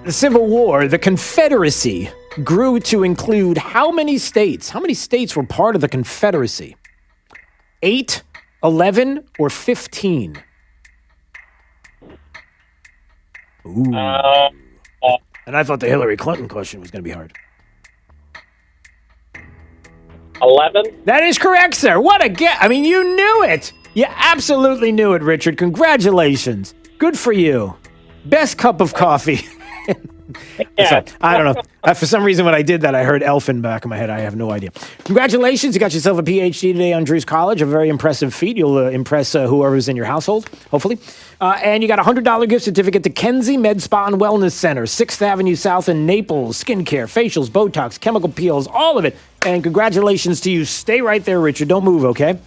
The Civil War, the Confederacy, grew to include how many states? How many states were part of the Confederacy? 8, 11, or 15? Ooh. And I thought the Hillary Clinton question was going to be hard. 11? That is correct, sir. What a guess. I mean, you knew it. You absolutely knew it, Richard. Congratulations. Good for you. Best cup of coffee Yeah. So, I don't know. For some reason, when I did that, I heard elf in the back of my head. I have no idea. Congratulations. You got yourself a PhD today on Drew's College. A very impressive feat. You'll impress whoever's in your household, hopefully. And you got a $100 gift certificate to Kenzie Med Spa and Wellness Center, 6th Avenue South in Naples. Skincare, facials, Botox, chemical peels, all of it. And congratulations to you. Stay right there, Richard. Don't move, okay?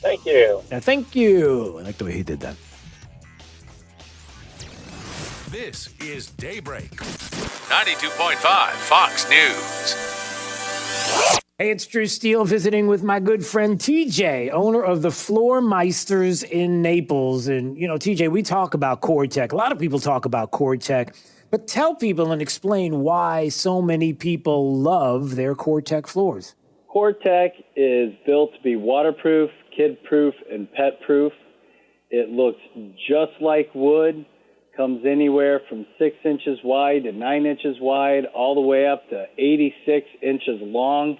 Thank you. Thank you. I like the way he did that. This is Daybreak. 92.5 Fox News. Hey, it's Drew Steele visiting with my good friend TJ, owner of the Floor Meisters in Naples. And, you know, TJ, we talk about core tech. A lot of people talk about core tech. But tell people and explain why so many people love their core tech floors. Core tech is built to be waterproof, kid-proof, and pet-proof. It looks just like wood. Comes anywhere from 6 inches wide to 9 inches wide, all the way up to 86 inches long.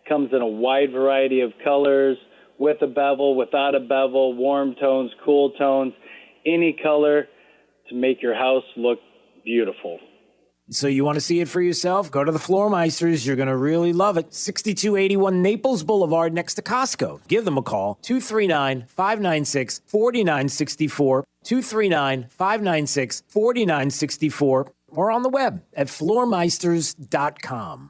Comes in a wide variety of colors, with a bevel, without a bevel, warm tones, cool tones, any color to make your house look beautiful. So you want to see it for yourself? Go to the Floor Meisters. You're going to really love it. 6281 Naples Boulevard next to Costco. Give them a call, 239-596-4964. 239-596-4964, or on the web at floormeisters.com.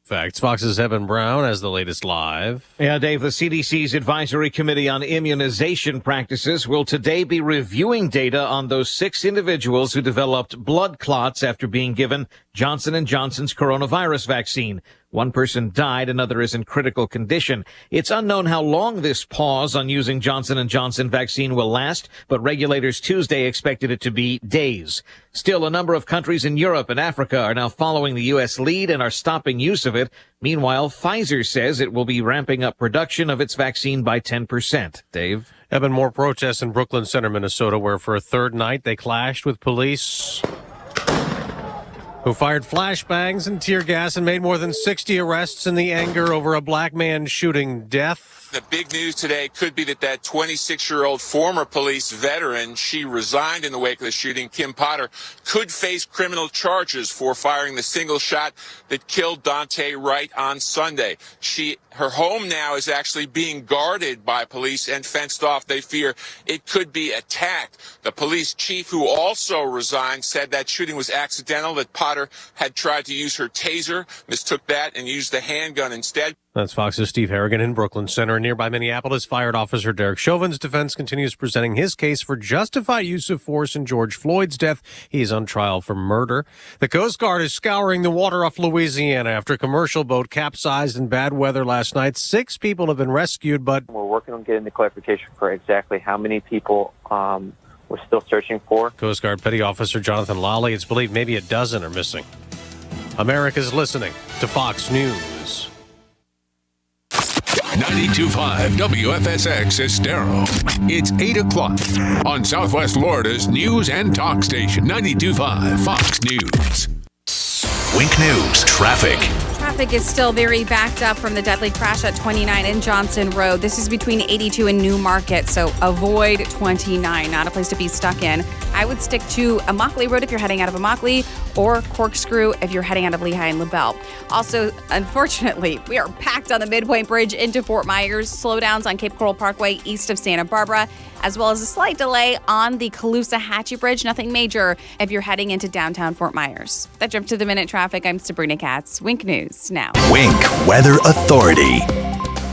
Facts. Fox's Evan Brown has the latest live. Yeah, Dave, the CDC's Advisory Committee on Immunization Practices will today be reviewing data on those 6 individuals who developed blood clots after being given Johnson & Johnson's coronavirus vaccine. One person died, another is in critical condition. It's unknown how long this pause on using Johnson & Johnson vaccine will last, but regulators Tuesday expected it to be days. Still, a number of countries in Europe and Africa are now following the U.S. lead and are stopping use of it. Meanwhile, Pfizer says it will be ramping up production of its vaccine by 10%. Dave? There have been more protests in Brooklyn Center, Minnesota, where for a third night they clashed with police who fired flashbangs and tear gas and made more than 60 arrests in the anger over a black man shooting death. The big news today could be that 26-year-old former police veteran, she resigned in the wake of the shooting, Kim Potter, could face criminal charges for firing the single shot that killed Dante Wright on Sunday. Her home now is actually being guarded by police and fenced off. They fear it could be attacked. The police chief, who also resigned, said that shooting was accidental, that Potter had tried to use her taser, mistook that, and used the handgun instead. That's Fox's Steve Harrigan in Brooklyn Center. Nearby Minneapolis, fired officer Derek Chauvin's defense continues presenting his case for justified use of force in George Floyd's death. He's on trial for murder. The Coast Guard is scouring the water off Louisiana after a commercial boat capsized in bad weather last night. 6 people have been rescued, but we're working on getting the clarification for exactly how many people we're still searching for. Coast Guard Petty Officer Jonathan Lawley, it's believed maybe a dozen are missing. America's listening to Fox News. 92.5 WFSX Estero. It's 8 o'clock on Southwest Florida's news and talk station, 92.5 Fox News. Wink News traffic. Traffic is still very backed up from the deadly crash at 29 and Johnson Road. This is between 82 and New Market, so avoid 29. Not a place to be stuck in. I would stick to Immokalee Road if you're heading out of Immokalee, or Corkscrew if you're heading out of Lehigh and LaBelle. Also, unfortunately, we are packed on the Midpoint Bridge into Fort Myers. Slowdowns on Cape Coral Parkway east of Santa Barbara, as well as a slight delay on the Caloosahatchee Bridge. Nothing major if you're heading into downtown Fort Myers. That jump to the minute traffic. I'm Sabrina Katz. Wink News now. Wink Weather Authority.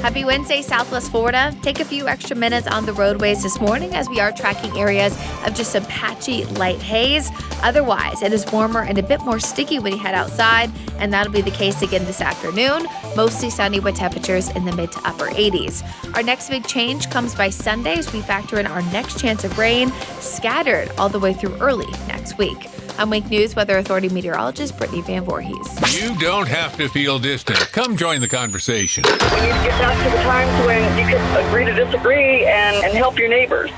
Happy Wednesday, Southwest Florida. Take a few extra minutes on the roadways this morning as we are tracking areas of just some patchy light haze. Otherwise, it is warmer and a bit more sticky when you head outside, and that'll be the case again this afternoon. Mostly sunny with temperatures in the mid to upper 80s. Our next big change comes by Sunday as we factor in our next chance of rain scattered all the way through early next week. I'm Wink News Weather Authority meteorologist Brittany Van Voorhees. You don't have to feel distant. Come join the conversation. We need to get back to the times when you could agree to disagree and help your neighbors.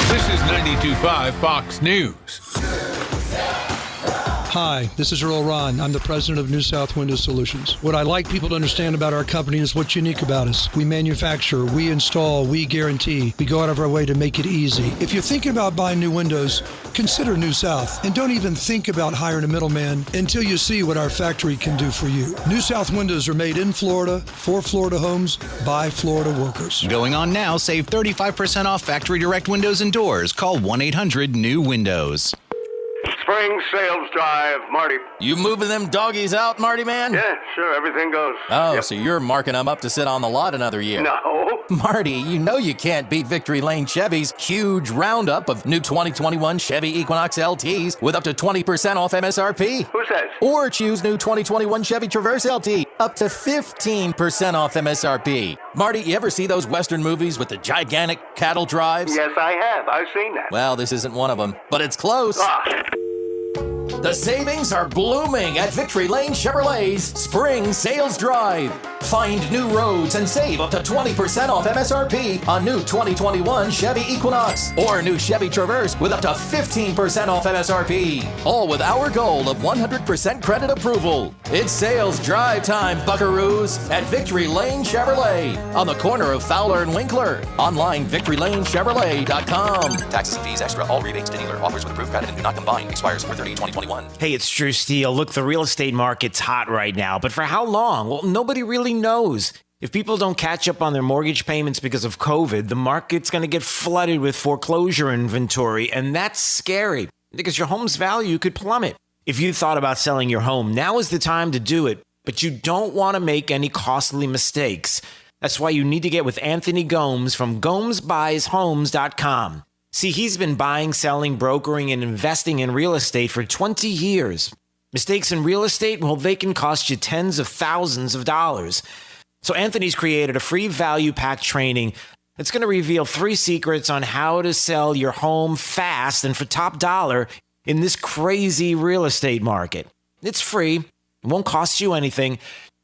This is 92.5 Fox News. Hi, this is Earl Ron. I'm the president of New South Window Solutions. What I like people to understand about our company is what's unique about us. We manufacture, we install, we guarantee. We go out of our way to make it easy. If you're thinking about buying new windows, consider New South. And don't even think about hiring a middleman until you see what our factory can do for you. New South windows are made in Florida, for Florida homes, by Florida workers. Going on now, save 35% off factory direct windows and doors. Call 1-800-NEW-WINDOWS. Spring sales drive, Marty. You moving them doggies out, Marty, man? Yeah, sure, everything goes. Oh, Yep. so you're marking them up to sit on the lot another year. No. Marty, you know you can't beat Victory Lane Chevy's huge roundup of new 2021 Chevy Equinox LTs with up to 20% off MSRP. Who says? Or choose new 2021 Chevy Traverse LT, up to 15% off MSRP. Marty, you ever see those Western movies with the gigantic cattle drives? Yes, I have. I've seen that. Well, this isn't one of them, but it's close. The savings are blooming at Victory Lane Chevrolet's Spring Sales Drive. Find new roads and save up to 20% off MSRP on new 2021 Chevy Equinox or new Chevy Traverse with up to 15% off MSRP. All with our goal of 100% credit approval. It's sales drive time, buckaroos, at Victory Lane Chevrolet on the corner of Fowler and Winkler. Online, victorylanechevrolet.com. Taxes and fees extra. All rebates to dealer. Offers with approved credit and do not combine. Expires 4/30/2021. Hey, it's Drew Steele. Look, the real estate market's hot right now, but for how long? Well, nobody really knows. If people don't catch up on their mortgage payments because of COVID, the market's going to get flooded with foreclosure inventory, and that's scary because your home's value could plummet. If you thought about selling your home, now is the time to do it, but you don't want to make any costly mistakes. That's why you need to get with Anthony Gomes from GomesBuysHomes.com. See, he's been buying, selling, brokering, and investing in real estate for 20 years. Mistakes in real estate, well, they can cost you tens of thousands of dollars. So Anthony's created a free value pack training that's going to reveal 3 secrets on how to sell your home fast and for top dollar in this crazy real estate market. It's free. It won't cost you anything.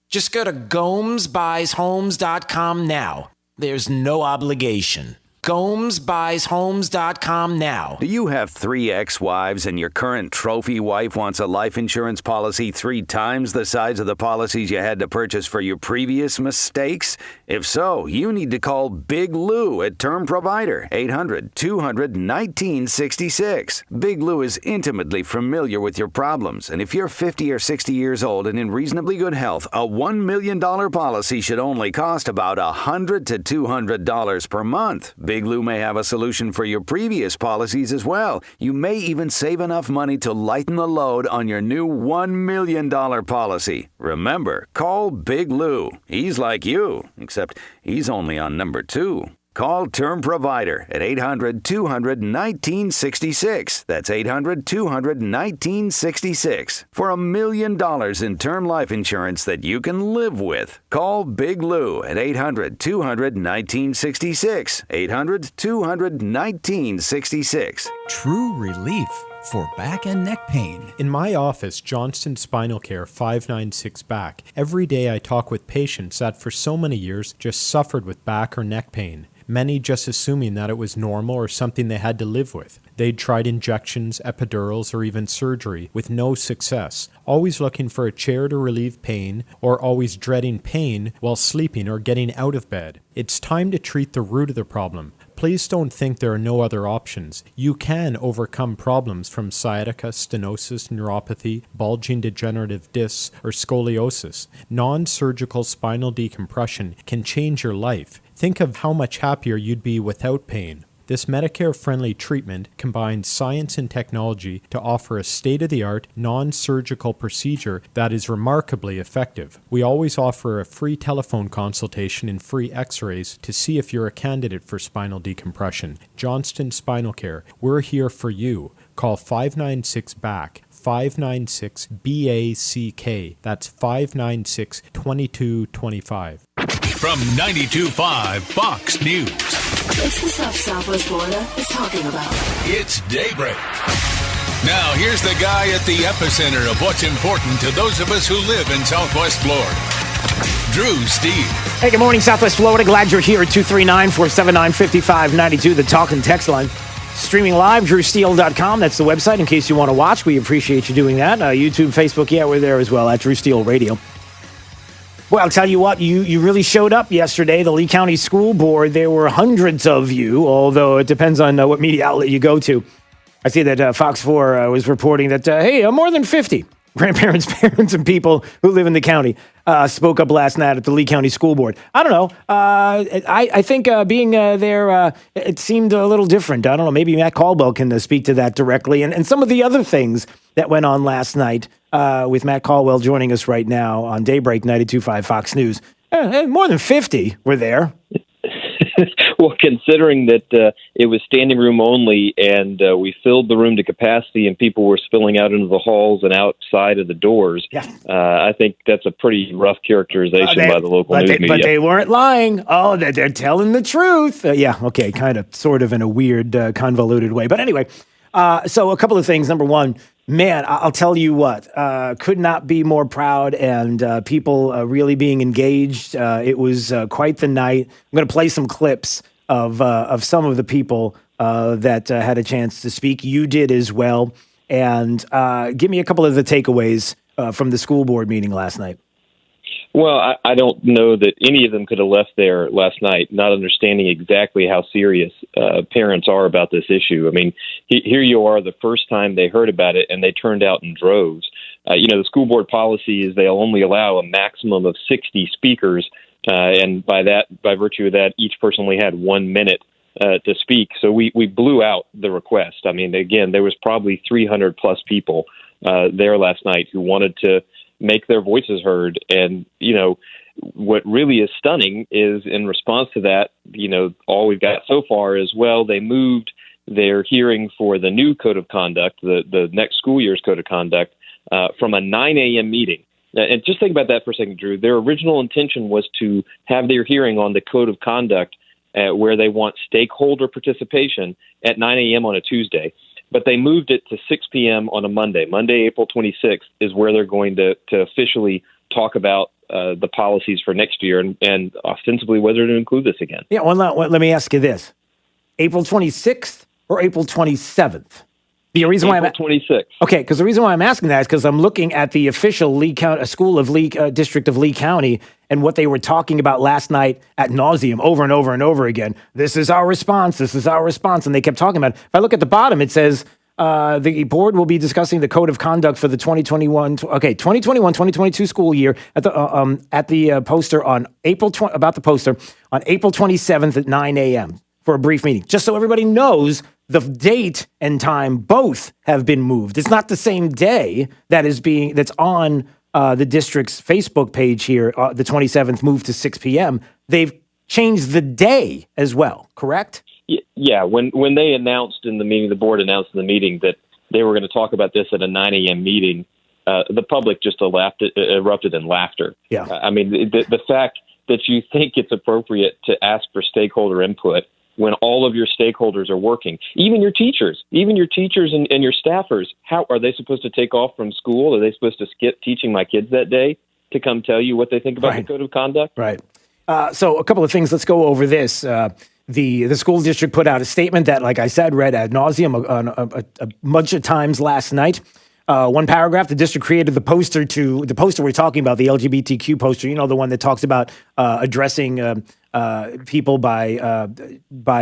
Just go to GomesBuysHomes.com now. There's no obligation. GomesBuysHomes.com now. Do you have 3 ex-wives and your current trophy wife wants a life insurance policy 3 times the size of the policies you had to purchase for your previous mistakes? If so, you need to call Big Lou at Term Provider, 800-200-1966. Big Lou is intimately familiar with your problems, and if you're 50 or 60 years old and in reasonably good health, a $1 million policy should only cost about $100 to $200 per month. Big Lou may have a solution for your previous policies as well. You may even save enough money to lighten the load on your new $1 million policy. Remember, call Big Lou. He's like you, except he's only on number 2. Call Term Provider at 800-200-1966. That's 800-200-1966 for $1 million in term life insurance that you can live with. Call Big Lou at 800-200-1966. 800-200-1966. True relief for back and neck pain. In my office, Johnston Spinal Care 596 Back, every day I talk with patients that for so many years just suffered with back or neck pain. Many just assuming that it was normal or something they had to live with. They'd tried injections, epidurals, or even surgery with no success, always looking for a chair to relieve pain or always dreading pain while sleeping or getting out of bed. It's time to treat the root of the problem. Please don't think there are no other options. You can overcome problems from sciatica, stenosis, neuropathy, bulging degenerative discs, or scoliosis. Non-surgical spinal decompression can change your life. Think of how much happier you'd be without pain. This Medicare-friendly treatment combines science and technology to offer a state-of-the-art, non-surgical procedure that is remarkably effective. We always offer a free telephone consultation and free x-rays to see if you're a candidate for spinal decompression. Johnston Spinal Care, we're here for you. Call 596-BACK, 596-BACK. That's 596-2225. From 92.5 Fox News. It's the stuff Southwest Florida is talking about. It's Daybreak. Now, here's the guy at the epicenter of what's important to those of us who live in Southwest Florida. Drew Steele. Hey, good morning, Southwest Florida. Glad you're here at 239-479-5592, the talk and text line. Streaming live, drewsteele.com. That's the website in case you want to watch. We appreciate you doing that. YouTube, Facebook, yeah, we're there as well at Drew Steele Radio. Well, I'll tell you what, you really showed up yesterday, the Lee County School Board. There were hundreds of you, although it depends on what media outlet you go to. I see that Fox 4 was reporting that, more than 50 grandparents, parents, and people who live in the county spoke up last night at the Lee County School Board. I don't know. I think being there, it seemed a little different. I don't know. Maybe Matt Caldwell can speak to that directly. And some of the other things that went on last night with Matt Caldwell joining us right now on Daybreak 92.5 Fox News. More than 50 were there. Well, considering that it was standing room only and we filled the room to capacity and people were spilling out into the halls and outside of the doors, I think that's a pretty rough characterization by the local news media. But they weren't lying. Oh, they're telling the truth. Okay, kind of, sort of in a weird, convoluted way. But anyway, so a couple of things. Number one, man, I'll tell you what, could not be more proud and people really being engaged. It was quite the night. I'm going to play some clips of some of the people that had a chance to speak. You did as well. And give me a couple of the takeaways from the school board meeting last night. Well, I don't know that any of them could have left there last night not understanding exactly how serious parents are about this issue. I mean, here you are the first time they heard about it, and they turned out in droves. The school board policy is they'll only allow a maximum of 60 speakers, and by virtue of that, each person only had 1 minute to speak. So we blew out the request. I mean, again, there was probably 300 plus people there last night who wanted to make their voices heard. And, what really is stunning is in response to that, all we've got so far is, well, they moved their hearing for the new code of conduct, the next school year's code of conduct, from a 9 a.m. meeting. And just think about that for a second, Drew. Their original intention was to have their hearing on the code of conduct where they want stakeholder participation at 9 a.m. on a Tuesday. But they moved it to 6 p.m. on a Monday. Monday, April 26th is where they're going to officially talk about the policies for next year and ostensibly whether to include this again. Yeah, well, let me ask you this. April 26th or April 27th? The reason why April 26th. Okay, because the reason why I'm asking that is because I'm looking at the official Lee County School of Lee District of Lee County and what they were talking about last night ad nauseum over and over and over again. This is our response. This is our response. And they kept talking about it. If I look at the bottom, it says the board will be discussing the code of conduct for the 2021-2022 school year at the poster on April 27th at 9 a.m. for a brief meeting. Just so everybody knows, the date and time both have been moved. It's not the same day that's on the district's Facebook page here. The 27th moved to 6 p.m. They've changed the day as well, correct? Yeah. When they announced in the meeting, the board announced in the meeting that they were going to talk about this at a 9 a.m. meeting, the public just erupted in laughter. Yeah. I mean, the fact that you think it's appropriate to ask for stakeholder input when all of your stakeholders are working, even your teachers and your staffers, how are they supposed to take off from school? Are they supposed to skip teaching my kids that day to come tell you what they think about the code of conduct? Right. So a couple of things. Let's go over this. The school district put out a statement that, like I said, read ad nauseum a bunch of times last night. One paragraph, the district created the poster we're talking about, the LGBTQ poster, the one that talks about addressing people by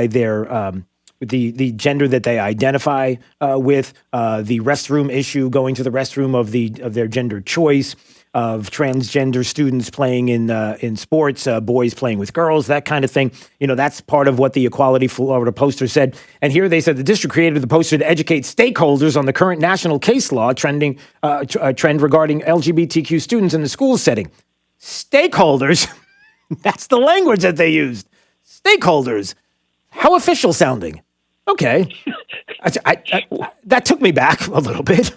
their the gender that they identify with, the restroom issue, going to the restroom of their gender choice, of transgender students playing in sports, boys playing with girls, that kind of thing. That's part of what the Equality Florida poster said. And here they said the district created the poster to educate stakeholders on the current national case law trend regarding LGBTQ students in the school setting. Stakeholders? That's the language that they used. Stakeholders. How official sounding. Okay. That took me back a little bit.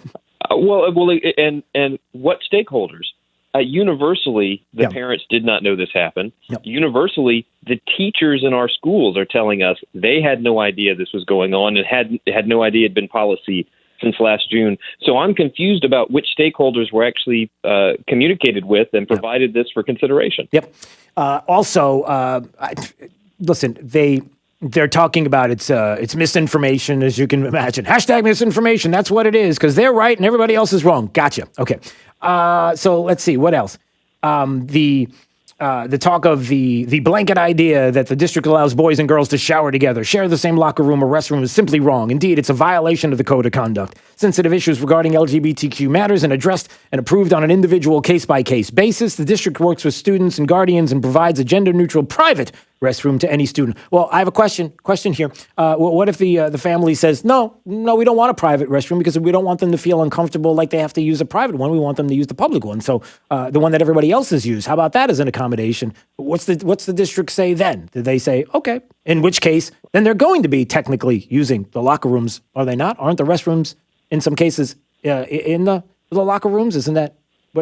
And what stakeholders? Universally, the parents did not know this happened. Yep. Universally, the teachers in our schools are telling us they had no idea this was going on and had no idea it had been policy since last June. So I'm confused about which stakeholders were actually communicated with and provided this for consideration. Yep. Also, listen, They're talking about it's misinformation, as you can imagine. Hashtag misinformation. That's what it is, because they're right and everybody else is wrong. Gotcha. Okay. So let's see. What else? The talk of the blanket idea that the district allows boys and girls to shower together, share the same locker room or restroom is simply wrong. Indeed, it's a violation of the code of conduct. Sensitive issues regarding LGBTQ matters and addressed and approved on an individual case-by-case basis. The district works with students and guardians and provides a gender-neutral private restroom to any student. Well, I have a question here. What if the family says, no, we don't want a private restroom because we don't want them to feel uncomfortable like they have to use a private one. We want them to use the public one. So the one that everybody else has used. How about that as an accommodation? What's the district say then? Did they say, okay, in which case, then they're going to be technically using the locker rooms, are they not? Aren't the restrooms in some cases in the locker rooms? Isn't that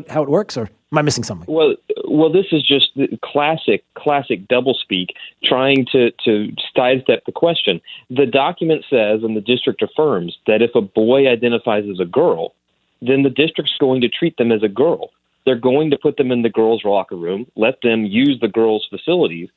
how it works, or am I missing something? Well, this is just classic doublespeak, trying to sidestep the question. The document says, and the district affirms, that if a boy identifies as a girl, then the district's going to treat them as a girl. They're going to put them in the girls' locker room, let them use the girls' facilities,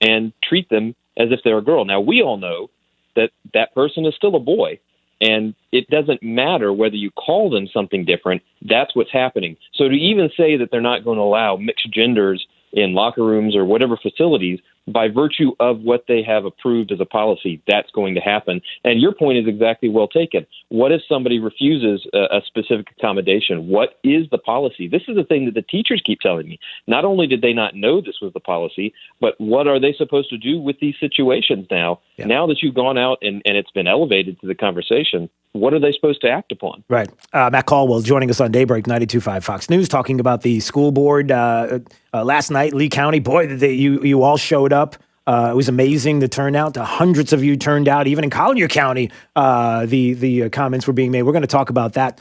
and treat them as if they're a girl. Now, we all know that that person is still a boy, and it doesn't matter whether you call them something different. That's what's happening. So to even say that they're not going to allow mixed genders in locker rooms or whatever facilities, by virtue of what they have approved as a policy, that's going to happen. And your point is exactly well taken. What if somebody refuses a specific accommodation? What is the policy? This is the thing that the teachers keep telling me. Not only did they not know this was the policy, but what are they supposed to do with these situations now? Yeah. Now that you've gone out and it's been elevated to the conversation, what are they supposed to act upon? Right. Matt Caldwell joining us on Daybreak 92.5 Fox News, talking about the school board last night, Lee County. Boy, you all showed up. It was amazing, the turnout. Hundreds of you turned out. Even in Collier County, the comments were being made. We're going to talk about that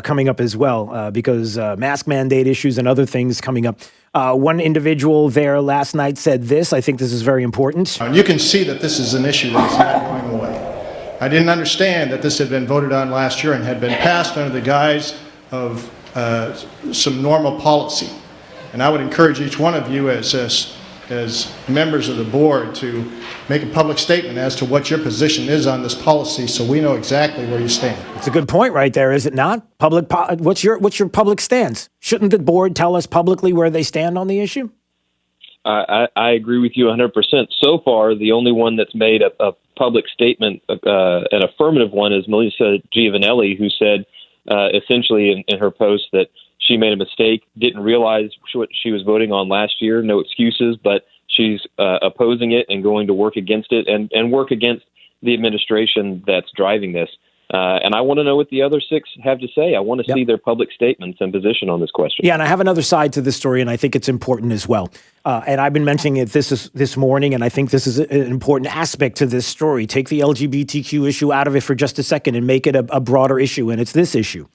coming up as well, because mask mandate issues and other things coming up. One individual there last night said this. I think this is very important. You can see that this is an issue that is not going away. I didn't understand that this had been voted on last year and had been passed under the guise of some normal policy. And I would encourage each one of you as members of the board to make a public statement as to what your position is on this policy, so we know exactly where you stand. It's a good point right there, is it not? What's your public stance? Shouldn't the board tell us publicly where they stand on the issue? I agree with you 100%. So far, the only one that's made a public statement, an affirmative one, is Melissa Giovanelli, who said essentially in her post that she made a mistake, didn't realize what she was voting on last year, no excuses, but she's opposing it and going to work against it and work against the administration that's driving this. And I want to know what the other six have to say. I want to see their public statements and position on this question. Yeah, and I have another side to this story, and I think it's important as well. And I've been mentioning it this morning, and I think this is an important aspect to this story. Take the LGBTQ issue out of it for just a second and make it a broader issue, and it's this issue.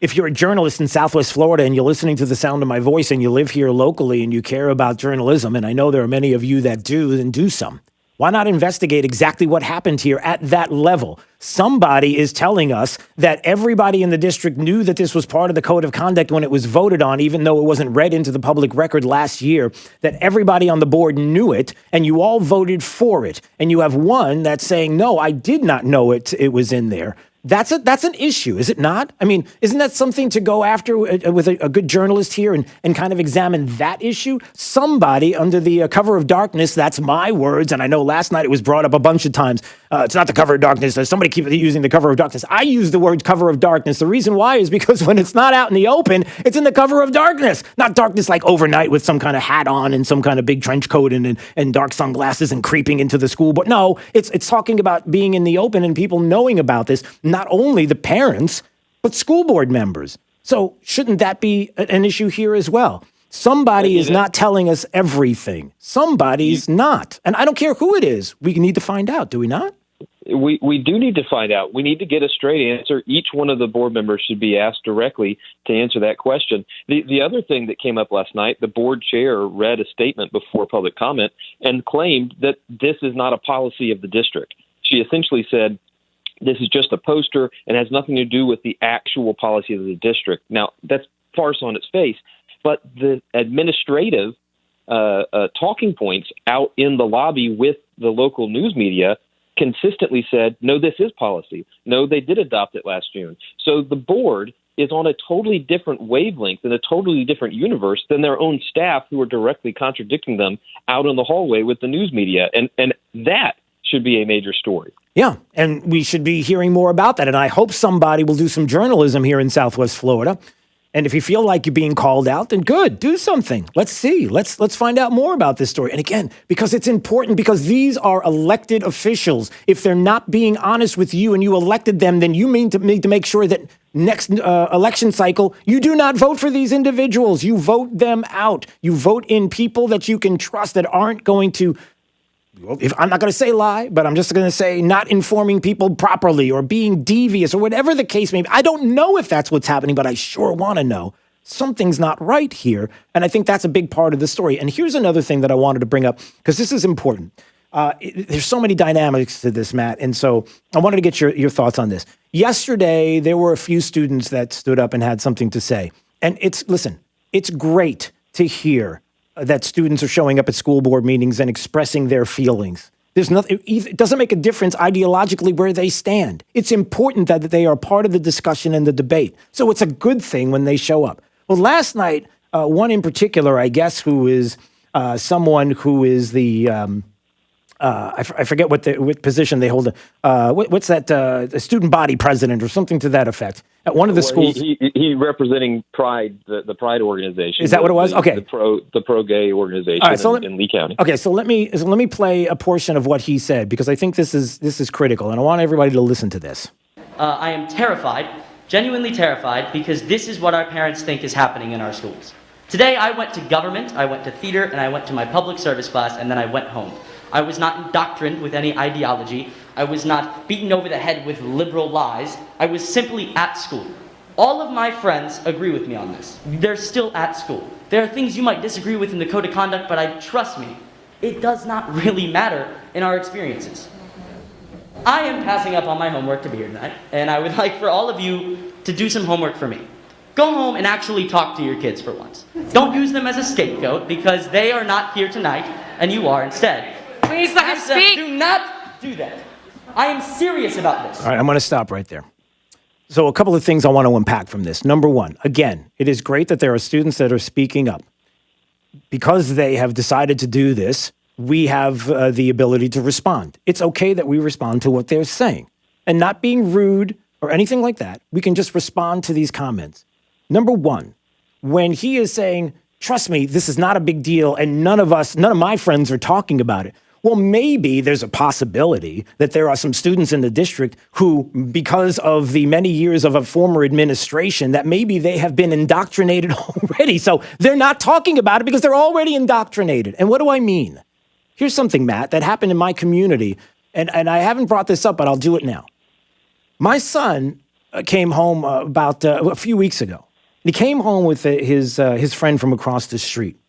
If you're a journalist in Southwest Florida and you're listening to the sound of my voice and you live here locally and you care about journalism, and I know there are many of you that do and do some, why not investigate exactly what happened here at that level? Somebody is telling us that everybody in the district knew that this was part of the code of conduct when it was voted on, even though it wasn't read into the public record last year, that everybody on the board knew it, and you all voted for it. And you have one that's saying, no, I did not know it was in there. That's an issue, is it not? I mean, isn't that something to go after with a good journalist here and kind of examine that issue? Somebody under the cover of darkness, that's my words, and I know last night it was brought up a bunch of times. It's not the cover of darkness. Somebody keeps using the cover of darkness. I use the word cover of darkness. The reason why is because when it's not out in the open, it's in the cover of darkness. Not darkness like overnight with some kind of hat on and some kind of big trench coat and dark sunglasses and creeping into the school. But no, it's talking about being in the open and people knowing about this. Not only the parents, but school board members. So shouldn't that be an issue here as well? Somebody is not telling us everything. Somebody's not. And I don't care who it is. We need to find out, do we not? We do need to find out. We need to get a straight answer. Each one of the board members should be asked directly to answer that question. The other thing that came up last night, the board chair read a statement before public comment and claimed that this is not a policy of the district. She essentially said, this is just a poster and has nothing to do with the actual policy of the district. Now, that's farce on its face, but the administrative talking points out in the lobby with the local news media consistently said, no, this is policy. No, they did adopt it last June. So the board is on a totally different wavelength in a totally different universe than their own staff who are directly contradicting them out in the hallway with the news media. And that should be a major story. Yeah, and we should be hearing more about that. And I hope somebody will do some journalism here in Southwest Florida. And if you feel like you're being called out, then good, do something. Let's see. Let's find out more about this story. And again, because it's important, because these are elected officials. If they're not being honest with you and you elected them, then you need to make sure that next election cycle, you do not vote for these individuals. You vote them out. You vote in people that you can trust that aren't going to, I'm not going to say lie, but I'm just going to say not informing people properly or being devious or whatever the case may be. I don't know if that's what's happening, but I sure want to know. Something's not right here. And I think that's a big part of the story. And here's another thing that I wanted to bring up, because this is important. There's so many dynamics to this, Matt. And so I wanted to get your thoughts on this. Yesterday, there were a few students that stood up and had something to say. And it's great to hear that students are showing up at school board meetings and expressing their feelings. There's nothing, it doesn't make a difference ideologically where they stand. It's important that they are part of the discussion and the debate. So it's a good thing when they show up. Well, last night, one in particular, I guess, who is someone who is the, I forget what position they hold. What's that? The student body president or something to that effect. At one of the schools. He representing Pride, the Pride organization. Is that what it was? Okay. The pro-gay organization in Lee County. Okay, so let me play a portion of what he said, because I think this is critical, and I want everybody to listen to this. I am terrified, genuinely terrified, because this is what our parents think is happening in our schools. Today I went to government, I went to theater, and I went to my public service class, and then I went home. I was not indoctrined with any ideology. I was not beaten over the head with liberal lies. I was simply at school. All of my friends agree with me on this. They're still at school. There are things you might disagree with in the code of conduct, but trust me, it does not really matter in our experiences. I am passing up on my homework to be here tonight, and I would like for all of you to do some homework for me. Go home and actually talk to your kids for once. Don't use them as a scapegoat, because they are not here tonight, and you are instead. Please let him speak. Do not do that. I am serious about this. All right, I'm going to stop right there. So a couple of things I want to unpack from this. Number one, again, it is great that there are students that are speaking up. Because they have decided to do this, we have the ability to respond. It's okay that we respond to what they're saying. And not being rude or anything like that, we can just respond to these comments. Number one, when he is saying, trust me, this is not a big deal, and none of my friends are talking about it. Well, maybe there's a possibility that there are some students in the district who, because of the many years of a former administration, that maybe they have been indoctrinated already. So they're not talking about it because they're already indoctrinated. And what do I mean? Here's something, Matt, that happened in my community. And I haven't brought this up, but I'll do it now. My son came home about a few weeks ago. He came home with his friend from across the street.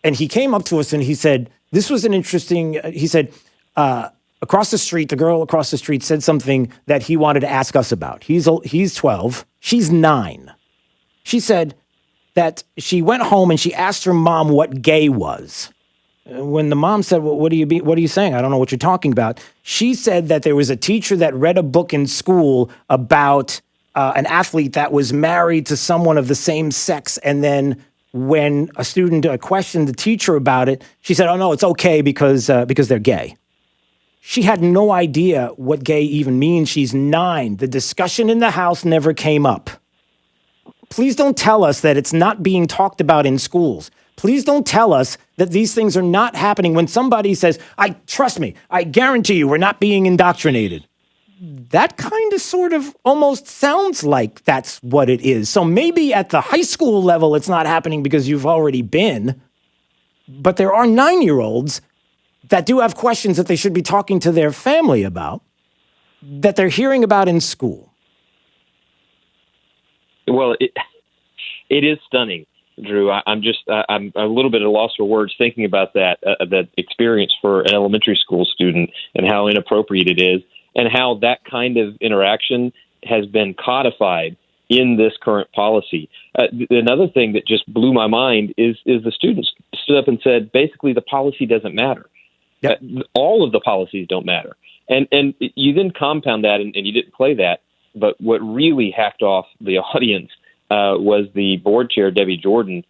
And he came up to us and he said, this was an interesting, he said, across the street, the girl across the street said something that he wanted to ask us about. He's 12, she's 9. She said that she went home and she asked her mom what gay was. When the mom said, well, what are you saying? I don't know what you're talking about. She said that there was a teacher that read a book in school about an athlete that was married to someone of the same sex, and then when a student questioned the teacher about it, she said, oh, no, it's okay because they're gay. She had no idea what gay even means. She's 9. The discussion in the house never came up. Please don't tell us that it's not being talked about in schools. Please don't tell us that these things are not happening when somebody says, trust me, I guarantee you we're not being indoctrinated. That kind of sort of almost sounds like that's what it is. So maybe at the high school level, it's not happening because you've already been. But there are 9-year-olds that do have questions that they should be talking to their family about, that they're hearing about in school. Well, it is stunning, Drew. I'm a little bit at a loss for words thinking about that experience for an elementary school student and how inappropriate it is, and how that kind of interaction has been codified in this current policy. Another thing that just blew my mind is the students stood up and said, basically, the policy doesn't matter. Yep. All of the policies don't matter. And you then compound that, and you didn't play that. But what really hacked off the audience was the board chair, Debbie Jordan,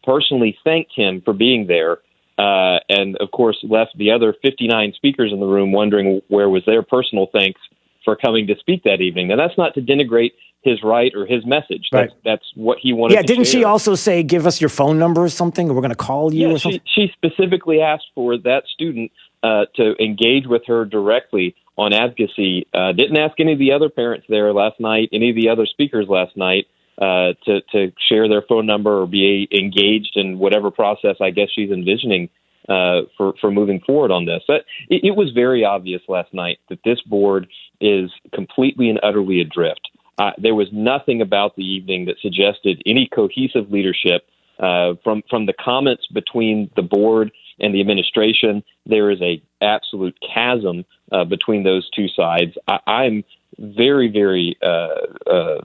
personally thanked him for being there, and, of course, left the other 59 speakers in the room wondering where was their personal thanks for coming to speak that evening. Now, that's not to denigrate his right or his message. Right. That's what he wanted to didn't share. she also say, give us your phone number or something, or we're going to call you or something? She specifically asked for that student to engage with her directly on advocacy. Didn't ask any of the other parents there last night, any of the other speakers last night, to share their phone number or be engaged in whatever process I guess she's envisioning for moving forward on this. It was very obvious last night that this board is completely and utterly adrift. There was nothing about the evening that suggested any cohesive leadership. From the comments between the board and the administration, there is a absolute chasm between those two sides. I'm very, very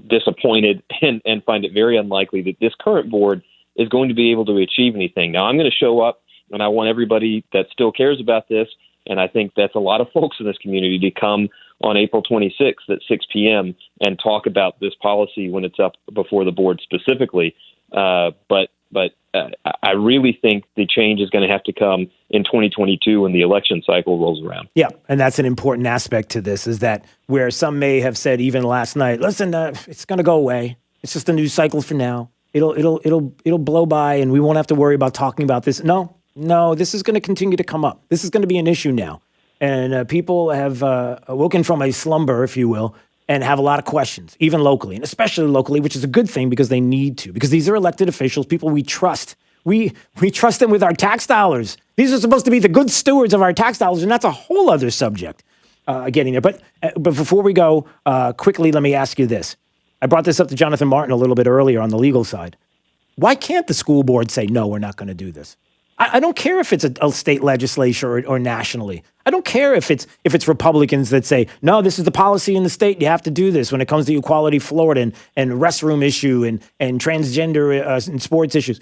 disappointed and find it very unlikely that this current board is going to be able to achieve anything. Now, I'm going to show up, and I want everybody that still cares about this, and I think that's a lot of folks in this community, to come on April 26th at 6 p.m. and talk about this policy when it's up before the board specifically. But I really think the change is going to have to come in 2022 when the election cycle rolls around. Yeah, and that's an important aspect to this, is that where some may have said even last night, listen, it's going to go away. It's just a news cycle for now. It'll blow by, and we won't have to worry about talking about this. No, this is going to continue to come up. This is going to be an issue now. And people have awoken from a slumber, if you will, and have a lot of questions, even locally, and especially locally, which is a good thing because they need to. Because these are elected officials, people we trust. We trust them with our tax dollars. These are supposed to be the good stewards of our tax dollars, and that's a whole other subject getting there. But before we go, quickly, let me ask you this. I brought this up to Jonathan Martin a little bit earlier on the legal side. Why can't the school board say, no, we're not going to do this? I don't care if it's a state legislature or nationally. I don't care if it's Republicans that say, no, this is the policy in the state. You have to do this when it comes to Equality Florida and restroom issue and transgender and sports issues.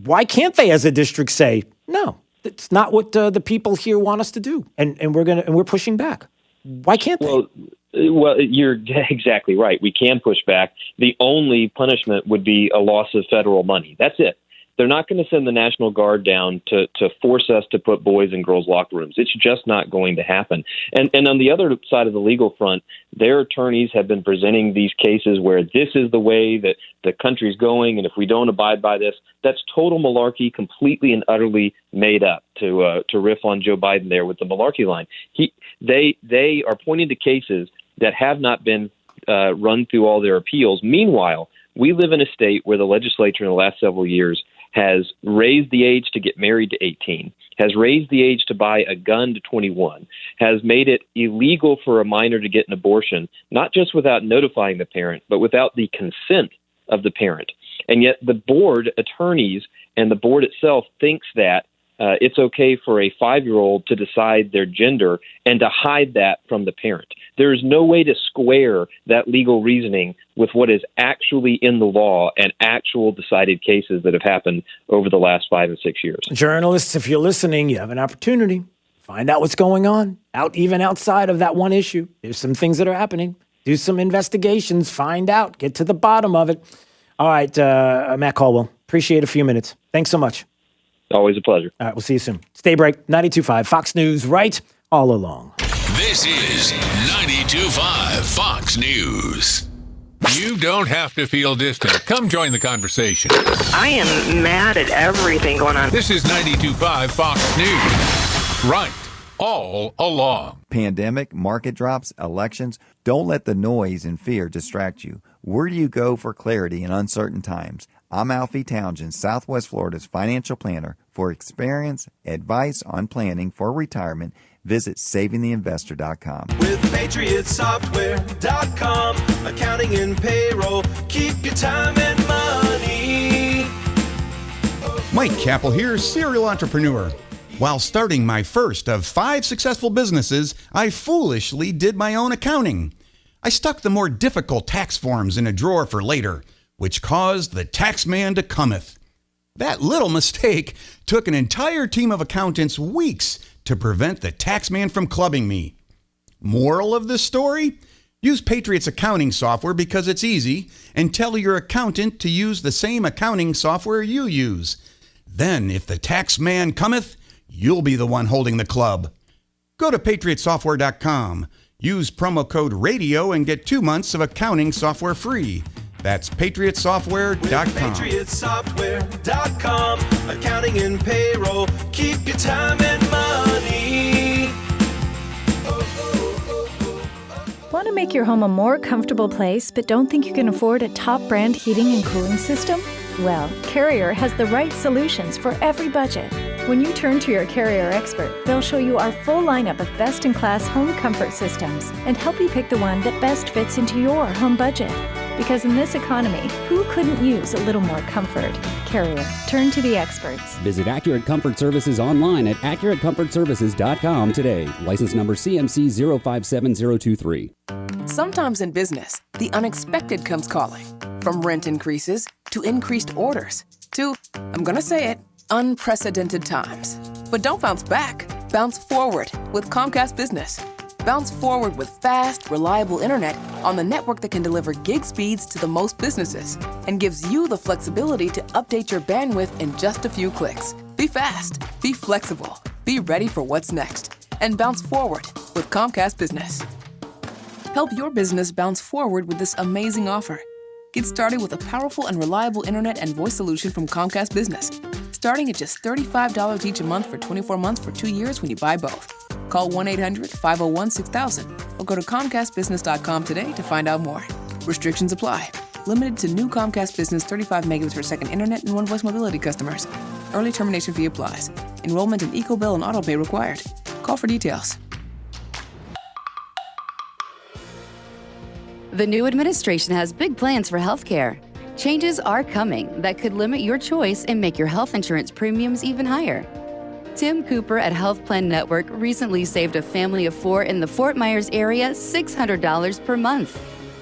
Why can't they, as a district, say, no, it's not what the people here want us to do, and we're pushing back? Why can't they? Well, you're exactly right. We can push back. The only punishment would be a loss of federal money. That's it. They're not going to send the National Guard down to force us to put boys in girls' locker rooms. It's just not going to happen. And on the other side of the legal front, their attorneys have been presenting these cases where this is the way that the country's going, and if we don't abide by this, that's total malarkey, completely and utterly made up, to riff on Joe Biden there with the malarkey line. They are pointing to cases that have not been run through all their appeals. Meanwhile, we live in a state where the legislature in the last several years has raised the age to get married to 18, has raised the age to buy a gun to 21, has made it illegal for a minor to get an abortion, not just without notifying the parent, but without the consent of the parent. And yet the board attorneys and the board itself thinks that it's okay for a 5-year-old to decide their gender and to hide that from the parent. There is no way to square that legal reasoning with what is actually in the law and actual decided cases that have happened over the last 5 and 6 years. Journalists, if you're listening, you have an opportunity. Find out what's going on, even outside of that one issue. There's some things that are happening. Do some investigations. Find out. Get to the bottom of it. All right, Matt Caldwell, appreciate a few minutes. Thanks so much. Always a pleasure. All right, we'll see you soon. Stay break. 92.5 Fox News, right all along. This is 92.5 Fox News. You don't have to feel distant. Come join the conversation. I am mad at everything going on. This is 92.5 Fox News. Right all along. Pandemic, market drops, elections. Don't let the noise and fear distract you. Where do you go for clarity in uncertain times? I'm Alfie Townsend, Southwest Florida's financial planner. For experience, advice on planning for retirement, visit savingtheinvestor.com. With patriotsoftware.com, accounting and payroll, keep your time and money. Mike Capel here, serial entrepreneur. While starting my first of 5 successful businesses, I foolishly did my own accounting. I stuck the more difficult tax forms in a drawer for later, which caused the taxman to cometh. That little mistake took an entire team of accountants weeks to prevent the taxman from clubbing me. Moral of this story? Use Patriot's accounting software because it's easy, and tell your accountant to use the same accounting software you use. Then, if the tax man cometh, you'll be the one holding the club. Go to patriotsoftware.com. Use promo code RADIO and get 2 months of accounting software free. That's patriotsoftware.com. patriotsoftware.com. Accounting and payroll. Keep your time and money. Want to make your home a more comfortable place but don't think you can afford a top brand heating and cooling system? Well, Carrier has the right solutions for every budget. When you turn to your Carrier expert, they'll show you our full lineup of best-in-class home comfort systems and help you pick the one that best fits into your home budget. Because in this economy, who couldn't use a little more comfort? Carrier. Turn to the experts. Visit Accurate Comfort Services online at AccurateComfortServices.com today. License number CMC 057023. Sometimes in business, the unexpected comes calling. From rent increases to increased orders to, I'm gonna say it, unprecedented times. But don't bounce back. Bounce forward with Comcast Business. Bounce forward with fast, reliable internet on the network that can deliver gig speeds to the most businesses and gives you the flexibility to update your bandwidth in just a few clicks. Be fast, be flexible, be ready for what's next, and bounce forward with Comcast Business. Help your business bounce forward with this amazing offer. Get started with a powerful and reliable internet and voice solution from Comcast Business, starting at just $35 each a month for 24 months for 2 years when you buy both. Call 1-800-501-6000 or go to ComcastBusiness.com today to find out more. Restrictions apply. Limited to new Comcast Business 35 megabits per second internet and one voice mobility customers. Early termination fee applies. Enrollment in EcoBill and AutoPay required. Call for details. The new administration has big plans for healthcare. Changes are coming that could limit your choice and make your health insurance premiums even higher. Tim Cooper at Health Plan Network recently saved a family of 4 in the Fort Myers area $600 per month.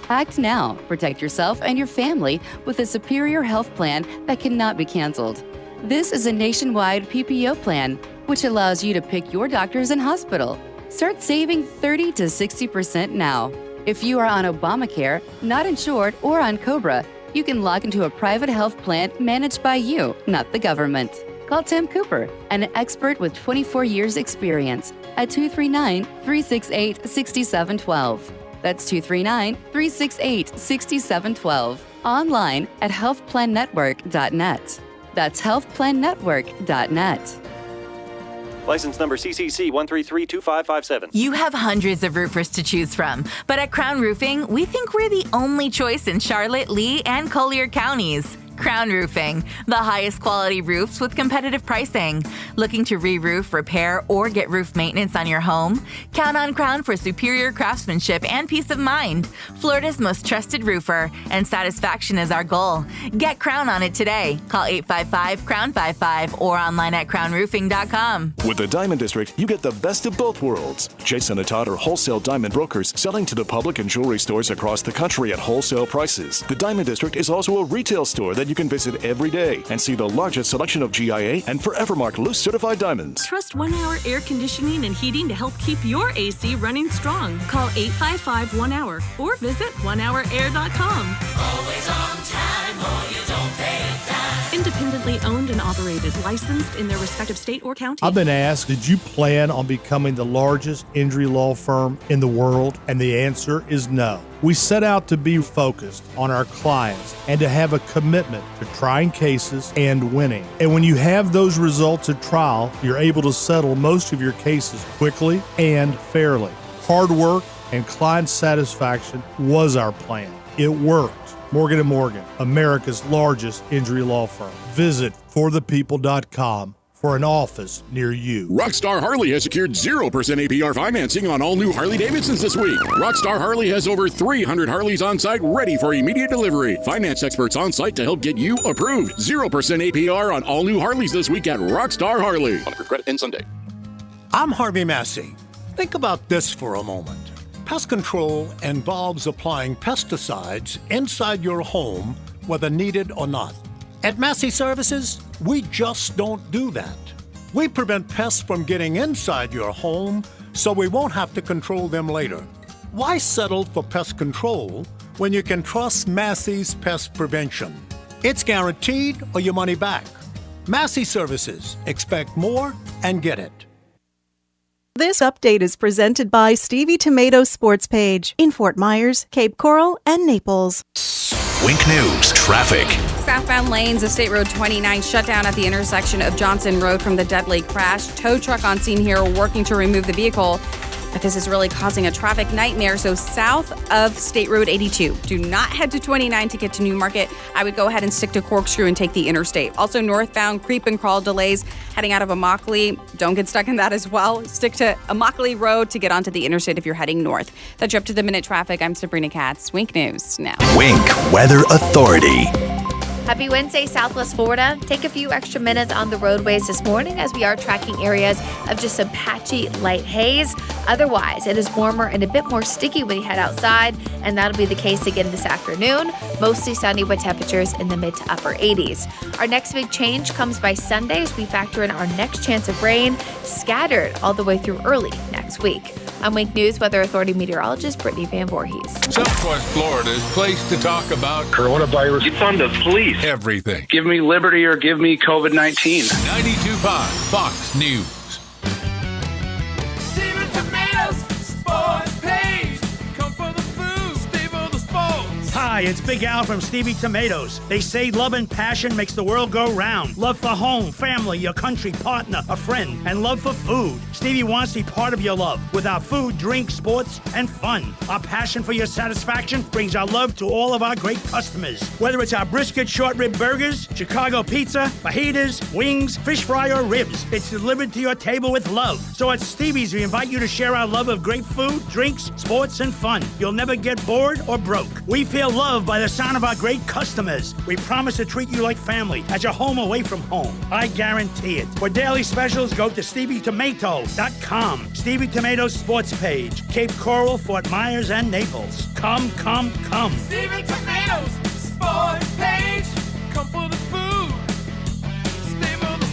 Act now. Protect yourself and your family with a superior health plan that cannot be canceled. This is a nationwide PPO plan, which allows you to pick your doctors and hospital. Start saving 30 to 60% now. If you are on Obamacare, not insured, or on COBRA, you can log into a private health plan managed by you, not the government. Call Tim Cooper, an expert with 24 years experience, at 239-368-6712. That's 239-368-6712. Online at healthplannetwork.net. That's healthplannetwork.net. License number CCC 1332557. You have hundreds of roofers to choose from, but at Crown Roofing, we think we're the only choice in Charlotte, Lee, and Collier counties. Crown Roofing, the highest quality roofs with competitive pricing. Looking to re-roof, repair, or get roof maintenance on your home? Count on Crown for superior craftsmanship and peace of mind. Florida's most trusted roofer, and satisfaction is our goal. Get Crown on it today. Call 855-CROWN55 or online at crownroofing.com. With the Diamond District, you get the best of both worlds. Jason and Todd are wholesale diamond brokers selling to the public and jewelry stores across the country at wholesale prices. The Diamond District is also a retail store that you can visit every day and see the largest selection of GIA and Forevermark loose certified diamonds. Trust 1 Hour Air Conditioning and Heating to help keep your AC running strong. Call 855-1-HOUR or visit onehourair.com. Always on time or you don't pay time. Independently owned and operated, licensed in their respective state or county. I've been asked, did you plan on becoming the largest injury law firm in the world? And the answer is no. We set out to be focused on our clients and to have a commitment to trying cases and winning. And when you have those results at trial, you're able to settle most of your cases quickly and fairly. Hard work and client satisfaction was our plan. It worked. Morgan & Morgan, America's largest injury law firm. Visit forthepeople.com for an office near you. Rockstar Harley has secured 0% APR financing on all new Harley-Davidsons this week. Rockstar Harley has over 300 Harleys on site ready for immediate delivery. Finance experts on site to help get you approved. 0% APR on all new Harleys this week at Rockstar Harley. On for credit and Sunday. I'm Harvey Massey. Think about this for a moment. Pest control involves applying pesticides inside your home, whether needed or not. At Massey Services, we just don't do that. We prevent pests from getting inside your home, so we won't have to control them later. Why settle for pest control when you can trust Massey's Pest Prevention? It's guaranteed or your money back. Massey Services. Expect more and get it. This update is presented by Stevie Tomatoes Sports Page in Fort Myers, Cape Coral, and Naples. Wink News traffic. Southbound lanes of State Road 29 shut down at the intersection of Johnson Road from the deadly crash. Tow truck on scene here working to remove the vehicle. But this is really causing a traffic nightmare. So south of State Road 82, do not head to 29 to get to Newmarket. I would go ahead and stick to Corkscrew and take the interstate. Also northbound creep and crawl delays heading out of Immokalee. Don't get stuck in that as well. Stick to Immokalee Road to get onto the interstate if you're heading north. That's your up-to-the-minute traffic. I'm Sabrina Katz. Wink News now. Wink Weather Authority. Happy Wednesday, Southwest Florida. Take a few extra minutes on the roadways this morning as we are tracking areas of just some patchy light haze. Otherwise, it is warmer and a bit more sticky when you head outside, and that'll be the case again this afternoon. Mostly sunny with temperatures in the mid to upper 80s. Our next big change comes by Sunday as we factor in our next chance of rain scattered all the way through early next week. I'm Wink News Weather Authority meteorologist Brittany Van Voorhees. Southwest Florida's place to talk about coronavirus. It's on the police. Everything. Give me liberty or give me COVID-19. 92.5 Fox News. Steven Tomatoes Sports Page. Come for the food, Steve for the sports. Hi, it's Big Al from Stevie Tomatoes. They say love and passion makes the world go round. Love for home, family, your country, partner, a friend, and love for food. Stevie wants to be part of your love with our food, drink, sports, and fun. Our passion for your satisfaction brings our love to all of our great customers. Whether it's our brisket short rib burgers, Chicago pizza, fajitas, wings, fish fry, or ribs, it's delivered to your table with love. So at Stevie's, we invite you to share our love of great food, drinks, sports, and fun. You'll never get bored or broke. We feel loved by the sound of our great customers. We promise to treat you like family at your home away from home. I guarantee it. For daily specials, go to StevieTomato.com. Stevie Tomatoes Sports Page, Cape Coral, Fort Myers, and Naples. Come, come, come. Steven Tomatoes Sports Page. Come for the food, Steve for the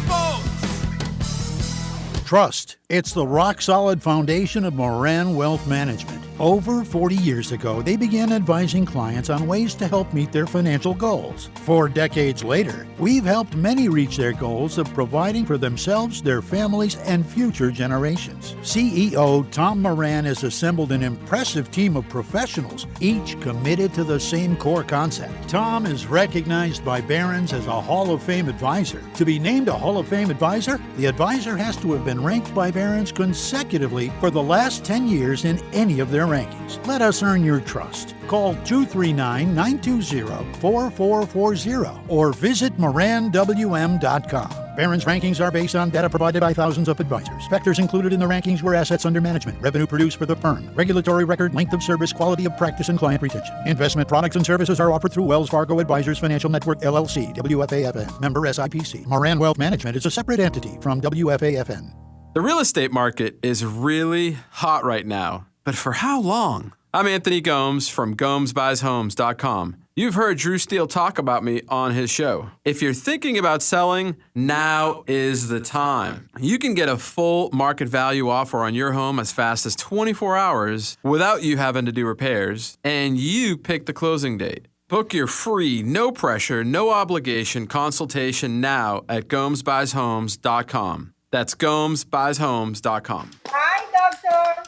sports. Trust. It's the rock-solid foundation of Moran Wealth Management. Over 40 years ago, they began advising clients on ways to help meet their financial goals. 4 decades later, we've helped many reach their goals of providing for themselves, their families, and future generations. CEO Tom Moran has assembled an impressive team of professionals, each committed to the same core concept. Tom is recognized by Barron's as a Hall of Fame advisor. To be named a Hall of Fame advisor, the advisor has to have been ranked by Barron's consecutively for the last 10 years in any of their rankings. Let us earn your trust. Call 239-920-4440 or visit moranwm.com. Barron's rankings are based on data provided by thousands of advisors. Factors included in the rankings were assets under management, revenue produced for the firm, regulatory record, length of service, quality of practice, and client retention. Investment products and services are offered through Wells Fargo Advisors Financial Network, LLC, WFAFN, member SIPC. Moran Wealth Management is a separate entity from WFAFN. The real estate market is really hot right now, but for how long? I'm Anthony Gomes from GomesBuysHomes.com. You've heard Drew Steele talk about me on his show. If you're thinking about selling, now is the time. You can get a full market value offer on your home as fast as 24 hours without you having to do repairs, and you pick the closing date. Book your free, no pressure, no obligation consultation now at GomesBuysHomes.com. That's GomesBuysHomes.com. Hi, doctor.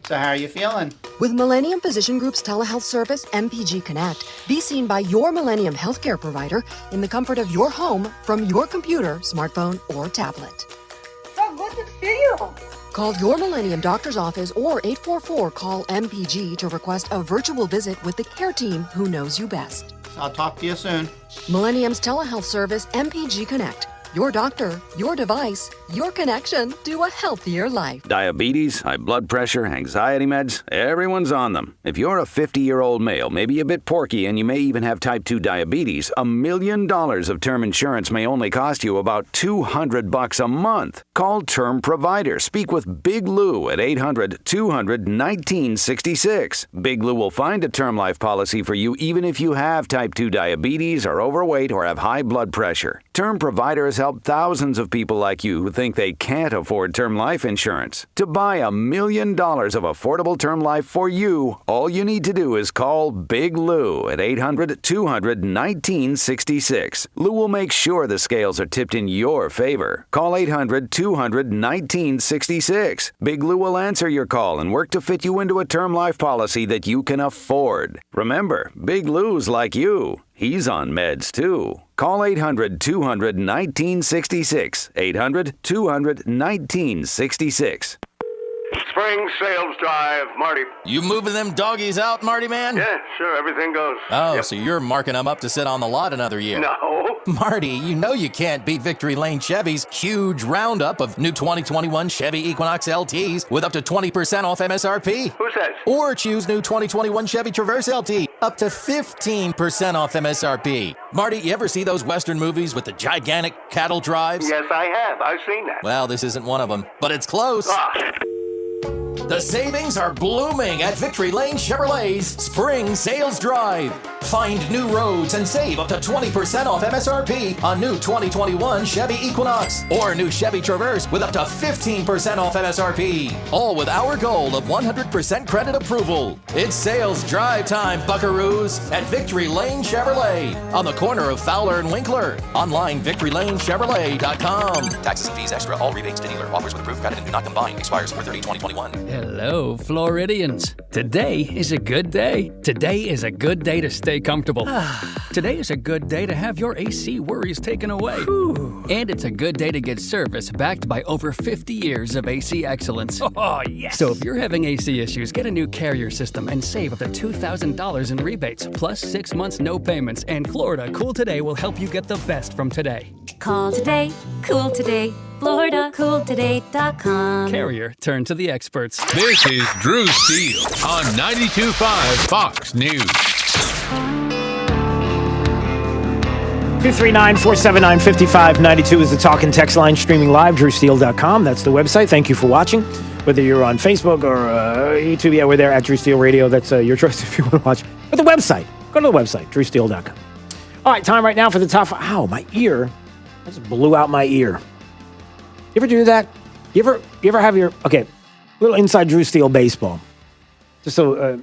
So how are you feeling? With Millennium Physician Group's telehealth service, MPG Connect, be seen by your Millennium healthcare provider in the comfort of your home from your computer, smartphone, or tablet. So good to see you. Call your Millennium doctor's office or 844-CALL-MPG to request a virtual visit with the care team who knows you best. I'll talk to you soon. Millennium's telehealth service, MPG Connect. your doctor, your device, your connection to a healthier life. Diabetes, high blood pressure, anxiety meds, everyone's on them. If you're a 50-year-old male, maybe a bit porky, and you may even have type 2 diabetes, $1 million of term insurance may only cost you about $200 a month. Call Term Provider. Speak with Big Lou at 800-200-1966. Big Lou will find a term life policy for you even if you have type 2 diabetes, are overweight, or have high blood pressure. Term Provider has helped thousands of people like you who think they can't afford term life insurance. To buy $1 million of affordable term life for you, all you need to do is call Big Lou at 800-200-1966. Lou will make sure the scales are tipped in your favor. Call 800-200-1966. Big Lou will answer your call and work to fit you into a term life policy that you can afford. Remember, Big Lou's like you. He's on meds, too. Call 800-200-1966. 800-200-1966. Spring sales drive, Marty. You moving them doggies out, Marty, man? Yeah, sure, everything goes. Oh, so you're marking them up to sit on the lot another year. No. Marty, you know you can't beat Victory Lane Chevy's huge roundup of new 2021 Chevy Equinox LTs with up to 20% off MSRP. Who's that? Or choose new 2021 Chevy Traverse LT, up to 15% off MSRP. Marty, you ever see those Western movies with the gigantic cattle drives? Yes, I have. I've seen that. Well, this isn't one of them, but it's close. The savings are blooming at Victory Lane Chevrolet's Spring Sales Drive. Find new roads and save up to 20% off MSRP on new 2021 Chevy Equinox or new Chevy Traverse with up to 15% off MSRP. All with our goal of 100% credit approval. It's sales drive time, buckaroos, at Victory Lane Chevrolet on the corner of Fowler and Winkler. Online, victorylanechevrolet.com. Taxes and fees extra. All rebates to dealer. Offers with approved credit and do not combine. Expires 4/30/2021. Hello, Floridians. Today is a good day. Today is a good day to stay comfortable. Today is a good day to have your AC worries taken away. And it's a good day to get service backed by over 50 years of AC excellence. Oh, yes. So if you're having AC issues, get a new Carrier system and save up to $2,000 in rebates, plus 6 months no payments. And Florida Cool Today will help you get the best from today. Call today, cool today, FloridaCoolToday.com. Carrier, turn to the experts. This is Drew Steele on 92.5 Fox News. 239-479-5592 is the talk and text line, streaming live, drewsteele.com. That's the website. Thank you for watching. Whether you're on Facebook or YouTube, yeah, we're there at Drew Steele Radio. That's your choice if you want to watch. But the website, go to the website, drewsteele.com. All right, time right now for the top. Ow, my ear. I just blew out my ear. You ever do that? You ever have your, okay, little inside Drew Steele baseball. Just so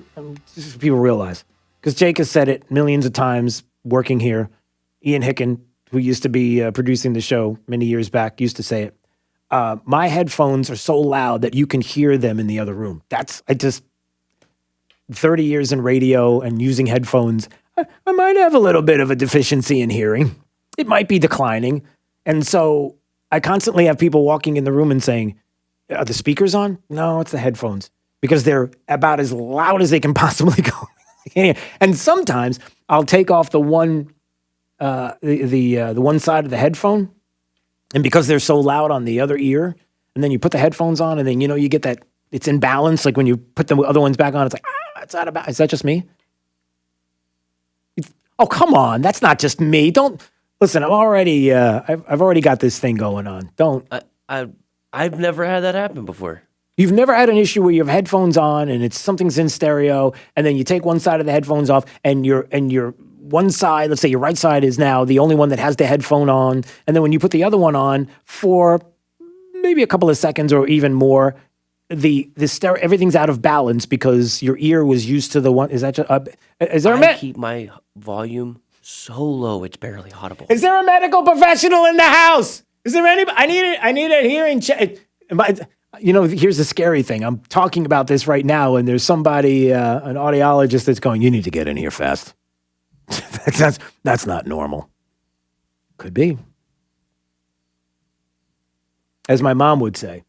people realize. Because Jake has said it millions of times working here. Ian Hicken, who used to be producing the show many years back, used to say it. My headphones are so loud that you can hear them in the other room. 30 years in radio and using headphones, I might have a little bit of a deficiency in hearing. It might be declining. And so I constantly have people walking in the room and saying, are the speakers on? No, it's the headphones. Because they're about as loud as they can possibly go. And sometimes I'll take off the one side of the headphone, and because they're so loud on the other ear, and then you put the headphones on, and then you get that it's in balance. Like when you put the other ones back on, it's like it's out of balance. Is that just me? Oh, come on, that's not just me. Don't listen. I'm already I've already got this thing going on. Don't. I've never had that happen before. You've never had an issue where you have headphones on and something's in stereo, and then you take one side of the headphones off, and your one side, let's say your right side, is now the only one that has the headphone on, and then when you put the other one on for maybe a couple of seconds or even more, the stereo, everything's out of balance because your ear was used to the one. Is that just, is there I keep my volume so low it's barely audible. Is there a medical professional in the house? Is there anybody? I need a hearing check. Here's the scary thing. I'm talking about this right now, and there's somebody, an audiologist, that's going, you need to get in here fast. That's not normal. Could be. As my mom would say,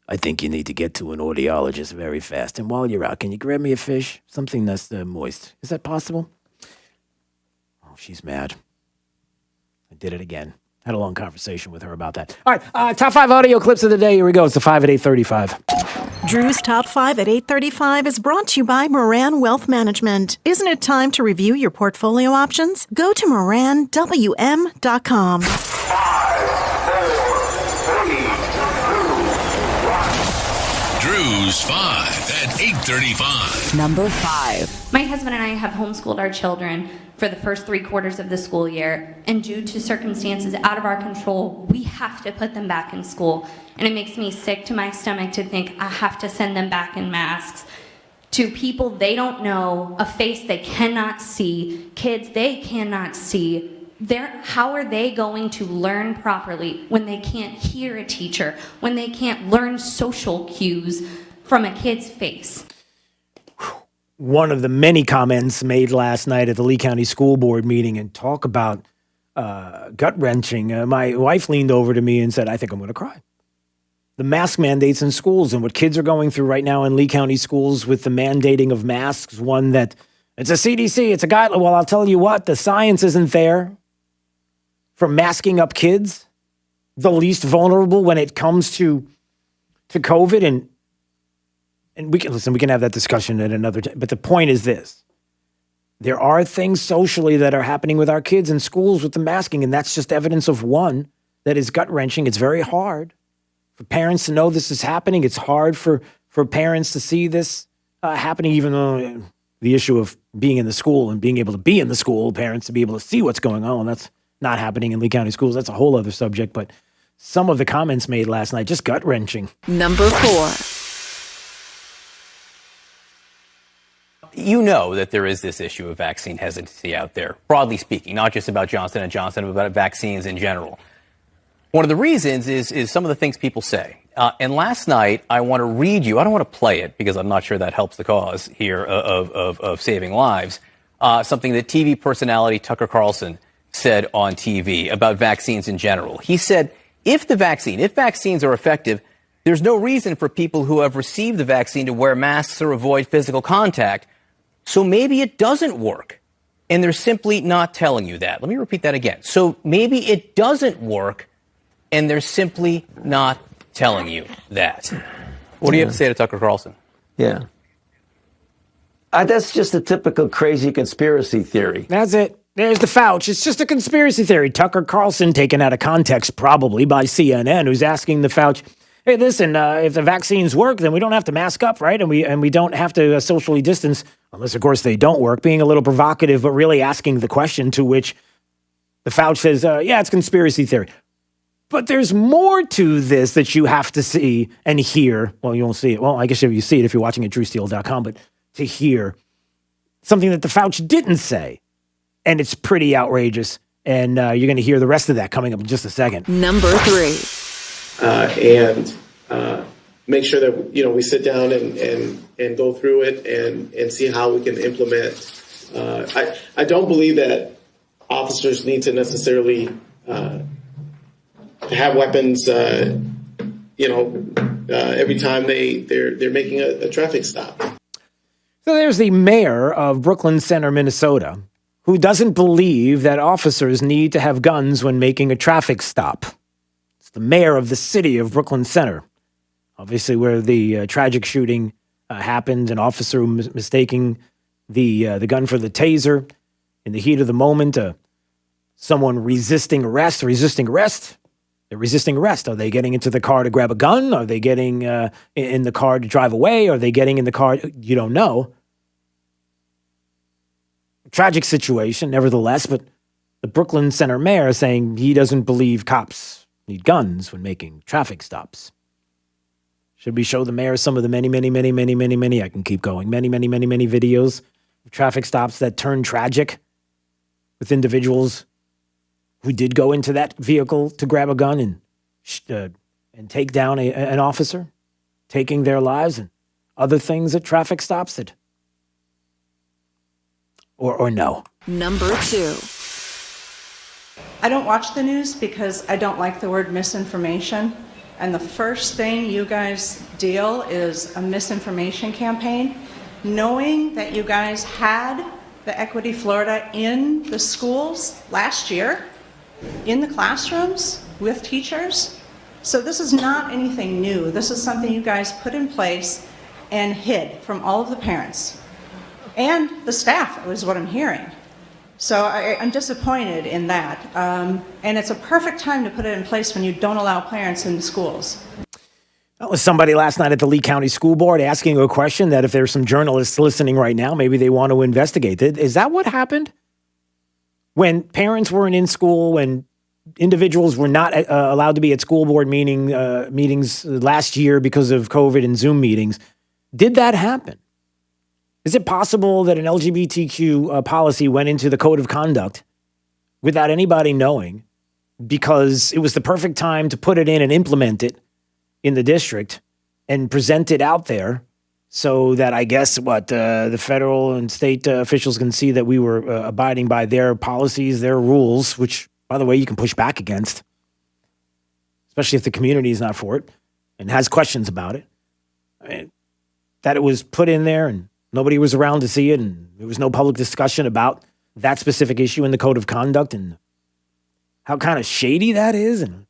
I think you need to get to an audiologist very fast. And while you're out, can you grab me a fish? Something that's moist. Is that possible? Oh, she's mad. I did it again. Had a long conversation with her about that. All right, top 5 audio clips of the day. Here we go. It's the 5 at 8:35. Drew's Top 5 at 8:35 is brought to you by Moran Wealth Management. Isn't it time to review your portfolio options? Go to moranwm.com. Drew's 5 at 8:35. Number 5. My husband and I have homeschooled our children for the first 3 quarters of the school year, and due to circumstances out of our control, we have to put them back in school. And it makes me sick to my stomach to think I have to send them back in masks to people they don't know, a face they cannot see, kids they cannot see. How are they going to learn properly when they can't hear a teacher, when they can't learn social cues from a kid's face? One of the many comments made last night at the Lee County School Board meeting, and talk about gut-wrenching. My wife leaned over to me and said, I think I'm going to cry. The mask mandates in schools and what kids are going through right now in Lee County schools with the mandating of masks, one that it's a CDC, it's a guideline. Well, I'll tell you what, the science isn't there for masking up kids, the least vulnerable when it comes to COVID. And we can have that discussion at another time. But the point is this. There are things socially that are happening with our kids in schools with the masking, and that's just evidence of one that is gut-wrenching. It's very hard for parents to know this is happening. It's hard for parents to see this happening, even though the issue of being in the school and being able to be in the school, parents to be able to see what's going on, that's not happening in Lee County schools. That's a whole other subject. But some of the comments made last night, just gut-wrenching. Number 4. You know that there is this issue of vaccine hesitancy out there, broadly speaking, not just about Johnson & Johnson, but about vaccines in general. One of the reasons is some of the things people say. And last night, I want to read you, I don't want to play it because I'm not sure that helps the cause here of saving lives, something that TV personality Tucker Carlson said on TV about vaccines in general. He said, if vaccines are effective, there's no reason for people who have received the vaccine to wear masks or avoid physical contact. So maybe it doesn't work, and they're simply not telling you that. Let me repeat that again. So maybe it doesn't work, and they're simply not telling you that. What do you have to say to Tucker Carlson? Yeah. That's just a typical crazy conspiracy theory. That's it. There's the Fauci. It's just a conspiracy theory. Tucker Carlson, taken out of context probably by CNN, who's asking the Fauci, hey, listen, if the vaccines work, then we don't have to mask up, right? And we don't have to socially distance, unless, of course, they don't work. Being a little provocative, but really asking the question, to which the Fauci says, yeah, it's conspiracy theory. But there's more to this that you have to see and hear. Well, you won't see it. Well, I guess you see it if you're watching at drewsteele.com, but to hear something that the Fauci didn't say. And it's pretty outrageous. And you're going to hear the rest of that coming up in just a second. Number 3. And make sure that we sit down and go through it and see how we can implement. I don't believe that officers need to necessarily have weapons. Every time they're making a traffic stop. So there's the mayor of Brooklyn Center, Minnesota, who doesn't believe that officers need to have guns when making a traffic stop. It's the mayor of the city of Brooklyn Center, obviously where the tragic shooting happened, an officer mistaking the gun for the taser in the heat of the moment, someone resisting arrest. They're resisting arrest. Are they getting into the car to grab a gun? Are they getting in the car to drive away? Are they getting in the car? You don't know. Tragic situation, nevertheless, but the Brooklyn Center mayor is saying he doesn't believe cops need guns when making traffic stops. Should we show the mayor some of the many, I can keep going, many videos of traffic stops that turned tragic with individuals who did go into that vehicle to grab a gun and take down an officer, taking their lives, and other things at traffic stops that, or no. Number 2. I don't watch the news because I don't like the word misinformation. And the first thing you guys deal is a misinformation campaign. Knowing that you guys had the Equity Florida in the schools last year, in the classrooms with teachers. So this is not anything new. This is something you guys put in place and hid from all of the parents and the staff, is what I'm hearing. So I'm disappointed in that. And it's a perfect time to put it in place when you don't allow parents into schools. That was somebody last night at the Lee County School Board asking a question that if there's some journalists listening right now, maybe they want to investigate it. Is that what happened? When parents weren't in school, when individuals were not allowed to be at school board meetings last year because of COVID and Zoom meetings, did that happen? Is it possible that an LGBTQ policy went into the code of conduct without anybody knowing because it was the perfect time to put it in and implement it in the district and present it out there so that I guess the federal and state officials can see that we were abiding by their policies, their rules, which, by the way, you can push back against, especially if the community is not for it and has questions about it. I mean, that it was put in there and nobody was around to see it, and there was no public discussion about that specific issue in the code of conduct and how kind of shady that is. And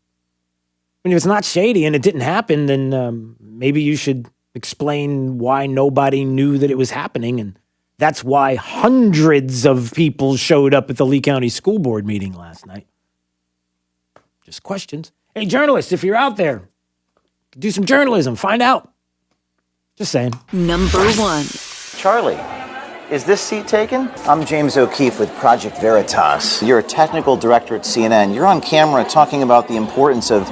I mean, if it's not shady and it didn't happen, then maybe you should explain why nobody knew that it was happening. And that's why hundreds of people showed up at the Lee County School Board meeting last night. Just questions. Hey, journalists, if you're out there, do some journalism. Find out. Just saying. Number 1. Charlie, is this seat taken? I'm James O'Keefe with Project Veritas. You're a technical director at CNN. You're on camera talking about the importance of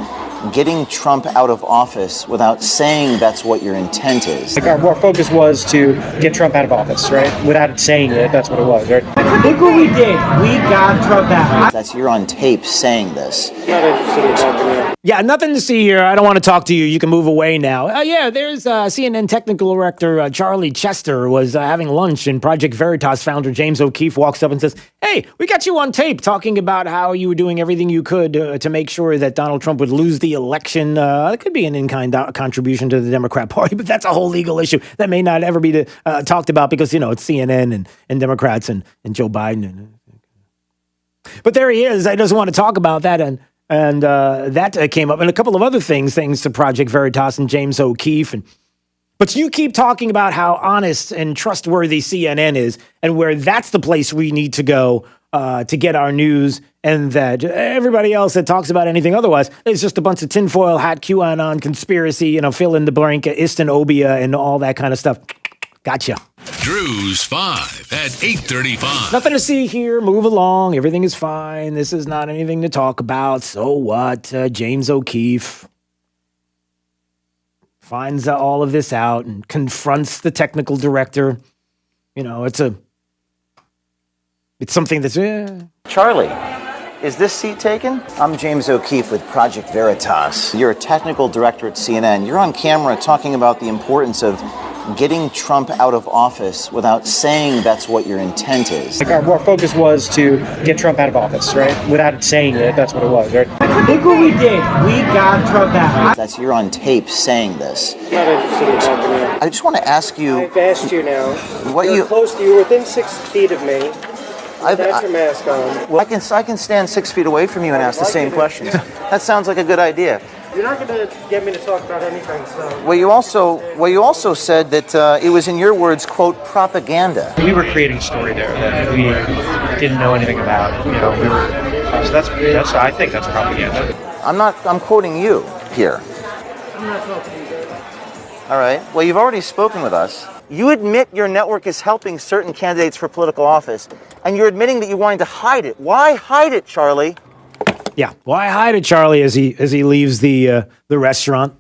getting Trump out of office without saying that's what your intent is. Like our focus was to get Trump out of office, right? Without saying it, that's what it was, right? Look what we did. We got Trump out. That's you're on tape saying this. Not interested in talking to you. Yeah, nothing to see here. I don't want to talk to you. You can move away now. There's CNN technical director Charlie Chester was having lunch, and Project Veritas founder James O'Keefe walks up and says, "Hey, we got you on tape talking about how you were doing everything you could to make sure that Donald Trump would lose the election. It could be an in-kind contribution to the Democrat Party, but that's a whole legal issue that may not ever be talked about because, it's CNN and Democrats and Joe Biden. But there he is. I just want to talk about that. And that came up, and a couple of other things, thanks to Project Veritas and James O'Keefe. But you keep talking about how honest and trustworthy CNN is, and where that's the place we need to go to get our news, and that everybody else that talks about anything otherwise is just a bunch of tinfoil hat, QAnon conspiracy, fill in the blank, Islamophobia, and all that kind of stuff. Gotcha. Drew's 5 at 8:35. Nothing to see here. Move along. Everything is fine. This is not anything to talk about. So what? James O'Keefe finds all of this out and confronts the technical director. It's something that's... Charlie, is this seat taken? I'm James O'Keefe with Project Veritas. You're a technical director at CNN. You're on camera talking about the importance of getting Trump out of office without saying that's what your intent is. Like our focus was to get Trump out of office, right? Without saying it, that's what it was, right? Look what we did. We got Trump out. That's you're on tape saying this. Not interested in talking to you. I just want to ask you. I've asked you now. You're close to you, within 6 feet of me. I've got your mask on. Well, I can stand 6 feet away from you and ask the same questions. That sounds like a good idea. You're not going to get me to talk about anything, so... Well, you also said that it was, in your words, quote, propaganda. We were creating a story there that we didn't know anything about. So that's I think that's propaganda. I'm quoting you here. I'm not talking to you. All right. Well, you've already spoken with us. You admit your network is helping certain candidates for political office, and you're admitting that you're wanting to hide it. Why hide it, Charlie? Yeah, why hide it, Charlie, as he leaves the restaurant?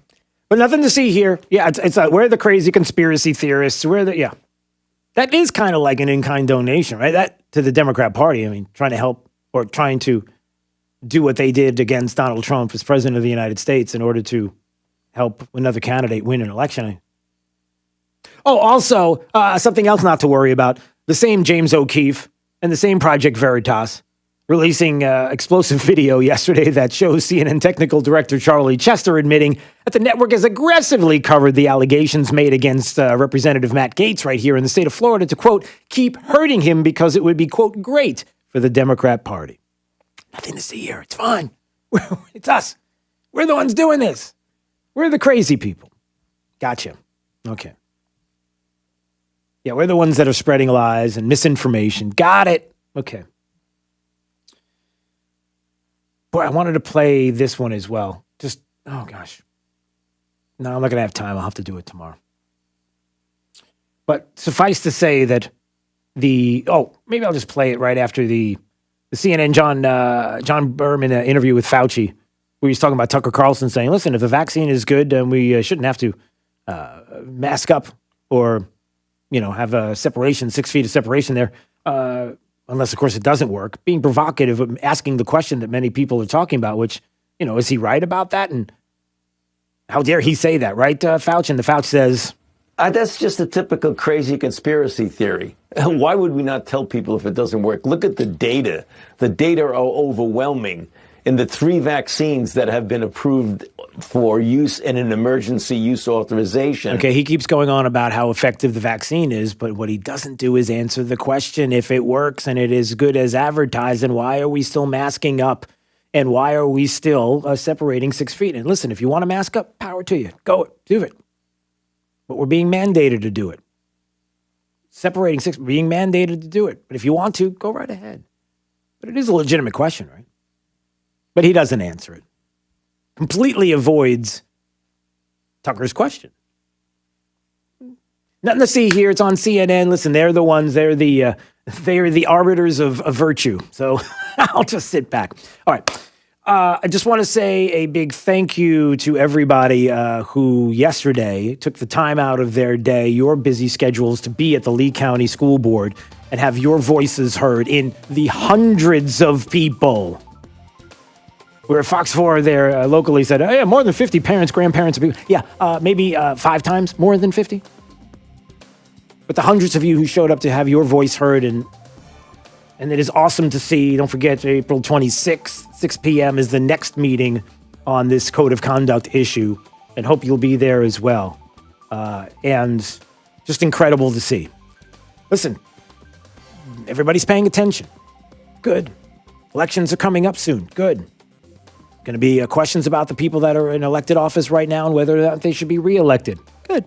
But nothing to see here. Yeah, it's we're the crazy conspiracy theorists. That is kind of like an in-kind donation, right? That to the Democrat Party. I mean, trying to help or trying to do what they did against Donald Trump as president of the United States in order to help another candidate win an election. Oh, also, something else not to worry about. The same James O'Keefe and the same Project Veritas releasing explosive video yesterday that shows CNN technical director Charlie Chester admitting that the network has aggressively covered the allegations made against Representative Matt Gaetz right here in the state of Florida to, quote, keep hurting him because it would be, quote, great for the Democrat Party. Nothing to see here. It's fine. It's us. We're the ones doing this. We're the crazy people. Gotcha. Okay. Yeah, we're the ones that are spreading lies and misinformation. Got it. Okay. Boy, I wanted to play this one as well. Just, oh gosh. No, I'm not going to have time. I'll have to do it tomorrow. But suffice to say that maybe I'll just play it right after the CNN John Berman interview with Fauci, where he's talking about Tucker Carlson saying, listen, if the vaccine is good, then we shouldn't have to mask up or, have a separation, 6 feet of separation there, unless, of course, it doesn't work. Being provocative, asking the question that many people are talking about, which, is he right about that? And how dare he say that, right, Fauci? And the Fauci says... That's just a typical crazy conspiracy theory. Why would we not tell people if it doesn't work? Look at the data. The data are overwhelming. In the 3 vaccines that have been approved for use in an emergency use authorization. Okay, he keeps going on about how effective the vaccine is, but what he doesn't do is answer the question. If it works and it is good as advertised, then why are we still masking up? And why are we still separating 6 feet? And listen, if you want to mask up, power to you. Go, do it. But we're being mandated to do it. Separating 6, being mandated to do it. But if you want to, go right ahead. But it is a legitimate question, right? But he doesn't answer it. Completely avoids Tucker's question. Nothing to see here. It's on CNN. Listen, they're the ones. They're the arbiters of virtue. So I'll just sit back. All right. I just want to say a big thank you to everybody who yesterday took the time out of their day, your busy schedules, to be at the Lee County School Board and have your voices heard in the hundreds of people. Where Fox 4 there locally said, yeah, more than 50 parents, grandparents, and people. Yeah, maybe 5 times more than 50. But the hundreds of you who showed up to have your voice heard, and it is awesome to see. Don't forget, April 26th, 6 p.m. is the next meeting on this code of conduct issue, and hope you'll be there as well. And just incredible to see. Listen, everybody's paying attention. Good. Elections are coming up soon. Good. Going to be questions about the people that are in elected office right now and whether or not they should be reelected. Good.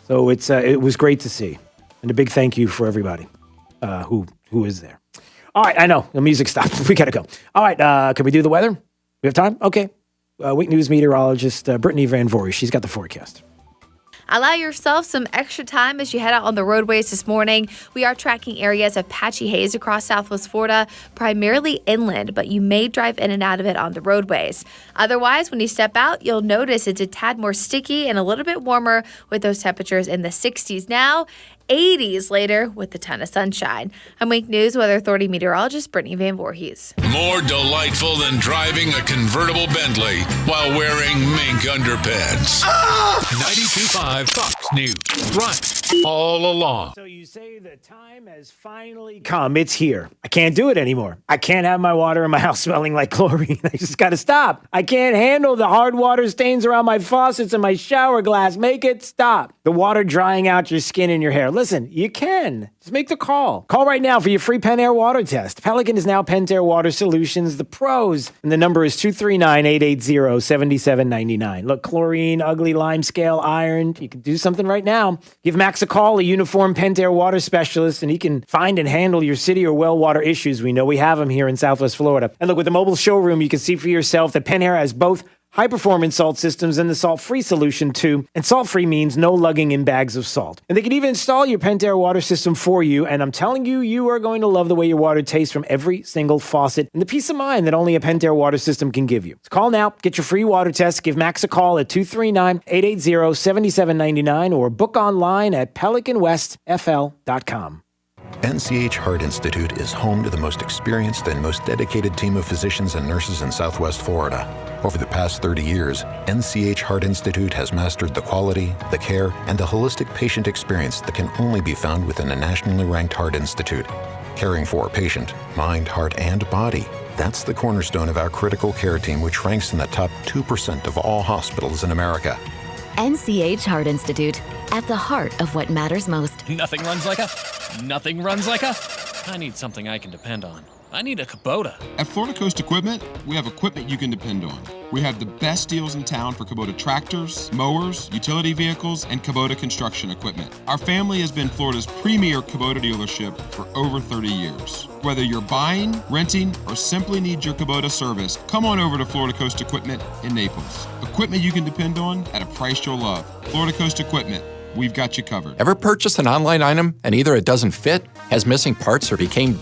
So it was great to see. And a big thank you for everybody who is there. All right, I know. The music stopped. We got to go. All right, can we do the weather? We have time? Okay. Week News meteorologist Brittany Van Voorhis. She's got the forecast. Allow yourself some extra time as you head out on the roadways this morning. We are tracking areas of patchy haze across Southwest Florida, primarily inland, but you may drive in and out of it on the roadways. Otherwise, when you step out, you'll notice it's a tad more sticky and a little bit warmer with those temperatures in the 60s now, 80s later with a ton of sunshine. I'm Wink News Weather Authority meteorologist Brittany Van Voorhis. More delightful than driving a convertible Bentley while wearing mink underpants. 92.5 Fox News. Right all along. So you say the time has finally come. It's here. I can't do it anymore. I can't have my water in my house smelling like chlorine. I just got to stop. I can't handle the hard water stains around my faucets and my shower glass. Make it stop. The water drying out your skin and your hair. Listen, you can. Just make the call. Call right now for your free Pentair water test. Pelican is now Pentair Water Solutions, the pros. And the number is 239-880-7799. Look, chlorine, ugly lime scale, iron. You can do something right now. Give Max a call, a uniformed Pentair water specialist, and he can find and handle your city or well water issues. We know we have them here in Southwest Florida. And look, with the mobile showroom, you can see for yourself that Pentair has both high-performance salt systems and the salt-free solution, too. And salt-free means no lugging in bags of salt. And they can even install your Pentair water system for you. And I'm telling you, you are going to love the way your water tastes from every single faucet and the peace of mind that only a Pentair water system can give you. So call now. Get your free water test. Give Max a call at 239-880-7799 or book online at pelicanwestfl.com. NCH Heart Institute is home to the most experienced and most dedicated team of physicians and nurses in Southwest Florida. Over the past 30 years, NCH Heart Institute has mastered the quality, the care, and the holistic patient experience that can only be found within a nationally ranked heart institute. Caring for a patient, mind, heart, and body. That's the cornerstone of our critical care team, which ranks in the top 2% of all hospitals in America. NCH Heart Institute, at the heart of what matters most. Nothing runs like a... I need something I can depend on. I need a Kubota. At Florida Coast Equipment, we have equipment you can depend on. We have the best deals in town for Kubota tractors, mowers, utility vehicles, and Kubota construction equipment. Our family has been Florida's premier Kubota dealership for over 30 years. Whether you're buying, renting, or simply need your Kubota service, come on over to Florida Coast Equipment in Naples. Equipment you can depend on at a price you'll love. Florida Coast Equipment, we've got you covered. Ever purchased an online item and either it doesn't fit, has missing parts, or became